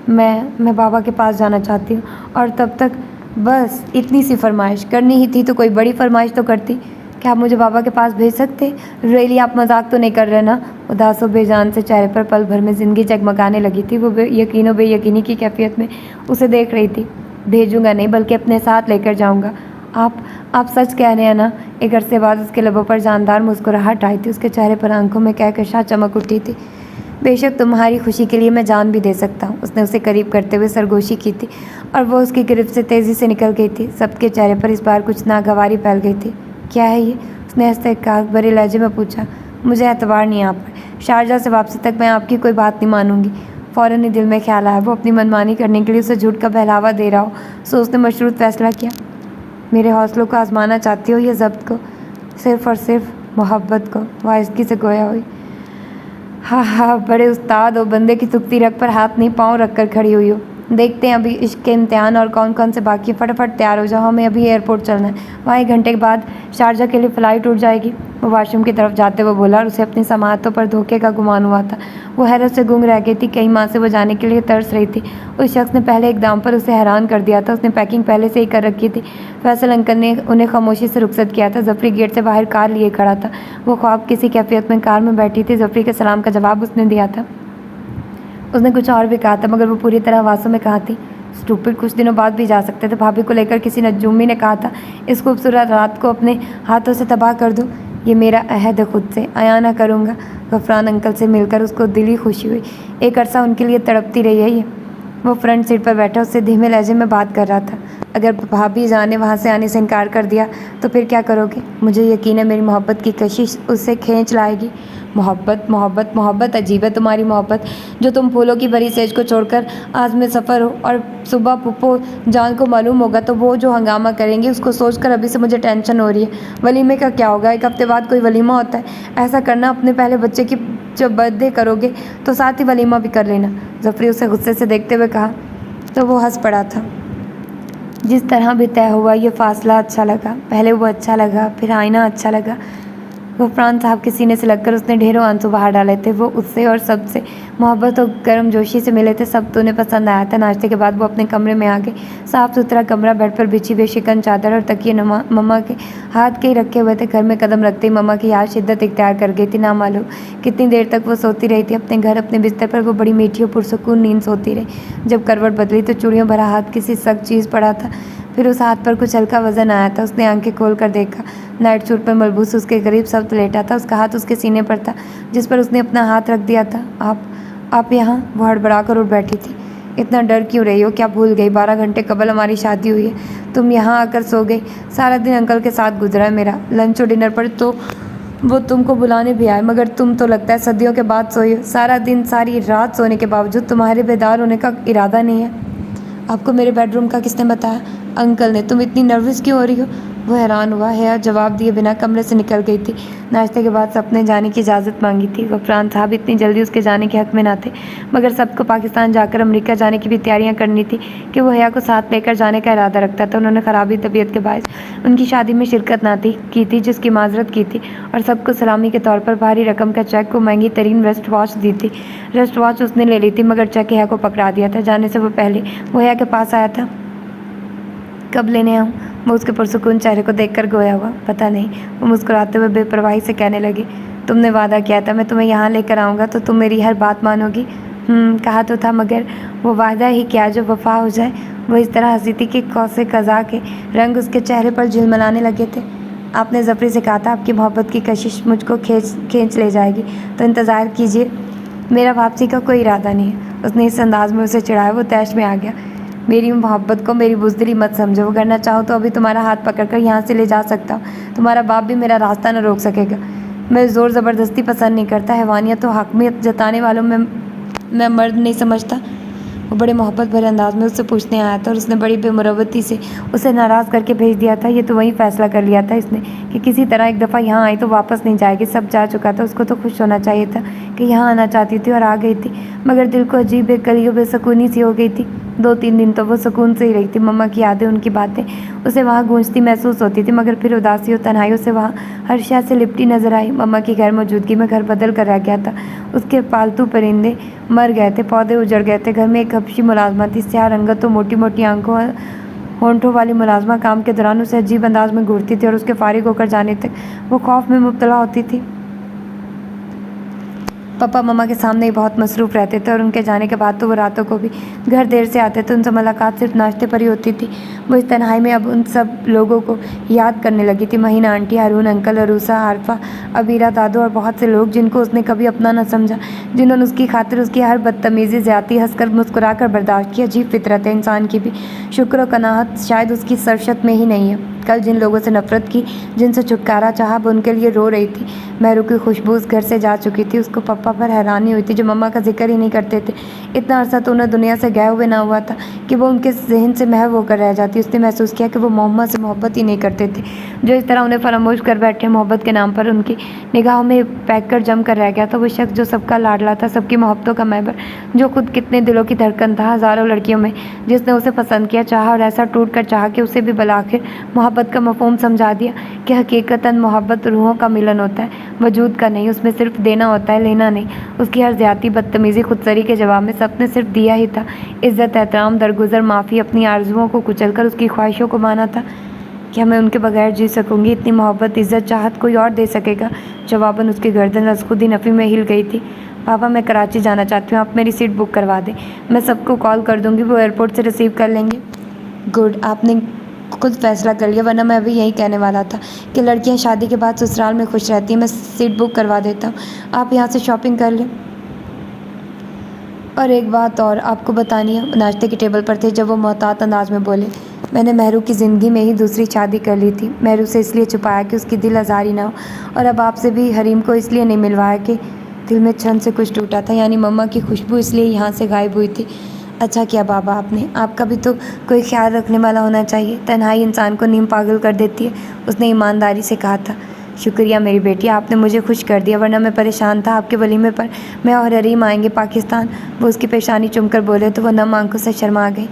मैं बाबा के पास जाना चाहती हूँ। और तब तक बस इतनी सी फरमाइश करनी ही थी तो कोई बड़ी फरमाइश तो करती। क्या आप मुझे बाबा के पास भेज सकते? रियली आप मजाक तो नहीं कर रहे ना? उदास व बेजान से चेहरे पर पल भर में ज़िंदगी जगमगाने लगी थी। वो बेयकीनी की कैफियत में उसे देख रही थी। भेजूंगा नहीं, बल्कि अपने साथ लेकर जाऊंगा। आप सच कह रहे हैं ना? एक अरसे बाद उसके लबों पर जानदार मुस्कुराहट आई थी। उसके चेहरे पर आंखों में कहकशां चमक उठी थी। बेशक तुम्हारी खुशी के लिए मैं जान भी दे सकता हूँ। उसने उसे करीब करते हुए सरगोशी की थी और वो उसकी गिरफ्त से तेज़ी से निकल गई थी। सबके चेहरे पर इस बार कुछ नागवारी फैल गई थी। क्या है ये? उसने हंसते भरे लहजे में पूछा। मुझे एतबार नहीं आप पर। शारजा से वापसी तक मैं आपकी कोई बात नहीं मानूंगी। फ़ौरन ही दिल में ख्याल आया वो अपनी मनमानी करने के लिए उसे झूठ का बहलावा दे रहा हो। सो उसने मशरूत फैसला किया, मेरे हौसलों को आजमाना चाहती हो या ज़ब्त को? सिर्फ़ और सिर्फ मोहब्बत को। वाइजगी से गोया हुई। हाँ, बड़े उस्ताद हो, बंदे की सुख्ती रख पर हाथ नहीं पाँव रख कर खड़ी हुई हो। देखते हैं अभी इश्क के इम्तिहान और कौन कौन से बाकी। फटाफट तैयार हो जाओ, हमें अभी एयरपोर्ट चलना है। वहाँ 1 घंटे के बाद शारजा के लिए फ़्लाइट उड़ जाएगी। वो वाशरूम की तरफ जाते हुए बोला और उसे अपनी समातों पर धोखे का गुमान हुआ था। वो हैरत से गुंग रह गई थी। कई माह से वो जाने के लिए तरस रही थी। उस शख्स ने पहले इकदाम पर उसे हैरान कर दिया था। उसने पैकिंग पहले से ही कर रखी थी। फैसल अंकल ने उन्हें खामोशी से रुखसत किया था। जफरी गेट से बाहर कार लिए खड़ा था। वो ख्वाब किसी कैफियत में कार में बैठी थी। जफरी के सलाम का जवाब उसने दिया था। उसने कुछ और भी कहा था, मगर वो पूरी तरह आवाज़ों में कहा थी। स्टूपिड, कुछ दिनों बाद भी जा सकते थे। भाभी को लेकर किसी नजूमी ने कहा था, इस खूबसूरत रात को अपने हाथों से तबाह कर दूँ। ये मेरा अहद है खुद से, आया ना करूँगा। गफरान अंकल से मिलकर उसको दिली खुशी हुई। एक अरसा उनके लिए तड़पती रही है ये। वो फ्रंट सीट पर बैठा उससे धीमे लहजे में बात कर रहा था। अगर भाभी जान ने वहाँ से आने से इनकार कर दिया तो फिर क्या करोगे? मुझे यकीन है मेरी मोहब्बत की कशिश उससे खींच लाएगी। मोहब्बत, मोहब्बत, मोहब्बत अजीब है तुम्हारी मोहब्बत, जो तुम फूलों की भरी सेज को छोड़कर आज में सफ़र हो। और सुबह पुप्पो जान को मालूम होगा तो वो जो हंगामा करेंगे उसको सोचकर अभी से मुझे टेंशन हो रही है। वलीमे का क्या होगा? 1 हफ्ते बाद कोई वलीमा होता है। ऐसा करना, अपने पहले बच्चे की जब बर्थडे करोगे तो साथ ही वलीमा भी कर लेना। जफरी उसे गुस्से से देखते हुए कहा तो वो हंस पड़ा था। जिस तरह भी तय हुआ ये फ़ासला अच्छा लगा। पहले वो अच्छा लगा, फिर आईना अच्छा लगा। गफरान साहब के सीने से लगकर उसने ढेरों आंसू बाहर डाले थे। वो उससे और सबसे मोहब्बत और गर्मजोशी से मिले थे। सब तो उन्हें पसंद आया था। नाश्ते के बाद वो अपने कमरे में आ गए। साफ़ सुथरा कमरा, बेड पर बिछी बेशिकन चादर और तकिए मम्मा के हाथ के ही रखे हुए थे। घर में कदम रखते ही मम्मा की याद शिद्दत इख्तियार कर गई थी। ना मालूम कितनी देर तक वो सोती रही थी अपने घर, अपने बिस्तर पर। वो बड़ी मीठी और पुरसुकून नींद सोती रही। जब करवट बदली तो चूड़ियों भरा हाथ किसी सख्त चीज़ पड़ा था। फिर उस हाथ पर कुछ हल्का वजन आया था। उसने आंखें खोल कर देखा। नाइट सूट पर मलबूस उसके करीब सब्त लेटा था। उसका हाथ उसके सीने पर था जिस पर उसने अपना हाथ रख दिया था। आप यहाँ? वो हड़बड़ा कर उठ बैठी थी। इतना डर क्यों रही हो? क्या भूल गई 12 घंटे कबल हमारी शादी हुई है? तुम यहाँ आकर सो गई। सारा दिन अंकल के साथ गुजरा है मेरा। लंच और डिनर पर तो वो तुमको बुलाने भी आए, मगर तुम तो लगता है सदियों के बाद सोई हो। सारा दिन सारी रात सोने के बावजूद तुम्हारे बेदार होने का इरादा नहीं है। आपको मेरे बेडरूम का किसने बताया? अंकल ने। तुम इतनी नर्वस क्यों हो रही हो? वो हैरान हुआ। हया जवाब दिए बिना कमरे से निकल गई थी। नाश्ते के बाद सबने जाने की इजाज़त मांगी थी। गफरान साहब इतनी जल्दी उसके जाने के हक़ में ना थे, मगर सबको पाकिस्तान जाकर अमेरिका जाने की भी तैयारियां करनी थी कि वो हया को साथ लेकर जाने का इरादा रखता था। उन्होंने ख़राबी तबीयत के बायस उनकी शादी में शिरकत ना की थी, जिसकी माजरत की थी, और सबको सलामी के तौर पर भारी रकम का चेक को महंगी तरीन रेस्ट वॉच दी थी। रेस्ट वॉच उसने ले ली थी, मगर चेक हया को पकड़ा दिया था। जाने से वो पहले वो हया के पास आया था। कब लेने आऊँ? वो उसके पुरसुकून चेहरे को देखकर गोया हुआ। पता नहीं, वो मुस्कुराते हुए बेपरवाही से कहने लगी। तुमने वादा किया था मैं तुम्हें यहाँ लेकर आऊँगा तो तुम मेरी हर बात मानोगी। कहा तो था, मगर वो वादा ही क्या जो वफा हो जाए। वो इस तरह हंसी थी कि कौसे कज़ा के रंग उसके चेहरे पर झिलमिलाने लगे थे। आपने ज़फरी से कहा था आपकी मोहब्बत की कशिश मुझको खींच ले जाएगी, तो इंतज़ार कीजिए। मेरा वापसी का कोई इरादा नहीं है। उसने इस अंदाज में उसे चिढ़ाया। वो तैश में आ गया। मेरी मोहब्बत को मेरी बुज़दिली मत समझो। वो करना चाहो तो अभी तुम्हारा हाथ पकड़कर यहाँ से ले जा सकता हूँ। तुम्हारा बाप भी मेरा रास्ता न रोक सकेगा। मैं ज़ोर ज़बरदस्ती पसंद नहीं करता। हैवानियत तो हकमियत जताने वालों में मैं मर्द नहीं समझता। वो बड़े मोहब्बत भरे अंदाज में उससे पूछने आया था और उसने बड़ी बेमुरवती से उसे नाराज़ करके भेज दिया था। ये तो वही फ़ैसला कर लिया था इसने कि किसी तरह एक दफ़ा यहाँ आई तो वापस नहीं जाएगी। सब जा चुका था। उसको तो खुश होना चाहिए था कि यहाँ आना चाहती थी और आ गई थी, मगर दिल को अजीब बेकलियों बेसुकूनी सी हो गई थी। 2-3 दिन तो वो सुकून से ही रही थी। मम्मा की यादें, उनकी बातें उसे वहाँ गूंजती महसूस होती थी, मगर फिर उदासी और तन्हाई उसे वहाँ हर शय से लिपटी नजर आई। मम्मा की गैर मौजूदगी में घर बदल कर रह गया था। उसके पालतू परिंदे मर गए थे, पौधे उजड़ गए थे। घर में एक हबशी मुलाजमा थी, स्याह रंगत तो मोटी मोटी आंखों होंठों वाली मुलाजमा काम के दौरान उसे अजीब अंदाज में घूरती थी और उसके फारिग होकर जाने तक वो खौफ में मुब्तला होती थी। पापा मम्मा के सामने ही बहुत मसरूफ़ रहते थे और उनके जाने के बाद तो वो रातों को भी घर देर से आते थे। उनसे मुलाकात सिर्फ नाश्ते पर ही होती थी। वो इस तन्हाई में अब उन सब लोगों को याद करने लगी थी। महीना आंटी, हारून अंकल, अरूसा, आरफा, अबीरा, दादू और बहुत से लोग जिनको उसने कभी अपना न समझा, जिन्होंने उसकी खातिर उसकी हर बदतमीज़ी, ज़्यादती हंसकर मुस्कुराकर बर्दाश्त की। अजीब फितरत है इंसान की भी। शुक्र व कनाहत शायद उसकी सरशत में ही नहीं है। कल जिन लोगों से नफ़रत की, जिनसे छुटकारा चाहा, अब उनके लिए रो रही थी। महरू की खुशबू उस घर से जा चुकी थी। उसको पप्पा पर हैरानी हुई थी जो मम्मा का जिक्र ही नहीं करते थे। इतना अरसा तो उन्हें दुनिया से गए हुए ना हुआ था कि वो उनके जहन से महव होकर रह जाती। उसने महसूस किया कि वो मोहम्मद से मोहब्बत ही नहीं करते थे, जो इस तरह उन्हें फरामोश कर बैठे। मोहब्बत के नाम पर उनकी निगाहों में पैक कर जम कर रह गया था वो शख्स जो सबका लाडला था, सबकी मोहब्बतों का महबर, जो खुद कितने दिलों की धड़कन था, हज़ारों लड़कियों में जिसने उसे पसंद किया, चाहा और ऐसा टूट कर चाहा कि उसे भी बलाखिर मोहब्बत का मफ़हूम समझा दिया कि हकीकतन मोहब्बत रूहों का मिलन होता है, वजूद का नहीं। उसमें सिर्फ देना होता है, लेना नहीं। उसकी हर ज़्यादती, बदतमीज़ी, खुदसरी के जवाब में सबने सिर्फ दिया ही था। इज़्ज़त, एहतराम, दरगुजर, माफ़ी, अपनी आरजुओं को कुचलकर उसकी ख्वाहिशों को माना था। क्या मैं उनके बगैर जी सकूँगी? इतनी मोहब्बत, इज़्ज़त, चाहत कोई और दे सकेगा? जवाबन उसकी गर्दन लसखुदी नफ़ी में हिल गई थी। पापा मैं कराची जाना चाहती हूँ, आप मेरी सीट बुक करवा दें। मैं सबको कॉल कर दूँगी, वो एयरपोर्ट से रिसीव कर लेंगे। गुड, आपने खुद फैसला कर लिया, वरना मैं अभी यही कहने वाला था कि लड़कियां शादी के बाद ससुराल में खुश रहती हैं। मैं सीट बुक करवा देता हूँ, आप यहाँ से शॉपिंग कर लें। और एक बात और आपको बतानी है। नाश्ते के टेबल पर थे जब वो मोहतात अंदाज में बोले, मैंने महरू की ज़िंदगी में ही दूसरी शादी कर ली थी। महरू से इसलिए छुपाया कि उसकी दिल आज़ारी ना हो, और अब आपसे भी हरीम को इसलिए नहीं मिलवाया कि दिल में क्षण से कुछ टूटा था, यानी मम्मा की खुशबू इसलिए यहाँ से गायब हुई थी। अच्छा किया बाबा आपने, आपका भी तो कोई ख्याल रखने वाला होना चाहिए। तन्हाई इंसान को नीम पागल कर देती है, उसने ईमानदारी से कहा था। शुक्रिया मेरी बेटी, आपने मुझे खुश कर दिया, वरना मैं परेशान था। आपके वलीमे पर मैं और हरीम आएंगे पाकिस्तान। वो उसकी पेशानी चुमकर बोले तो वह नम आंखों से शर्मा गई।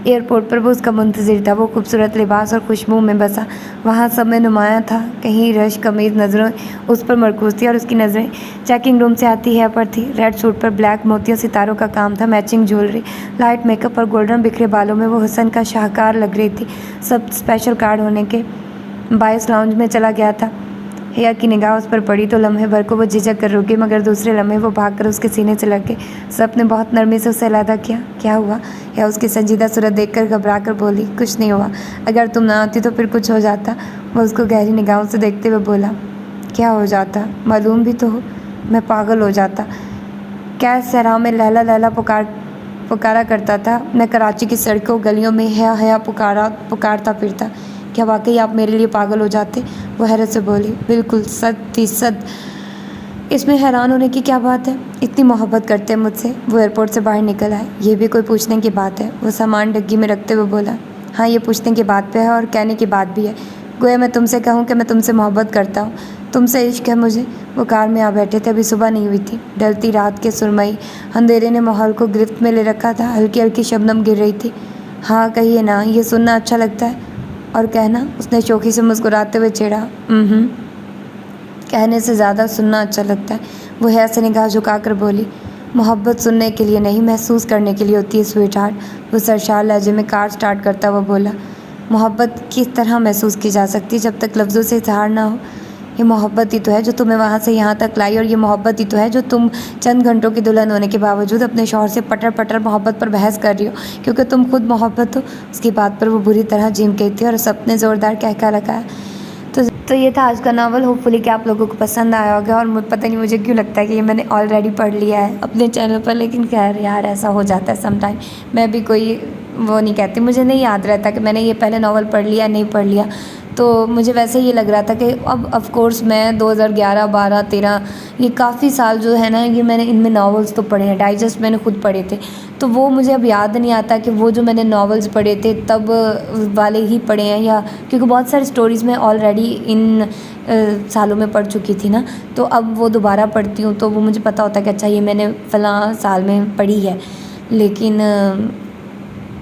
एयरपोर्ट पर वो उसका मुंतज़िर था। वो खूबसूरत लिबास और खुशबू में बसा वहाँ सब में नुमायाँ था। कहीं रश कमीज़ नज़रों उस पर मरकूज़ थी और उसकी नज़रें चेकिंग रूम से आती है पर थी। रेड सूट पर ब्लैक मोतियों सितारों का काम था, मैचिंग ज्वेलरी, लाइट मेकअप और गोल्डन बिखरे बालों में वो हुस्न का शाहकार लग रही थी। सब स्पेशल कार्ड होने के बायस लाउंज में चला गया था। हया की निगाह उस पर पड़ी तो लम्हे भर को वो झिझक कर रुकी, मगर दूसरे लम्हे वो भागकर उसके सीने से लग गए। सबने बहुत नरमी से उसे अलहदा किया। क्या हुआ? या उसकी संजीदा सूरत देखकर घबरा कर बोली, कुछ नहीं हुआ। अगर तुम ना आती तो फिर कुछ हो जाता। वो उसको गहरी निगाहों से देखते हुए बोला, क्या हो जाता? मालूम भी तो हो, मैं पागल हो जाता। क्या सहरा में लैला लैला पुकारा करता था। मैं कराची की सड़कों गलियों में हया हया पुकारता फिरता। क्या वाकई आप मेरे लिए पागल हो जाते? वो हैरत से बोली, बिल्कुल 100%। इसमें हैरान होने की क्या बात है? इतनी मोहब्बत करते हैं मुझसे। वो एयरपोर्ट से बाहर निकल आए। ये भी कोई पूछने की बात है? वो सामान डग्गी में रखते हुए बोला, हाँ ये पूछने की बात पे है और कहने की बात भी है। गोया मैं तुमसे कहूँ कि मैं तुमसे मोहब्बत करता हूँ, तुमसे इश्क है मुझे। वो कार में आ बैठे थे, अभी सुबह नहीं हुई थी। ढलती रात के सुरमई अंधेरे ने माहौल को गिरफ्त में ले रखा था। हल्की हल्की शबनम गिर रही थी। हाँ कहिए ना, ये सुनना अच्छा लगता है। और कहना, उसने शौकी से मुस्कुराते हुए छेड़ा। कहने से ज़्यादा सुनना अच्छा लगता है, वो है से निगाह झुकाकर बोली। मोहब्बत सुनने के लिए नहीं, महसूस करने के लिए होती है स्वीट हार्ट। वो सरशार लहजे में कार स्टार्ट करता हुआ बोला। मोहब्बत किस तरह महसूस की जा सकती है जब तक लफ्ज़ों से इजहार ना हो। ये मोहब्बत ही तो है जो तुम्हें वहाँ से यहाँ तक लाई, और ये मोहब्बत ही तो है जो तुम चंद घंटों की दुल्हन होने के बावजूद अपने शौहर से पटर पटर मोहब्बत पर बहस कर रही हो, क्योंकि तुम खुद मोहब्बत हो। उसकी बात पर वो बुरी तरह झिम गई थी और सपने ज़ोरदार कहका लगाया। तो ये था आज का नावल। होपफुली कि आप लोगों को पसंद आया होगा। और पता नहीं मुझे क्यों लगता है कि ये मैंने ऑलरेडी पढ़ लिया है अपने चैनल पर, लेकिन खैर यार ऐसा हो जाता है समटाइम। मैं भी कोई वो नहीं कहती, मुझे नहीं याद रहता कि मैंने ये पहले नावल पढ़ लिया नहीं पढ़ लिया। तो मुझे वैसे ये लग रहा था कि अब ऑफ कोर्स मैं 2011, 12, 13 ये काफ़ी साल जो है ना, ये मैंने इनमें नावल्स तो पढ़े हैं, डाइजेस्ट मैंने खुद पढ़े थे। तो वो मुझे अब याद नहीं आता कि वो जो मैंने नावल्स पढ़े थे तब वाले ही पढ़े हैं, या क्योंकि बहुत सारी स्टोरीज़ मैं ऑलरेडी इन सालों में पढ़ चुकी थी ना, तो अब वो दोबारा पढ़ती हूँ तो वो मुझे पता होता है कि अच्छा ये मैंने फ़लाँ साल में पढ़ी है। लेकिन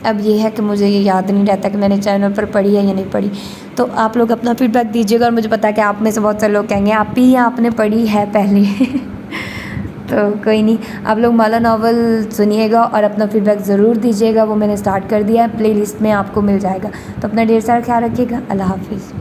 अब ये है कि मुझे ये याद नहीं रहता कि मैंने चैनल पर पढ़ी है या नहीं पढ़ी। तो आप लोग अपना फीडबैक दीजिएगा, और मुझे पता है कि आप में से बहुत सारे लोग कहेंगे आप ही या आपने पढ़ी है पहले तो कोई नहीं, आप लोग माला नावल सुनिएगा और अपना फीडबैक ज़रूर दीजिएगा। वो मैंने स्टार्ट कर दिया है, प्लेलिस्ट में आपको मिल जाएगा। तो अपना ढेर सारा ख्याल रखिएगा। अल्लाह हाफिज़।